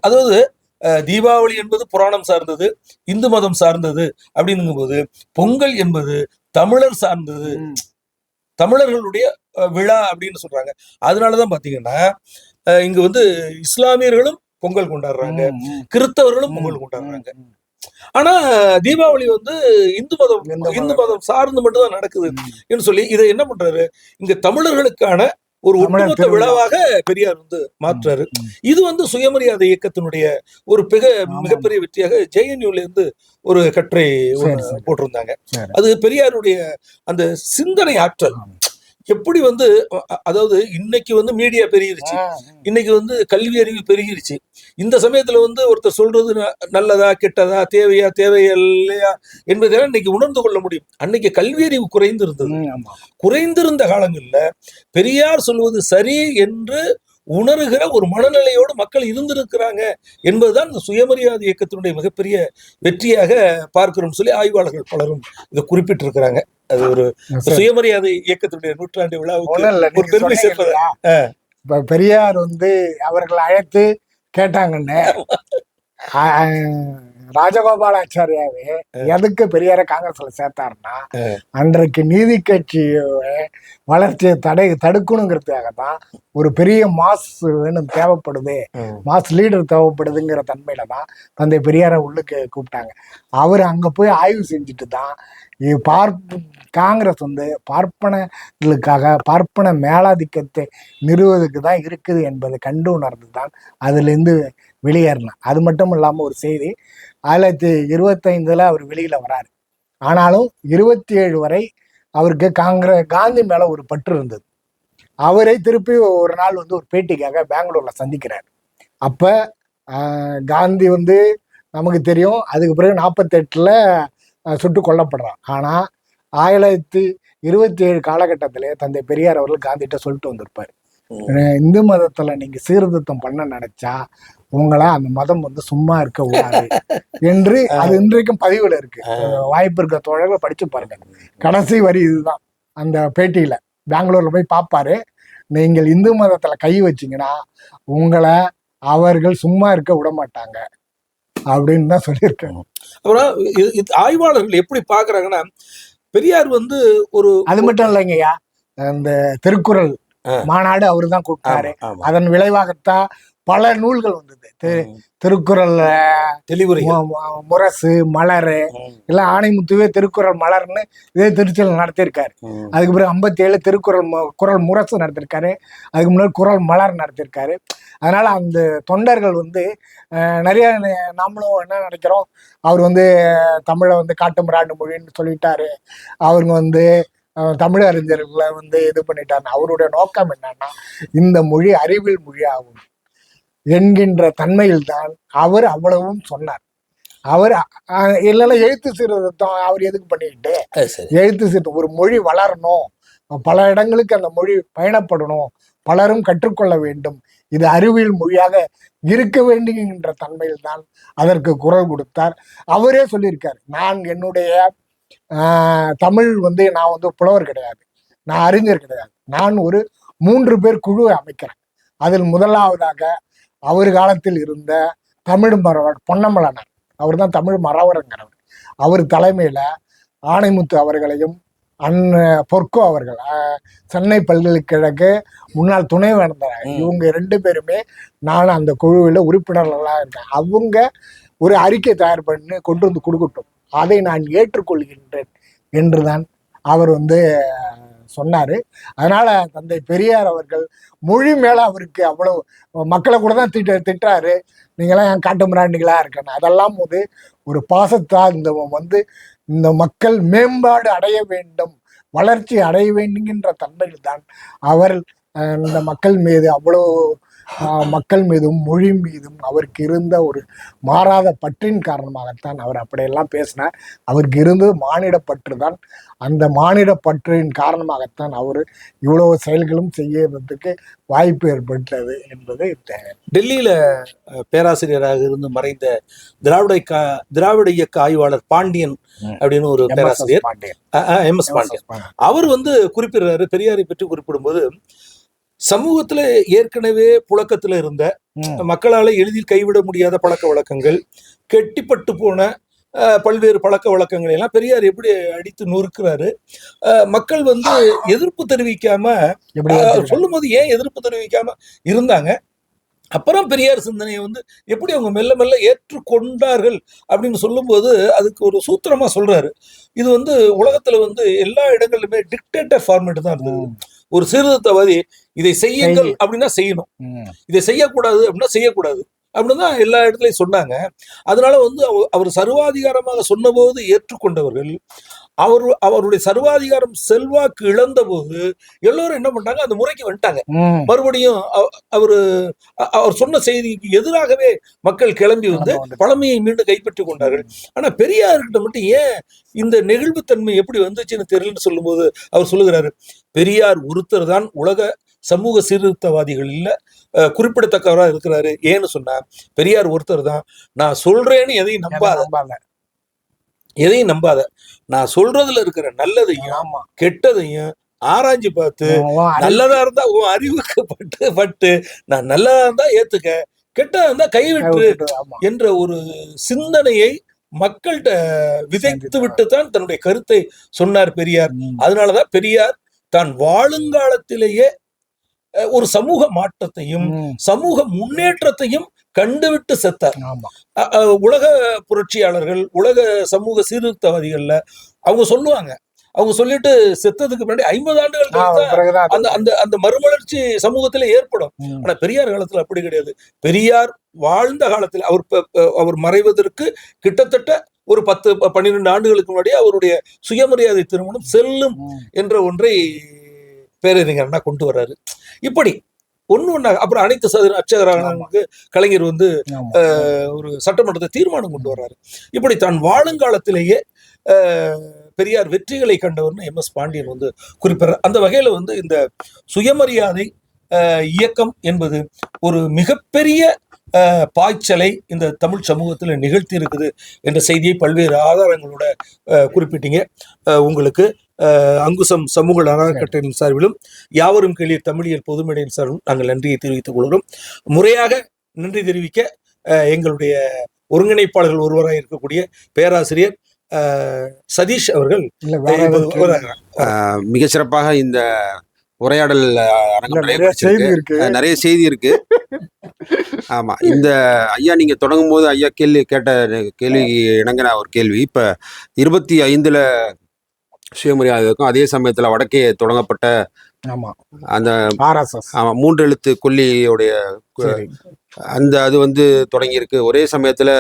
அதாவது தீபாவளி என்பது புராணம் சார்ந்தது, இந்து மதம் சார்ந்தது அப்படின்னும் போது பொங்கல் என்பது தமிழர் சார்ந்தது, தமிழர்களுடைய விழா அப்படின்னு சொல்றாங்க. அதனாலதான் பாத்தீங்கன்னா இங்க வந்து இஸ்லாமியர்களும் பொங்கல் கொண்டாடுறாங்க, கிறிஸ்தவர்களும் பொங்கல் கொண்டாடுறாங்க. ஆனா தீபாவளி வந்து இந்து மதம் சார்ந்து மட்டும் தான் நடக்குது என்று சொல்லி இதை என்ன பண்றாரு, இங்க தமிழர்களுக்கான ஒரு ஒட்டுமொத்த விழாவாக பெரியார் வந்து மாற்றாரு. இது வந்து சுயமரியாதை இயக்கத்தினுடைய ஒரு மிகப்பெரிய வெற்றியாக JNUல இருந்து ஒரு கட்டுரை போட்டிருந்தாங்க. அது பெரியாருடைய அந்த சிந்தனை ஆற்றல். எப்படி வந்து அதாவது இன்னைக்கு வந்து மீடியா பெருகிருச்சு, இன்னைக்கு வந்து கல்வி அறிவு பெருகிருச்சு. இந்த சமயத்துல வந்து ஒருத்தர் சொல்றது நல்லதா கெட்டதா தேவையா தேவையில்லையா என்பதெல்லாம் இன்னைக்கு உணர்ந்து கொள்ள முடியும். அன்னைக்கு கல்வி அறிவு குறைந்திருந்தது. குறைந்திருந்த காலங்கள்ல பெரியார் சொல்வது சரி என்று உணர்கிற ஒரு மனநிலையோடு மக்கள் இருந்திருக்கிறாங்க என்பதுதான் இந்த சுயமரியாதை இயக்கத்தினுடைய மிகப்பெரிய வெற்றியாக பார்க்கிறோம் சொல்லி ஆய்வாளர்கள் பலரும் இதை குறிப்பிட்டிருக்கிறாங்க. அது ஒரு சுயமரியாதை இயக்கத்தினுடைய நூற்றாண்டு விழாவுக்கு ஒரு பெருமை சேர்ப்பது. இப்ப பெரியார் வந்து அவர்கள் அழைத்து கேட்டாங்கன்னு ராஜகோபாலாச்சாரியாவே எதுக்கு பெரியார காங்கிரஸ்ல சேர்த்தாருன்னா, அன்றைக்கு நீதி கட்சி வளர்ச்சியை தடுக்கணுங்கிறதுக்காக தான் ஒரு பெரிய மாஸ் வேணும் தேவைப்படுது, மாஸ் லீடர் தேவைப்படுதுங்கிற தன்மையில தான் தந்தை பெரியார உள்ளுக்கு கூப்பிட்டாங்க. அவர் அங்க போய் ஆய்வு செஞ்சுட்டு தான் காங்கிரஸ் வந்து பார்ப்பனர்களுக்காக பார்ப்பன மேலாதிக்கத்தை நிறுவதுக்கு தான் இருக்குது என்பதை கண்டு உணர்ந்து தான் அதுலேருந்து வெளியேறலாம். அது மட்டும் இல்லாமல் ஒரு செய்தி, 1925 அவர் வெளியில வராரு. ஆனாலும் 27 வரை அவருக்கு காந்தி மேல ஒரு பற்று இருந்தது. அவரை திருப்பி ஒரு நாள் வந்து ஒரு பேட்டிக்காக பெங்களூர்ல சந்திக்கிறார். அப்ப காந்தி வந்து நமக்கு தெரியும், அதுக்கு பிறகு 48 சுட்டு கொல்லப்படுறான். ஆனா 1927 காலகட்டத்திலே தந்தை பெரியார் அவர்கள் காந்திகிட்ட சொல்லிட்டு வந்திருப்பாரு, இந்து மதத்துல நீங்க சீர்திருத்தம் பண்ண நினைச்சா உங்களை அந்த மதம் வந்து சும்மா இருக்க கூடாது என்று அது இன்றைக்கும் பதிவுல இருக்கு. வாய்ப்பு இருக்க தோழர்கள் படிச்சு பாருங்க. கடைசி வரி இதுதான். அந்த பேட்டியில பெங்களூர்ல போய் பார்ப்பாரு, நீங்கள் இந்து மதத்துல கை வச்சீங்கன்னா உங்களை அவர்கள் சும்மா இருக்க விட மாட்டாங்க அப்படின்னு தான் சொல்லியிருக்காங்க. அப்புறம் ஆய்வாளர்கள் எப்படி பாக்குறாங்கன்னா, பெரியார் வந்து ஒரு அது மட்டும் இல்லைங்கய்யா, அந்த திருக்குறள் மாநாடு அவரு தான் கூப்பிட்டாரு. அதன் விளைவாகத்தான் பல நூல்கள் வந்தது. திருக்குறள் தெளிவுரை, முரசு, மலரு எல்லாம் ஆணைமுத்துவே திருக்குறள் மலர்னு இதே திருச்சியில் நடத்தியிருக்காரு. அதுக்கு பிறகு 57 குறள் முரசு நடத்திருக்காரு. அதுக்கு முன்னாடி குறள் மலர் நடத்திருக்காரு. அதனால அந்த தொண்டர்கள் வந்து நிறைய நாமளும் என்ன நினைக்கிறோம், அவர் வந்து தமிழை வந்து காட்டுமிராண்டு மொழின்னு சொல்லிட்டாரு, அவருங்க வந்து தமிழ் அறிஞர்களை வந்து இது பண்ணிட்டாரு. அவருடைய நோக்கம் என்னன்னா, இந்த மொழி அறிவியல் மொழி ஆகும் என்கின்ற தன்மையில் தான் அவர் அவ்வளவும் சொன்னார். அவர் இல்லைன்னா எழுத்து சீர்திருத்தம் அவர் எதுக்கு பண்ணிக்கிட்டு, எழுத்து சீர்திருத்தம் ஒரு மொழி வளரணும், பல இடங்களுக்கு அந்த மொழி பயணப்படணும், பலரும் கற்றுக்கொள்ள வேண்டும், இது அறிவியல் மொழியாக இருக்க வேண்டுகின்ற தன்மையில் தான் அதற்கு குரல் கொடுத்தார். அவரே சொல்லியிருக்காரு, நான் என்னுடைய தமிழ் வந்து நான் வந்து புலவர் கிடையாது, நான் அறிஞர் கிடையாது, நான் ஒரு 3 பேர் குழுவை அமைக்கிறேன். அதில் முதலாவதாக அவர் காலத்தில் இருந்த தமிழ் மறவர் பொன்னமலனார், அவர் தான் தமிழ் மறவருங்கிறவர், அவர் தலைமையில ஆணைமுத்து அவர்களையும் பொற்கோ அவர்கள் சென்னை பல்கலைக்கழக முன்னாள் துணைவேந்தர், இவங்க 2 பேருமே நான் அந்த குழுவில் உறுப்பினர்களாக இருக்கேன். அவங்க ஒரு அறிக்கை தயார் பண்ணி கொண்டு வந்து கொடுக்கட்டும், அதை நான் ஏற்றுக்கொள்கின்றேன் என்றுதான் அவர் வந்து சொன்னாரு. அதனால தந்தை பெரியார் அவர்கள் மொழி மேல அவருக்கு அவ்வளவு, மக்களை கூட தான் திட்டுறாரு, நீங்களாம் என் காட்டு மிராண்டிகளா இருக்கணும், அதெல்லாம் போது ஒரு பாசத்தா இந்த மக்கள் மேம்பாடு அடைய வேண்டும், வளர்ச்சி அடைய வேண்டுங்கின்ற தன்மையில் தான் அவர் இந்த மக்கள் மீது அவ்வளோ மக்கள் மீதும் மொழி மீதும் அவருக்கு இருந்த ஒரு மாறாத பற்றின் காரணமாகத்தான் அவர் அப்படியெல்லாம் பேசினார். அவருக்கு இருந்தது மானிட பற்று தான். அந்த மானிட பற்றின் காரணமாகத்தான் அவர் இவ்வளவு செயல்களும் செய்யறதுக்கு வாய்ப்பு ஏற்பட்டது என்பது டெல்லியில பேராசிரியராக இருந்து மறைந்த திராவிட இயக்க ஆய்வாளர் பாண்டியன் அப்படின்னு ஒரு பேராசிரியர், MS பாண்டியன், அவர் வந்து குறிப்பிடுறாரு, பெரியாரை பற்றி குறிப்பிடும்போது, சமூகத்துல ஏற்கனவே புழக்கத்துல இருந்த மக்களால எளிதில் கைவிட முடியாத பழக்க வழக்கங்கள், கெட்டிப்பட்டு போன பல்வேறு பழக்க வழக்கங்களை எல்லாம் பெரியார் எப்படி அடித்து நொறுக்கிறாரு. மக்கள் வந்து எதிர்ப்பு தெரிவிக்காம, சொல்லும் போது ஏன் எதிர்ப்பு தெரிவிக்காம இருந்தாங்க, அப்புறம் பெரியார் சிந்தனையை வந்து எப்படி அவங்க மெல்ல மெல்ல ஏற்றுக்கொண்டார்கள் அப்படின்னு சொல்லும்போது அதுக்கு ஒரு சூத்திரமா சொல்றாரு. இது வந்து உலகத்துல வந்து எல்லா இடங்களிலுமே டிக்டேட்டர் ஃபார்மேட் தான் இருந்தது. ஒரு சீர்திருத்தவாதி இதை செய்யுங்கள் அப்படின்னா செய்யணும், இதை செய்யக்கூடாது அப்படின்னா செய்யக்கூடாது அப்படின்னு தான் எல்லா இடத்துலையும் சொன்னாங்க. அதனால வந்து அவர் சர்வாதிகாரமாக சொன்னபோது ஏற்றுக்கொண்டவர்கள் அவருடைய சர்வாதிகாரம் செல்வாக்கு இழந்த போது எல்லோரும் என்ன பண்ணாங்க, அந்த முறைக்கு வந்துட்டாங்க. மறுபடியும் அவர் சொன்ன செய்திக்கு எதிராகவே மக்கள் கிளம்பி வந்து பழமையை மீண்டும் கைப்பற்றி கொண்டார்கள். ஆனா பெரியார்கிட்ட மட்டும் ஏன் இந்த நெகிழ்வுத்தன்மை எப்படி வந்துச்சுன்னு தெரியலன்னு சொல்லும்போது அவர் சொல்லுகிறாரு, பெரியார் ஒருத்தர் தான் உலக சமூக சீர்திருத்தவாதிகள் இல்ல குறிப்பிடத்தக்கவராக இருக்கிறாரு. ஏன்னு சொன்னா பெரியார் ஒருத்தர் தான். நான் சொல்றேன்னு எதையும் நம்பாத, நான் சொல்றதுல இருக்கிற நல்லதையும் கெட்டதையும் ஆராய்ச்சி பார்த்து, நல்லதா இருந்தா உன் அறிவுக்கு பட்டு நான் நல்லதா இருந்தா ஏத்துக்க, கெட்டதா இருந்தா கைவிட்டு என்ற ஒரு சிந்தனையை மக்கள்கிட்ட விதைத்து விட்டு தான் தன்னுடைய கருத்தை சொன்னார் பெரியார். அதனாலதான் பெரியார் தான் வாழுங்காலத்திலேயே ஒரு சமூக மாற்றத்தையும் சமூக முன்னேற்றத்தையும் கண்டுவிட்டு செத்தார். உலக புரட்சியாளர்கள், உலக சமூக சீர்திருத்தவாதிகள்ல அவங்க சொல்லுவாங்க, அவங்க சொல்லிட்டு செத்ததுக்கு முன்னாடி 50 ஆண்டுகள் அந்த மறுமலர்ச்சி சமூகத்துல ஏற்படும். ஆனா பெரியார் காலத்துல அப்படி கிடையாது. பெரியார் வாழ்ந்த காலத்துல அவர் மறைவதற்கு கிட்டத்தட்ட ஒரு 10-12 ஆண்டுகளுக்கு முன்னாடி அவருடைய சுயமரியாதை திருமணம் செல்லும் என்ற ஒன்றை பேரறிஞர் அண்ணா கொண்டு வர்றாரு. இப்படி ஒண்ணு அப்புறம் அனைத்து அச்சகரானுக்கு கலைஞர் வந்து ஒரு சட்டமன்றத்தை தீர்மானம் கொண்டு வர்றாரு. இப்படி தான் வாழுங்காலத்திலேயே பெரியார் வெற்றிகளை கண்டவர்னு MS பாண்டியன் வந்து குறிப்பிடுறார். அந்த வகையில வந்து இந்த சுயமரியாதை இயக்கம் என்பது ஒரு மிகப்பெரிய பாய்ச்சலை இந்த தமிழ் சமூகத்தில் நிகழ்த்தி இருக்குது என்ற செய்தியை பல்வேறு ஆதாரங்களோட குறிப்பிட்டீங்க. உங்களுக்கு அங்குசம் சமூக அறக்கட்டளையின் சார்பிலும் யாவரும் கேள்வி தமிழியல் பொதுமேடையின் சார்பிலும் நாங்கள் நன்றியை தெரிவித்துக் கொள்கிறோம். முறையாக நன்றி தெரிவிக்க எங்களுடைய ஒருங்கிணைப்பாளர்கள் ஒருவராக இருக்கக்கூடிய பேராசிரியர் சதீஷ் அவர்கள் மிக சிறப்பாக இந்த உரையாடல் நிறைய செய்தி இருக்கு. ஆமா, இந்த ஐயா நீங்க தொடங்கும் போது ஐயா கேட்ட கேள்வி இணங்கின ஒரு கேள்வி. இப்ப 25ல சுயமரியாதை இருக்கும், அதே சமயத்துல வடக்கே தொடங்கப்பட்ட அந்த 3 எழுத்து கொல்லியோடைய அந்த அது வந்து தொடங்கி இருக்கு. ஒரே சமயத்துல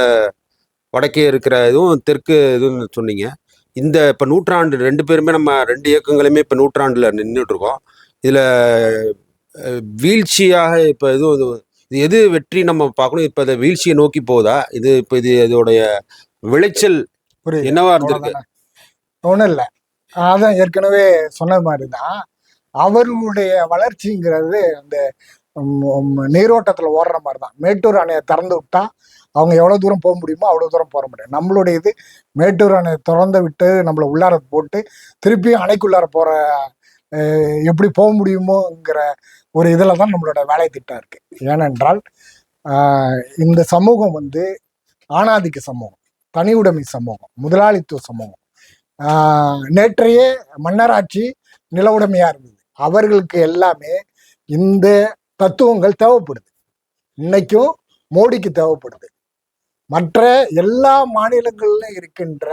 வடக்கே இருக்கிற இதுவும் தெற்கு இதுன்னு சொன்னீங்க. இந்த இப்ப நூற்றாண்டு 2 பேருமே நம்ம 2 இயக்கங்களுமே இப்ப நூற்றாண்டுல நின்றுட்டு இருக்கோம். இதுல வீழ்ச்சியாக இப்ப இது எது வெற்றி நம்ம பார்க்கணும்? இப்ப இந்த வீழ்ச்சியை நோக்கி போகுதா இது? இப்ப இதோடைய விளைச்சல் என்னவா இருந்திருக்கு? ஒண்ணும் இல்லை, அதான் ஏற்கனவே சொன்ன மாதிரிதான் அவர்களுடைய வளர்ச்சிங்கிறது அந்த நீரோட்டத்துல ஓடுற மாதிரிதான். மேட்டூர் அணையை திறந்து விட்டா அவங்க எவ்வளவு தூரம் போக முடியுமோ அவ்வளவு தூரம் போக முடியும். நம்மளுடைய இது மேட்டூர் அணையை திறந்து விட்டு நம்மளை உள்ளார போட்டு திருப்பியும் அணைக்குள்ளார போற எப்படி போக முடியுமோங்கிற ஒரு இதில் தான் நம்மளோட வேலை திட்டம் இருக்கு. ஏனென்றால் இந்த சமூகம் வந்து ஆணாதிக்க சமூகம், தனி உடைமை சமூகம், முதலாளித்துவ சமூகம். நேற்றைய மன்னராட்சி நில உடைமையா இருந்தது. அவர்களுக்கு எல்லாமே இந்த தத்துவங்கள் தேவைப்படுது. இன்னைக்கும் மோடிக்கு தேவைப்படுது. மற்ற எல்லா மாநிலங்களிலும் இருக்கின்ற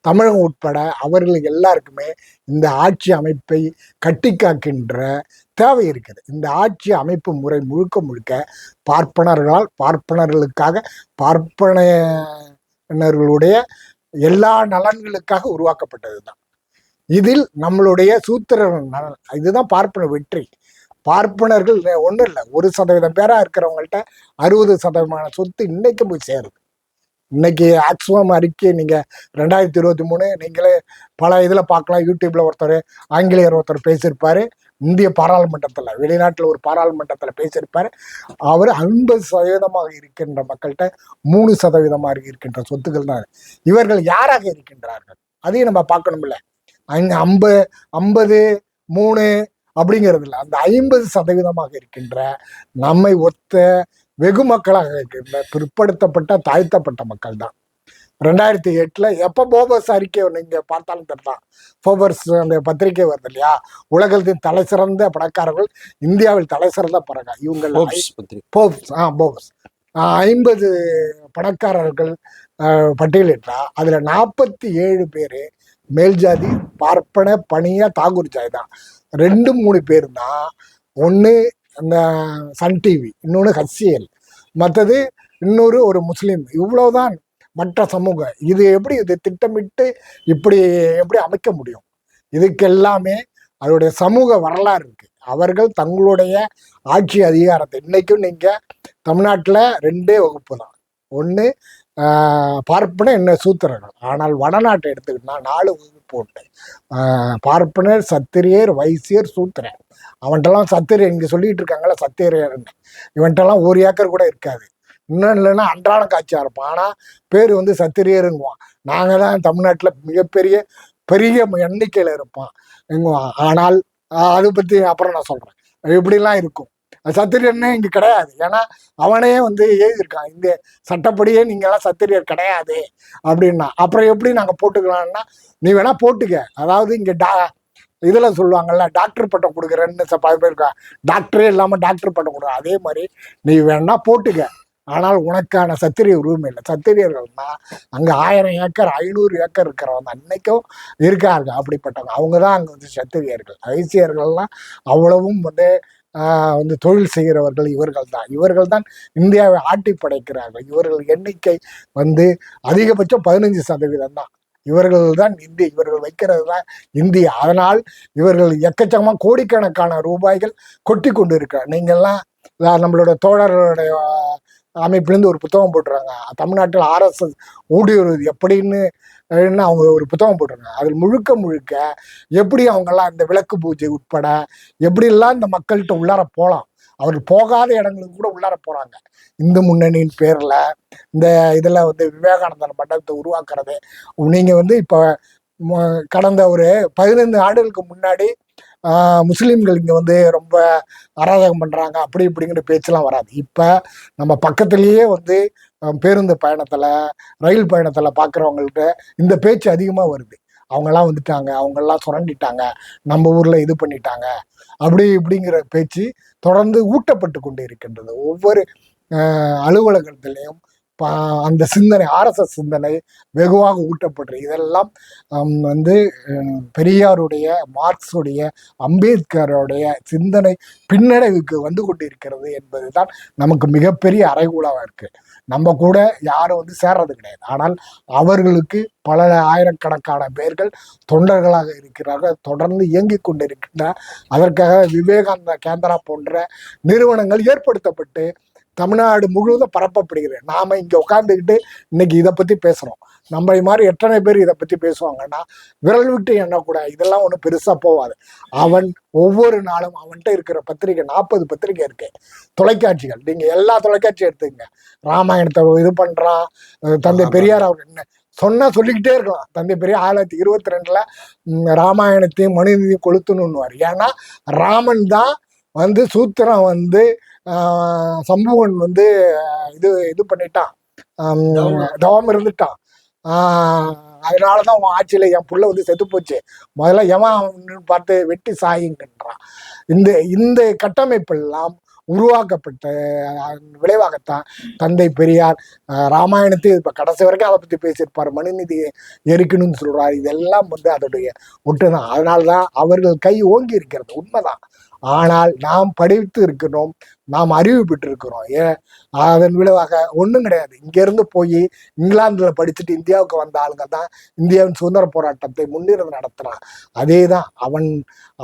தமிழகம் உட்பட அவர்கள் எல்லாருக்குமே இந்த ஆட்சி அமைப்பை கட்டி காக்கின்ற தேவை இருக்குது. இந்த ஆட்சி அமைப்பு முறை முழுக்க பார்ப்பனர்களால், பார்ப்பனர்களுக்காக, பார்ப்பனர்களுடைய எல்லா நலன்களுக்காக உருவாக்கப்பட்டது தான். இதில் நம்மளுடைய சூத்திரர் நலன், இதுதான் பார்ப்பன வெற்றி. பார்ப்பனர்கள் ஒன்றும் இல்லை, 1% பேரா இருக்கிறவங்கள்ட்ட 60% சொத்து இன்னைக்கு போய் சேருது. இன்னைக்கு ஆக்சுவம் அறிக்கை நீங்க 2023 நீங்களே பல இதுல பார்க்கலாம். யூடியூப்ல ஒருத்தர் ஆங்கிலேயர் ஒருத்தர் பேசியிருப்பாரு, இந்திய பாராளுமன்றத்துல, வெளிநாட்டுல ஒரு பாராளுமன்றத்துல பேசியிருப்பாரு. அவர் 50% இருக்கின்ற மக்கள்கிட்ட 3% இருக்கின்ற சொத்துக்கள் தான். இவர்கள் யாராக இருக்கின்றார்கள் அதையும் நம்ம பார்க்கணும்ல. 50-3 அப்படிங்கிறது இல்லை, அந்த 50% இருக்கின்ற நம்மை ஒத்த வெகு மக்களாக இருக்கின்ற பிற்படுத்தப்பட்ட தாழ்த்தப்பட்ட மக்கள் தான். 2008 எப்போ போபர்ஸ் அறிக்கை நீங்க பார்த்தாலும் தெரியலாம். போபர்ஸ் அந்த பத்திரிகை வருது இல்லையா, உலகத்தின் தலை சிறந்த பணக்காரர்கள், இந்தியாவில் தலை சிறந்த பணக்கார இவங்க போப்ஸ் 50 பணக்காரர்கள் பட்டியலிட்டா அதுல 47 பேரு மேல்ஜாதி பார்ப்பன பணிய தாகூர் ஜாய் தான். 2-3 பேர் தான். ஒன்று அந்த சன் டிவி, இன்னொன்று HCL, மற்றது இன்னொரு ஒரு முஸ்லீம். இவ்வளவுதான் மற்ற சமூகம் இது எப்படி இது திட்டமிட்டு இப்படி எப்படி அமைக்க முடியும்? இதுக்கெல்லாமே அதோடைய சமூக வரலாறு இருக்கு. அவர்கள் தங்களுடைய ஆட்சி அதிகாரத்தை இன்னைக்கும் நீங்க தமிழ்நாட்டில் 2 வகுப்பு தான். ஒன்று பார்ப்பன என்ன சூத்திரர்கள். ஆனால் வடநாட்டை எடுத்துக்கிட்டா 4 வகுப்பு உண்டு. பார்ப்பனர், சத்திரியர், வைசியர், சூத்திரர். அவன்கிட்டலாம் சத்திரியர் இங்கே சொல்லிட்டு இருக்காங்களா சத்திரியர்னு, இவன்ட்டெல்லாம் 1 ஏக்கர் கூட இருக்காது. இன்னும் இல்லைன்னா அன்றாடம் காட்சியாக இருப்பான். ஆனால் பேர் வந்து சத்திரியருங்குவான். நாங்கள் தான் தமிழ்நாட்டில் மிகப்பெரிய எண்ணிக்கையில் இருப்பான் எங்குவான். ஆனால் அதை பற்றி அப்புறம் நான் சொல்கிறேன். இப்படிலாம் இருக்கும். சத்திரியர்னே இங்கே கிடையாது. ஏன்னா அவனே வந்து எழுதியிருக்கான், இந்த சட்டப்படியே நீங்களாம் சத்திரியர் கிடையாது அப்படின்னா. அப்புறம் எப்படி நாங்கள் போட்டுக்கலாம்னா, நீ வேணா போட்டுக்க. அதாவது இங்கே இதில் சொல்லுவாங்கல்ல, டாக்டர் பட்டம் கொடுக்குறேன்னு பல பேர் இருக்கா, டாக்டரே இல்லாமல் டாக்டர் பட்டம் கொடுக்குற. அதே மாதிரி நீ வேணா போட்டுக்க, ஆனால் உனக்கான சத்திரிய உரிமை இல்லை. சத்திரியர்கள்னா அங்கே 1000 ஏக்கர் 500 ஏக்கர் இருக்கிறவங்க அன்னைக்கும் இருக்காங்க. அப்படிப்பட்டவங்க அவங்க தான் அங்கே வந்து சத்திரியர்கள். வைசியர்கள்லாம் அவ்வளவும் வந்து தொழில் செய்கிறவர்கள் இவர்கள் தான் இந்தியாவை ஆட்டி படைக்கிறார்கள். இவர்கள் எண்ணிக்கை வந்து அதிகபட்சம் 15% தான். இவர்கள் தான் இவர்கள் வைக்கிறது தான் இந்தியா. அதனால் இவர்கள் எக்கச்சக்கமாக கோடிக்கணக்கான ரூபாய்கள் கொட்டி கொண்டு இருக்கிறார். நீங்கள்லாம் நம்மளோட தோழர்களுடைய அமைப்பிலேருந்து ஒரு புத்தகம் போட்டுறாங்க, தமிழ்நாட்டில் RSS ஊடுருவது எப்படின்னு அவங்க ஒரு புத்தகம் போட்டிருக்காங்க. அதில் முழுக்க எப்படி அவங்கெல்லாம் இந்த விளக்கு பூஜை உட்பட எப்படிலாம் இந்த மக்கள்கிட்ட உள்ளார போகலாம், அவர்கள் போகாத இடங்களுக்கு கூட உள்ளார போகிறாங்க. இந்து முன்னணியின் பேரில் இந்த இதில் வந்து விவேகானந்தர் மண்டபத்தை உருவாக்குறது. நீங்கள் வந்து இப்போ கடந்த ஒரு 15 ஆண்டுகளுக்கு முன்னாடி முஸ்லீம்கள் இங்கே வந்து ரொம்ப அராஜகம் பண்ணுறாங்க அப்படி இப்படிங்கிற பேச்செல்லாம் வராது. இப்போ நம்ம பக்கத்துலேயே வந்து பேருந்து பயணத்தில், ரயில் பயணத்தில் பார்க்குறவங்கள்ட்ட இந்த பேச்சு அதிகமாக வருது. அவங்கெல்லாம் வந்துட்டாங்க, அவங்கெல்லாம் சுரண்டிட்டாங்க, நம்ம ஊரில் இது பண்ணிட்டாங்க அப்படி இப்படிங்கிற பேச்சு தொடர்ந்து ஊட்டப்பட்டு கொண்டு இருக்கின்றது. ஒவ்வொரு அலுவலகத்திலையும் அந்த சிந்தனை, RSS சிந்தனை வெகுவாக ஊட்டப்படுறது. இதெல்லாம் வந்து பெரியாருடைய, மார்க்ஸுடைய, அம்பேத்கருடைய சிந்தனை பின்னடைவுக்கு வந்து கொண்டு இருக்கிறது என்பதுதான் நமக்கு மிகப்பெரிய அறைகூலாக இருக்கு. நம்ம கூட யாரும் வந்து சேர்றது கிடையாது. ஆனால் அவர்களுக்கு பல ஆயிரக்கணக்கான பேர்கள் தொண்டர்களாக இருக்கிறார்கள், தொடர்ந்து இயங்கிக் கொண்டு இருக்கின்றனர். அதற்காக விவேகானந்தா கேந்திரா போன்ற நிறுவனங்கள் ஏற்படுத்தப்பட்டு தமிழ்நாடு முழுவதும் பரப்பப்படுகிறது. நாம இங்க உட்காந்துக்கிட்டு இன்னைக்கு இதை பத்தி பேசுறோம். நம்ம மாதிரி எத்தனை பேர் இதை பத்தி பேசுவாங்கன்னா விரல் விட்டு எண்ணக்கூட, இதெல்லாம் ஒன்றும் பெருசா போவாது. அவன் ஒவ்வொரு நாளும் அவன்கிட்ட இருக்கிற பத்திரிகை 40 பத்திரிகை இருக்கு, தொலைக்காட்சிகள். நீங்க எல்லா தொலைக்காட்சியும் எடுத்துக்கங்க, ராமாயணத்தை இது பண்றான், தந்தை பெரியார் அவர் என்ன சொல்லிக்கிட்டே இருக்கலாம். தந்தை பெரியார் 1922 ராமாயணத்தையும் மனிதனையும் கொளுத்தணும்னுவார். ஏன்னா ராமன் தான் வந்து சூத்திரம் வந்து சம்புவன் வந்து இது பண்ணிட்டான், தவம் இருந்துட்டான். அதனாலதான் உன் ஆட்சியில என் புள்ள வந்து செத்து போச்சு, முதல்ல எவன் பார்த்து வெட்டி சாயிங்கன்றான். இந்த கட்டமைப்பெல்லாம் உருவாக்கப்பட்ட விளைவாகத்தான் தந்தை பெரியார் ராமாயணத்தை இப்ப கடைசி வரைக்கும் அதை பத்தி பேசியிருப்பார், மனுநீதியை எரிக்கணும்னு சொல்றாரு. இதெல்லாம் வந்து அதோடைய ஒட்டுதான். அதனால்தான் அவர்கள் கை ஓங்கி இருக்கிறது உண்மைதான். ஆனால் நாம் படித்து இருக்கிறோம், நாம் அறிவு பெற்று இருக்கிறோம். அதன் விளைவாக ஒன்றும் கிடையாது. இங்கேருந்து போய் இங்கிலாந்துல படிச்சுட்டு இந்தியாவுக்கு வந்த ஆளுங்க தான் இந்தியாவின் சுதந்திர போராட்டத்தை முன்னிருந்து நடத்துறான். அதே தான்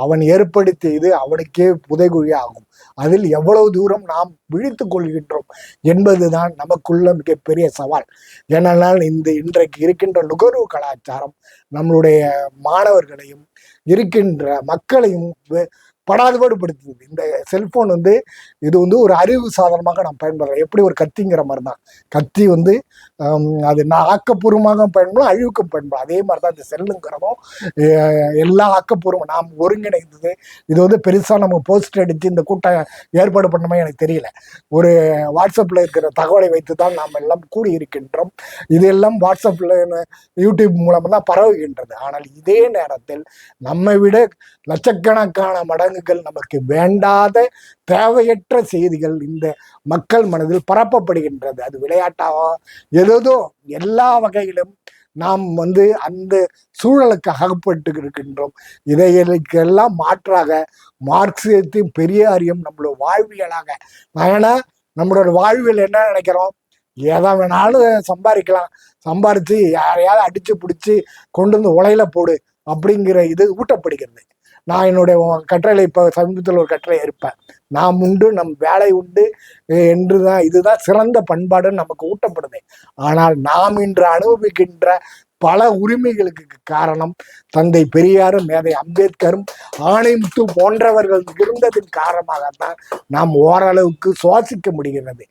அவன் ஏற்படுத்தியது அவனுக்கே புதைகுழி ஆகும். அதில் எவ்வளவு தூரம் நாம் விழித்து கொள்கின்றோம் என்பதுதான் நமக்குள்ள மிகப்பெரிய சவால். ஏனென்றால் இன்றைக்கு இருக்கின்ற நுகர்வு கலாச்சாரம் நம்மளுடைய மாணவர்களையும் இருக்கின்ற மக்களையும் படாதுபாடு படுத்துது. இந்த செல்போன் வந்து இது வந்து ஒரு அறிவு சாதனமாக நாம் பயன்படுறோம். எப்படி ஒரு கத்திங்கிற மாதிரி தான். கத்தி வந்து அது ஆக்கப்பூர்வமாக பயன்படும், அழிவுக்கு பயன்படும். அதே மாதிரி தான் இந்த செல்லுங்கிறதும் எல்லா ஆக்கப்பூர்வம் நாம் ஒருங்கிணைந்தது. இது வந்து பெருசாக நம்ம போஸ்ட் அடித்து இந்த கூட்டம் ஏற்பாடு பண்ணமே எனக்கு தெரியல. ஒரு வாட்ஸ்அப்பில் இருக்கிற தகவலை வைத்து தான் நாம் எல்லாம் கூடி இருக்கின்றோம். இதெல்லாம் வாட்ஸ்அப்பில் யூடியூப் மூலமாக தான் பரவுகின்றது. ஆனால் இதே நேரத்தில் நம்மை விட லட்சக்கணக்கான மடங்குகள் நமக்கு வேண்டாத தேவையற்ற செய்திகள் இந்த மக்கள் மனதில் பரப்பப்படுகின்றது. அது விளையாட்டாவோ ஏதோ எல்லா வகையிலும் நாம் வந்து அந்த சூழலுக்கு அகப்பட்டு இருக்கின்றோம். இதைகளுக்கெல்லாம் மாற்றாக மார்க்சியத்தையும் பெரியாரையும் நம்மளோட வாழ்வியலாக, ஏன்னா நம்மளோட வாழ்வியல் என்ன நினைக்கிறோம், எதை வேணாலும் சம்பாதிக்கலாம், சம்பாரிச்சு யாரையாவது அடிச்சு பிடிச்சி கொண்டு வந்து உலையில போடு அப்படிங்கிற இது ஊட்டப்படுகிறது. நான் என்னுடைய கட்டுரையில இப்போ சமீபத்தில் ஒரு கட்டுரை இருப்பேன், நாம் உண்டு நம் வேலை உண்டு என்றுதான், இதுதான் சிறந்த பண்பாடுன்னு நமக்கு ஊட்டப்படுது. ஆனால் நாம் இன்று அனுபவிக்கின்ற பல உரிமைகளுக்கு காரணம் தந்தை பெரியாரும் மேதை அம்பேத்கரும் ஆணைமுத்து போன்றவர்கள் இருந்ததின் காரணமாகத்தான் நாம் ஓரளவுக்கு சுவாசிக்க முடிகிறது.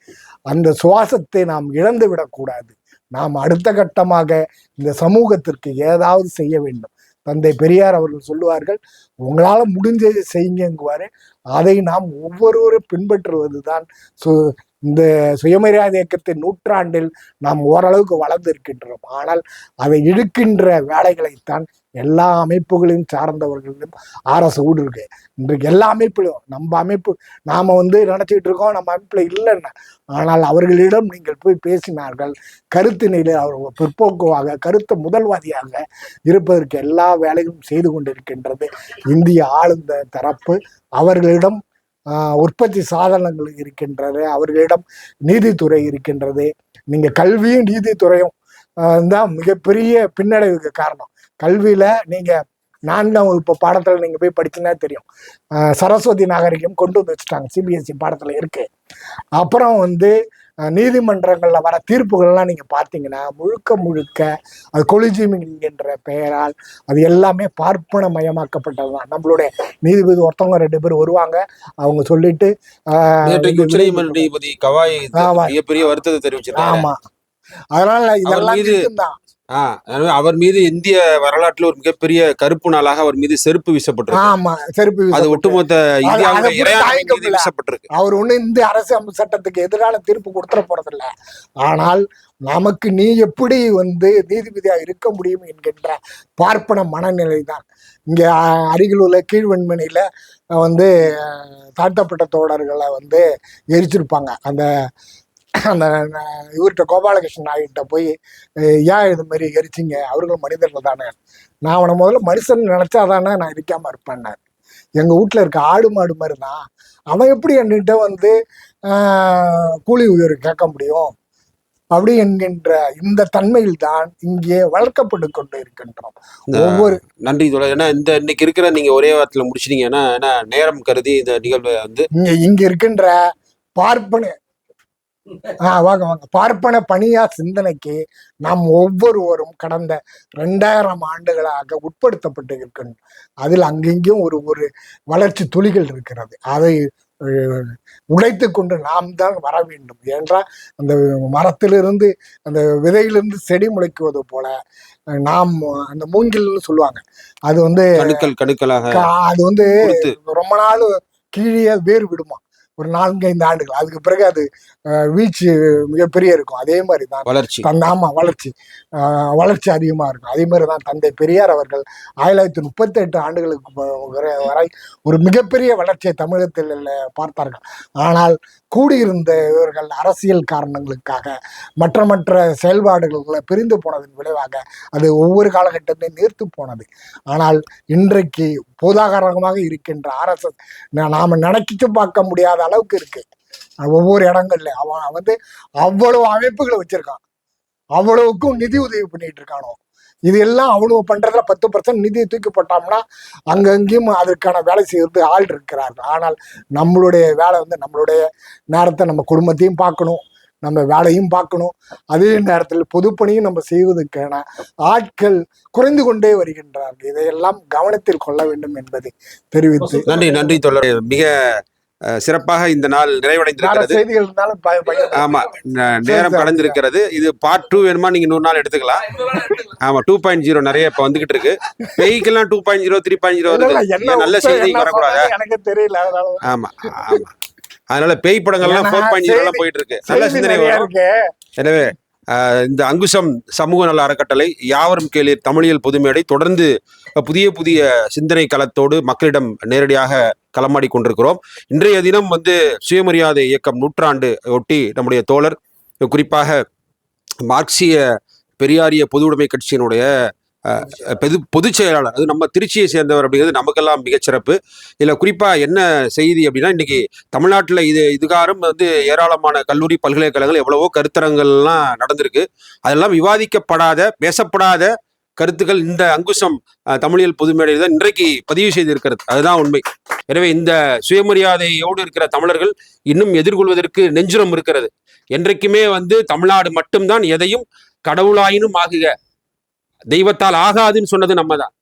அந்த சுவாசத்தை நாம் இழந்து விடக்கூடாது. நாம் அடுத்த கட்டமாக இந்த சமூகத்திற்கு ஏதாவது செய்ய வேண்டும். தந்தை பெரியார் அவர்கள் சொல்லுவார்கள், உங்களால முடிஞ்சதை செய்யுங்குவாரு. அதை நாம் ஒவ்வொருவரும் பின்பற்றுவதுதான் இந்த சுயமரியாதை இயக்கத்தின் நூற்றாண்டில் நாம் ஓரளவுக்கு வளர்ந்திருக்கின்றோம். ஆனால் அதை இழுக்கின்ற வேலைகளைத்தான் எல்லா அமைப்புகளையும் சார்ந்தவர்களிடம் அரசு இருக்கு. இன்றைக்கு எல்லா அமைப்பிலும் நம்ம அமைப்பு நாம நினைச்சிட்டு இருக்கோம் நம்ம அமைப்புல இல்லைன்னு. ஆனால் அவர்களிடம் நீங்கள் போய் பேசினார்கள், கருத்தினிலே அவர் பிற்போக்குவாக கருத்து முதல்வாதியாக இருப்பதற்கு எல்லா வேலைகளும் செய்து கொண்டிருக்கின்றது இந்திய ஆளுந்த தரப்பு. அவர்களிடம் உற்பத்தி சாதனங்கள் இருக்கின்றது, அவர்களிடம் நீதித்துறை இருக்கின்றது. நீங்க கல்வியும் நீதித்துறையும் தான் மிகப்பெரிய பின்னடைவுக்கு காரணம். கல்வியில நீங்க 4ஆம் வகுப்பு பாடத்துல நீங்க போய் படிச்சுன்னா தெரியும், சரஸ்வதி நாகரிகம் கொண்டு வந்து வச்சுட்டாங்க, சிபிஎஸ்சி பாடத்துல இருக்கு. அப்புறம் நீதிமன்றங்கள்ல வர தீர்ப்புகள்லாம் நீங்க பார்த்தீங்கன்னா முழுக்க அது கொலிஜியம் என்கின்ற பெயரால் அது எல்லாமே பார்ப்பன மயமாக்கப்பட்டதுதான். நம்மளுடைய நீதிபதி ஒருத்தவங்க 2 பேர் வருவாங்க, அவங்க சொல்லிட்டு உச்சநீதிமன்ற நீதிபதி கவாய் மிகப்பெரிய வருத்தத்தை தெரிவிச்சிருக்காங்க. ஆமா, அதனால இதெல்லாம் அவர் மீது இந்திய வரலாற்றுல ஒரு மிகப்பெரிய கருப்பு நாளாக அவர் மீது செருப்பு வீசப்பட்டிருக்கு. ஆமா, செருப்பு அது ஒட்டுமொத்த இந்தியாவுக்கு வீசப்பட்டிருக்கு. அவர் இந்திய அரசியல் சட்டத்துக்கு எதிரான தீர்ப்பு கொடுத்துட போறதில்ல. ஆனால் நமக்கு நீ எப்படி நீதிபதியா இருக்க முடியும் என்கின்ற பார்ப்பன மனநிலை தான் இங்க அருகில் உள்ள கீழ்வெண்மணியில தாழ்த்தப்பட்ட தோழர்களை எரிச்சிருப்பாங்க. அந்த இவர்கிட்ட கோபாலகிருஷ்ணன் நாய்கிட்ட போய், ஏன் இது மாதிரி எரிச்சிங்க, அவர்கள் மனிதர்கள் தானே, நான் அவனை முதல்ல மனுஷன் நினைச்சாதானே நான் இருக்காம இருப்பேன். எங்க வீட்டுல இருக்க ஆடு மாடு மாதிரி தான், அவன் எப்படி என்கிட்ட கூலி உயர்வு கேட்க முடியும் அப்படி என்கின்ற இந்த தன்மையில் தான் இங்கே வளர்க்கப்பட்டு கொண்டு இருக்கின்றோம். ஒவ்வொரு நன்றி தோழர். ஏன்னா இன்னைக்கு இருக்கிற நீங்க ஒரே வாரத்துல முடிச்சிட்டீங்க. ஏன்னா நேரம் கருதி இந்த நிகழ்வை இங்க இருக்கின்ற பார்ப்பன வாங்க பார்ப்பன பணியா சிந்தனைக்கு நாம் ஒவ்வொருவரும் கடந்த 2000 ஆண்டுகளாக உட்படுத்தப்பட்டு இருக்கணும். அதில் அங்கெங்கேயும் ஒரு வளர்ச்சி துளிகள் இருக்கிறது. அதை உடைத்து கொண்டு நாம் தான் வர வேண்டும். ஏனென்றால் அந்த மரத்திலிருந்து அந்த விதையிலிருந்து செடி முளைக்குவது போல நாம் அந்த மூங்கில்னு சொல்லுவாங்க, அது கணுக்களாக அது ரொம்ப நாள் கீழே வேறு விடுமா, ஒரு 4-5 ஆண்டுகள். அதுக்கு பிறகு அது வீழ்ச்சி மிகப்பெரிய இருக்கும். அதே மாதிரி தான் வளர்ச்சி அதிகமா இருக்கும். அதே மாதிரி தான் தந்தை பெரியார் அவர்கள் 1938 ஆண்டுகளுக்கு வரை ஒரு மிகப்பெரிய வளர்ச்சியை தமிழகத்தில் பார்த்தார்கள். ஆனால் கூடியிருந்த இவர்கள் அரசியல் காரணங்களுக்காக மற்ற செயல்பாடுகளை பிரிந்து போனதன் விளைவாக அது ஒவ்வொரு காலகட்டத்தையும் நீர்த்து போனது. ஆனால் இன்றைக்கு போதாகாரமாக இருக்கின்ற RSS நாம நினைச்சு பார்க்க முடியாத அளவுக்கு இருக்கு. ஒவ்வொரு இடங்கள்ல அவன் அவ்வளவு அமைப்புகளை வச்சிருக்கான், அவ்வளவுக்கும் நிதி உதவி பண்ணிட்டு இருக்கானோ. இது எல்லாம் அவ்வளவு பண்றதுல 10% நிதியை தூக்கி போட்டோம்னா அங்கங்கேயும் அதற்கான வேலை செய்யறது ஆள் இருக்கிறார்கள். ஆனால் நம்மளுடைய வேலை நம்மளுடைய நேரத்தை நம்ம குடும்பத்தையும் பார்க்கணும், நம்ம வேலையும் பார்க்கணும், அதே நேரத்தில் பொதுப்பணியும் நம்ம செய்வதற்கான ஆட்கள் குறைந்து கொண்டே வருகின்றார்கள். இதையெல்லாம் கவனத்தில் கொள்ள வேண்டும் என்பதை தெரிவித்து நன்றி தோழர். மிக சிறப்பாக இந்த நாள் நிறைவடைந்திருக்கிறது. ஆமா, நேரம் கடந்திருக்கிறது. இது பார்ட் 2 வேணுமா, நீங்க 100 நாள் எடுத்துக்கலாம். ஆமா, 2.0 நிறைய இப்ப வந்துகிட்டு இருக்கு. பெய்க்கெல்லாம் 2.0 3.0 வருது. நல்ல செய்தி வரக்கூடாது, எனக்கு தெரியல. ஆமா, அதனால பேய் படங்கள்லாம் 4.0 போயிட்டு இருக்கு. நல்ல சிந்தனை வரும். எனவே இந்த அங்குசம் சமூக நல அறக்கட்டளை யாவரும் கேளீர் தமிழியல் பொதுமேடை தொடர்ந்து புதிய சிந்தனை களத்தோடு மக்களிடம் நேரடியாக களமாடி கொண்டிருக்கிறோம். இன்றைய தினம் சுயமரியாதை இயக்கம் நூற்றாண்டு ஒட்டி நம்முடைய தோழர், குறிப்பாக மார்க்சிய பெரியாரிய பொது உடைமை கட்சியினுடைய பொதுச் செயலாளர், அது நம்ம திருச்சியை சேர்ந்தவர் அப்படிங்கிறது நமக்கெல்லாம் மிகச்சிறப்பு. இதில் குறிப்பாக என்ன செய்தி அப்படின்னா, இன்னைக்கு தமிழ்நாட்டில் இதுகாரம் வந்து ஏராளமான கல்லூரி பல்கலைக்கழகங்கள் எவ்வளவோ கருத்தரங்கள்லாம் நடந்திருக்கு. அதெல்லாம் விவாதிக்கப்படாத, பேசப்படாத கருத்துக்கள் இந்த அங்குசம் தமிழியல் பொதுமேடையில் தான் இன்றைக்கு பதிவு செய்திருக்கிறது. அதுதான் உண்மை. எனவே இந்த சுயமரியாதையோடு இருக்கிற தமிழர்கள் இன்னும் எதிர்கொள்வதற்கு நெஞ்சுரம் இருக்கிறது. என்றைக்குமே வந்து தமிழ்நாடு மட்டும்தான் எதையும் கடவுளாயினும் ஆகுக, தெய்வத்தால் ஆகாதுன்னு சொன்னது நம்ம தான்.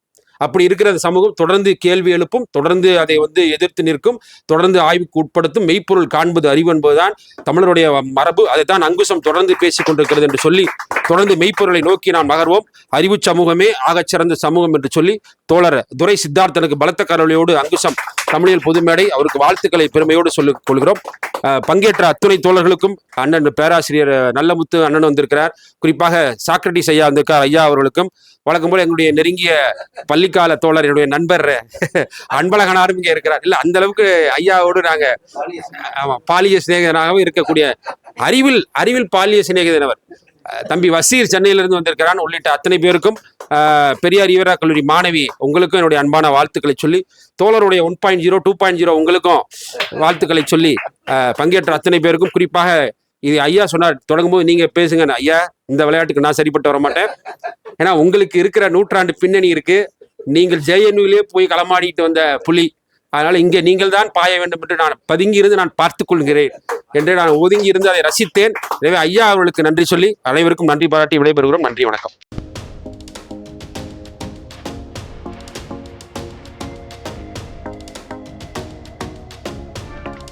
அப்படி இருக்கிற சமூகம் தொடர்ந்து கேள்வி எழுப்பும், தொடர்ந்து அதை வந்து எதிர்த்து நிற்கும், தொடர்ந்து ஆய்வுக்கு உட்படுத்தும். மெய்ப்பொருள் காண்பது அறிவு என்பதுதான் தமிழருடைய மரபு. அதைத்தான் அங்குசம் தொடர்ந்து பேசிக் கொண்டிருக்கிறது என்று சொல்லி தொடர்ந்து மெய்ப்பொருளை நோக்கி நாம் நகர்வோம். அறிவு சமூகமே ஆகச்சிறந்த சமூகம் என்று சொல்லி தோழர் துரை சித்தார்த்தனுக்கு பலத்த கரவொலியோடு அங்குசம் தமிழியல் பொதுமேடை அவருக்கு வாழ்த்துக்களை பெருமையோடு சொல்லிக் கொள்கிறோம். பங்கேற்ற அத்துணை தோழர்களுக்கும், அண்ணன் பேராசிரியர் நல்லமுத்து அண்ணன் வந்திருக்கிறார், குறிப்பாக சாக்ரட்டிஸ் ஐயா வந்திருக்கார், ஐயா அவர்களுக்கும், வழக்கம் போல எங்களுடைய நெருங்கிய பள்ளிக்கால தோழர் என்னுடைய நண்பர் அன்பழகனாரும் இங்கே இருக்கிறார். இல்ல அந்த அளவுக்கு ஐயாவோடு நாங்க பாலிய சிநேகிதனாகவும் இருக்கக்கூடிய அறிவில் பாலிய சிநேகிதனவர் தம்பி வசீர் சென்னையிலிருந்து வந்திருக்கிறான். உள்ளிட்ட அத்தனை பேருக்கும், பெரியார் ஈவரா கல்லூரி மாணவி உங்களுக்கும் என்னுடைய அன்பான வாழ்த்துக்களை சொல்லி, தோழருடைய 1.0 2.0 உங்களுக்கும் வாழ்த்துக்களை சொல்லி, பங்கேற்ற அத்தனை பேருக்கும், குறிப்பாக இது ஐயா சொன்னார் தொடங்கும் போது நீங்க பேசுங்க, ஐயா இந்த விளையாட்டுக்கு நான் சரிப்பட்டு வர மாட்டேன், ஏன்னா உங்களுக்கு இருக்கிற நூற்றாண்டு பின்னணி இருக்கு, நீங்கள் ஜேஎன்யூலே போய் களமாடிட்டு வந்த புலி, அதனால இங்கே நீங்கள் தான் பாய வேண்டும் என்று நான் பதுங்கி இருந்து நான் பார்த்துக் கொள்கிறேன் என்று நான் ஒதுங்கி இருந்து அதை ரசித்தேன். எனவே ஐயா அவர்களுக்கு நன்றி சொல்லி அனைவருக்கும் நன்றி பாராட்டி விடைபெறுகிறோம். நன்றி, வணக்கம்.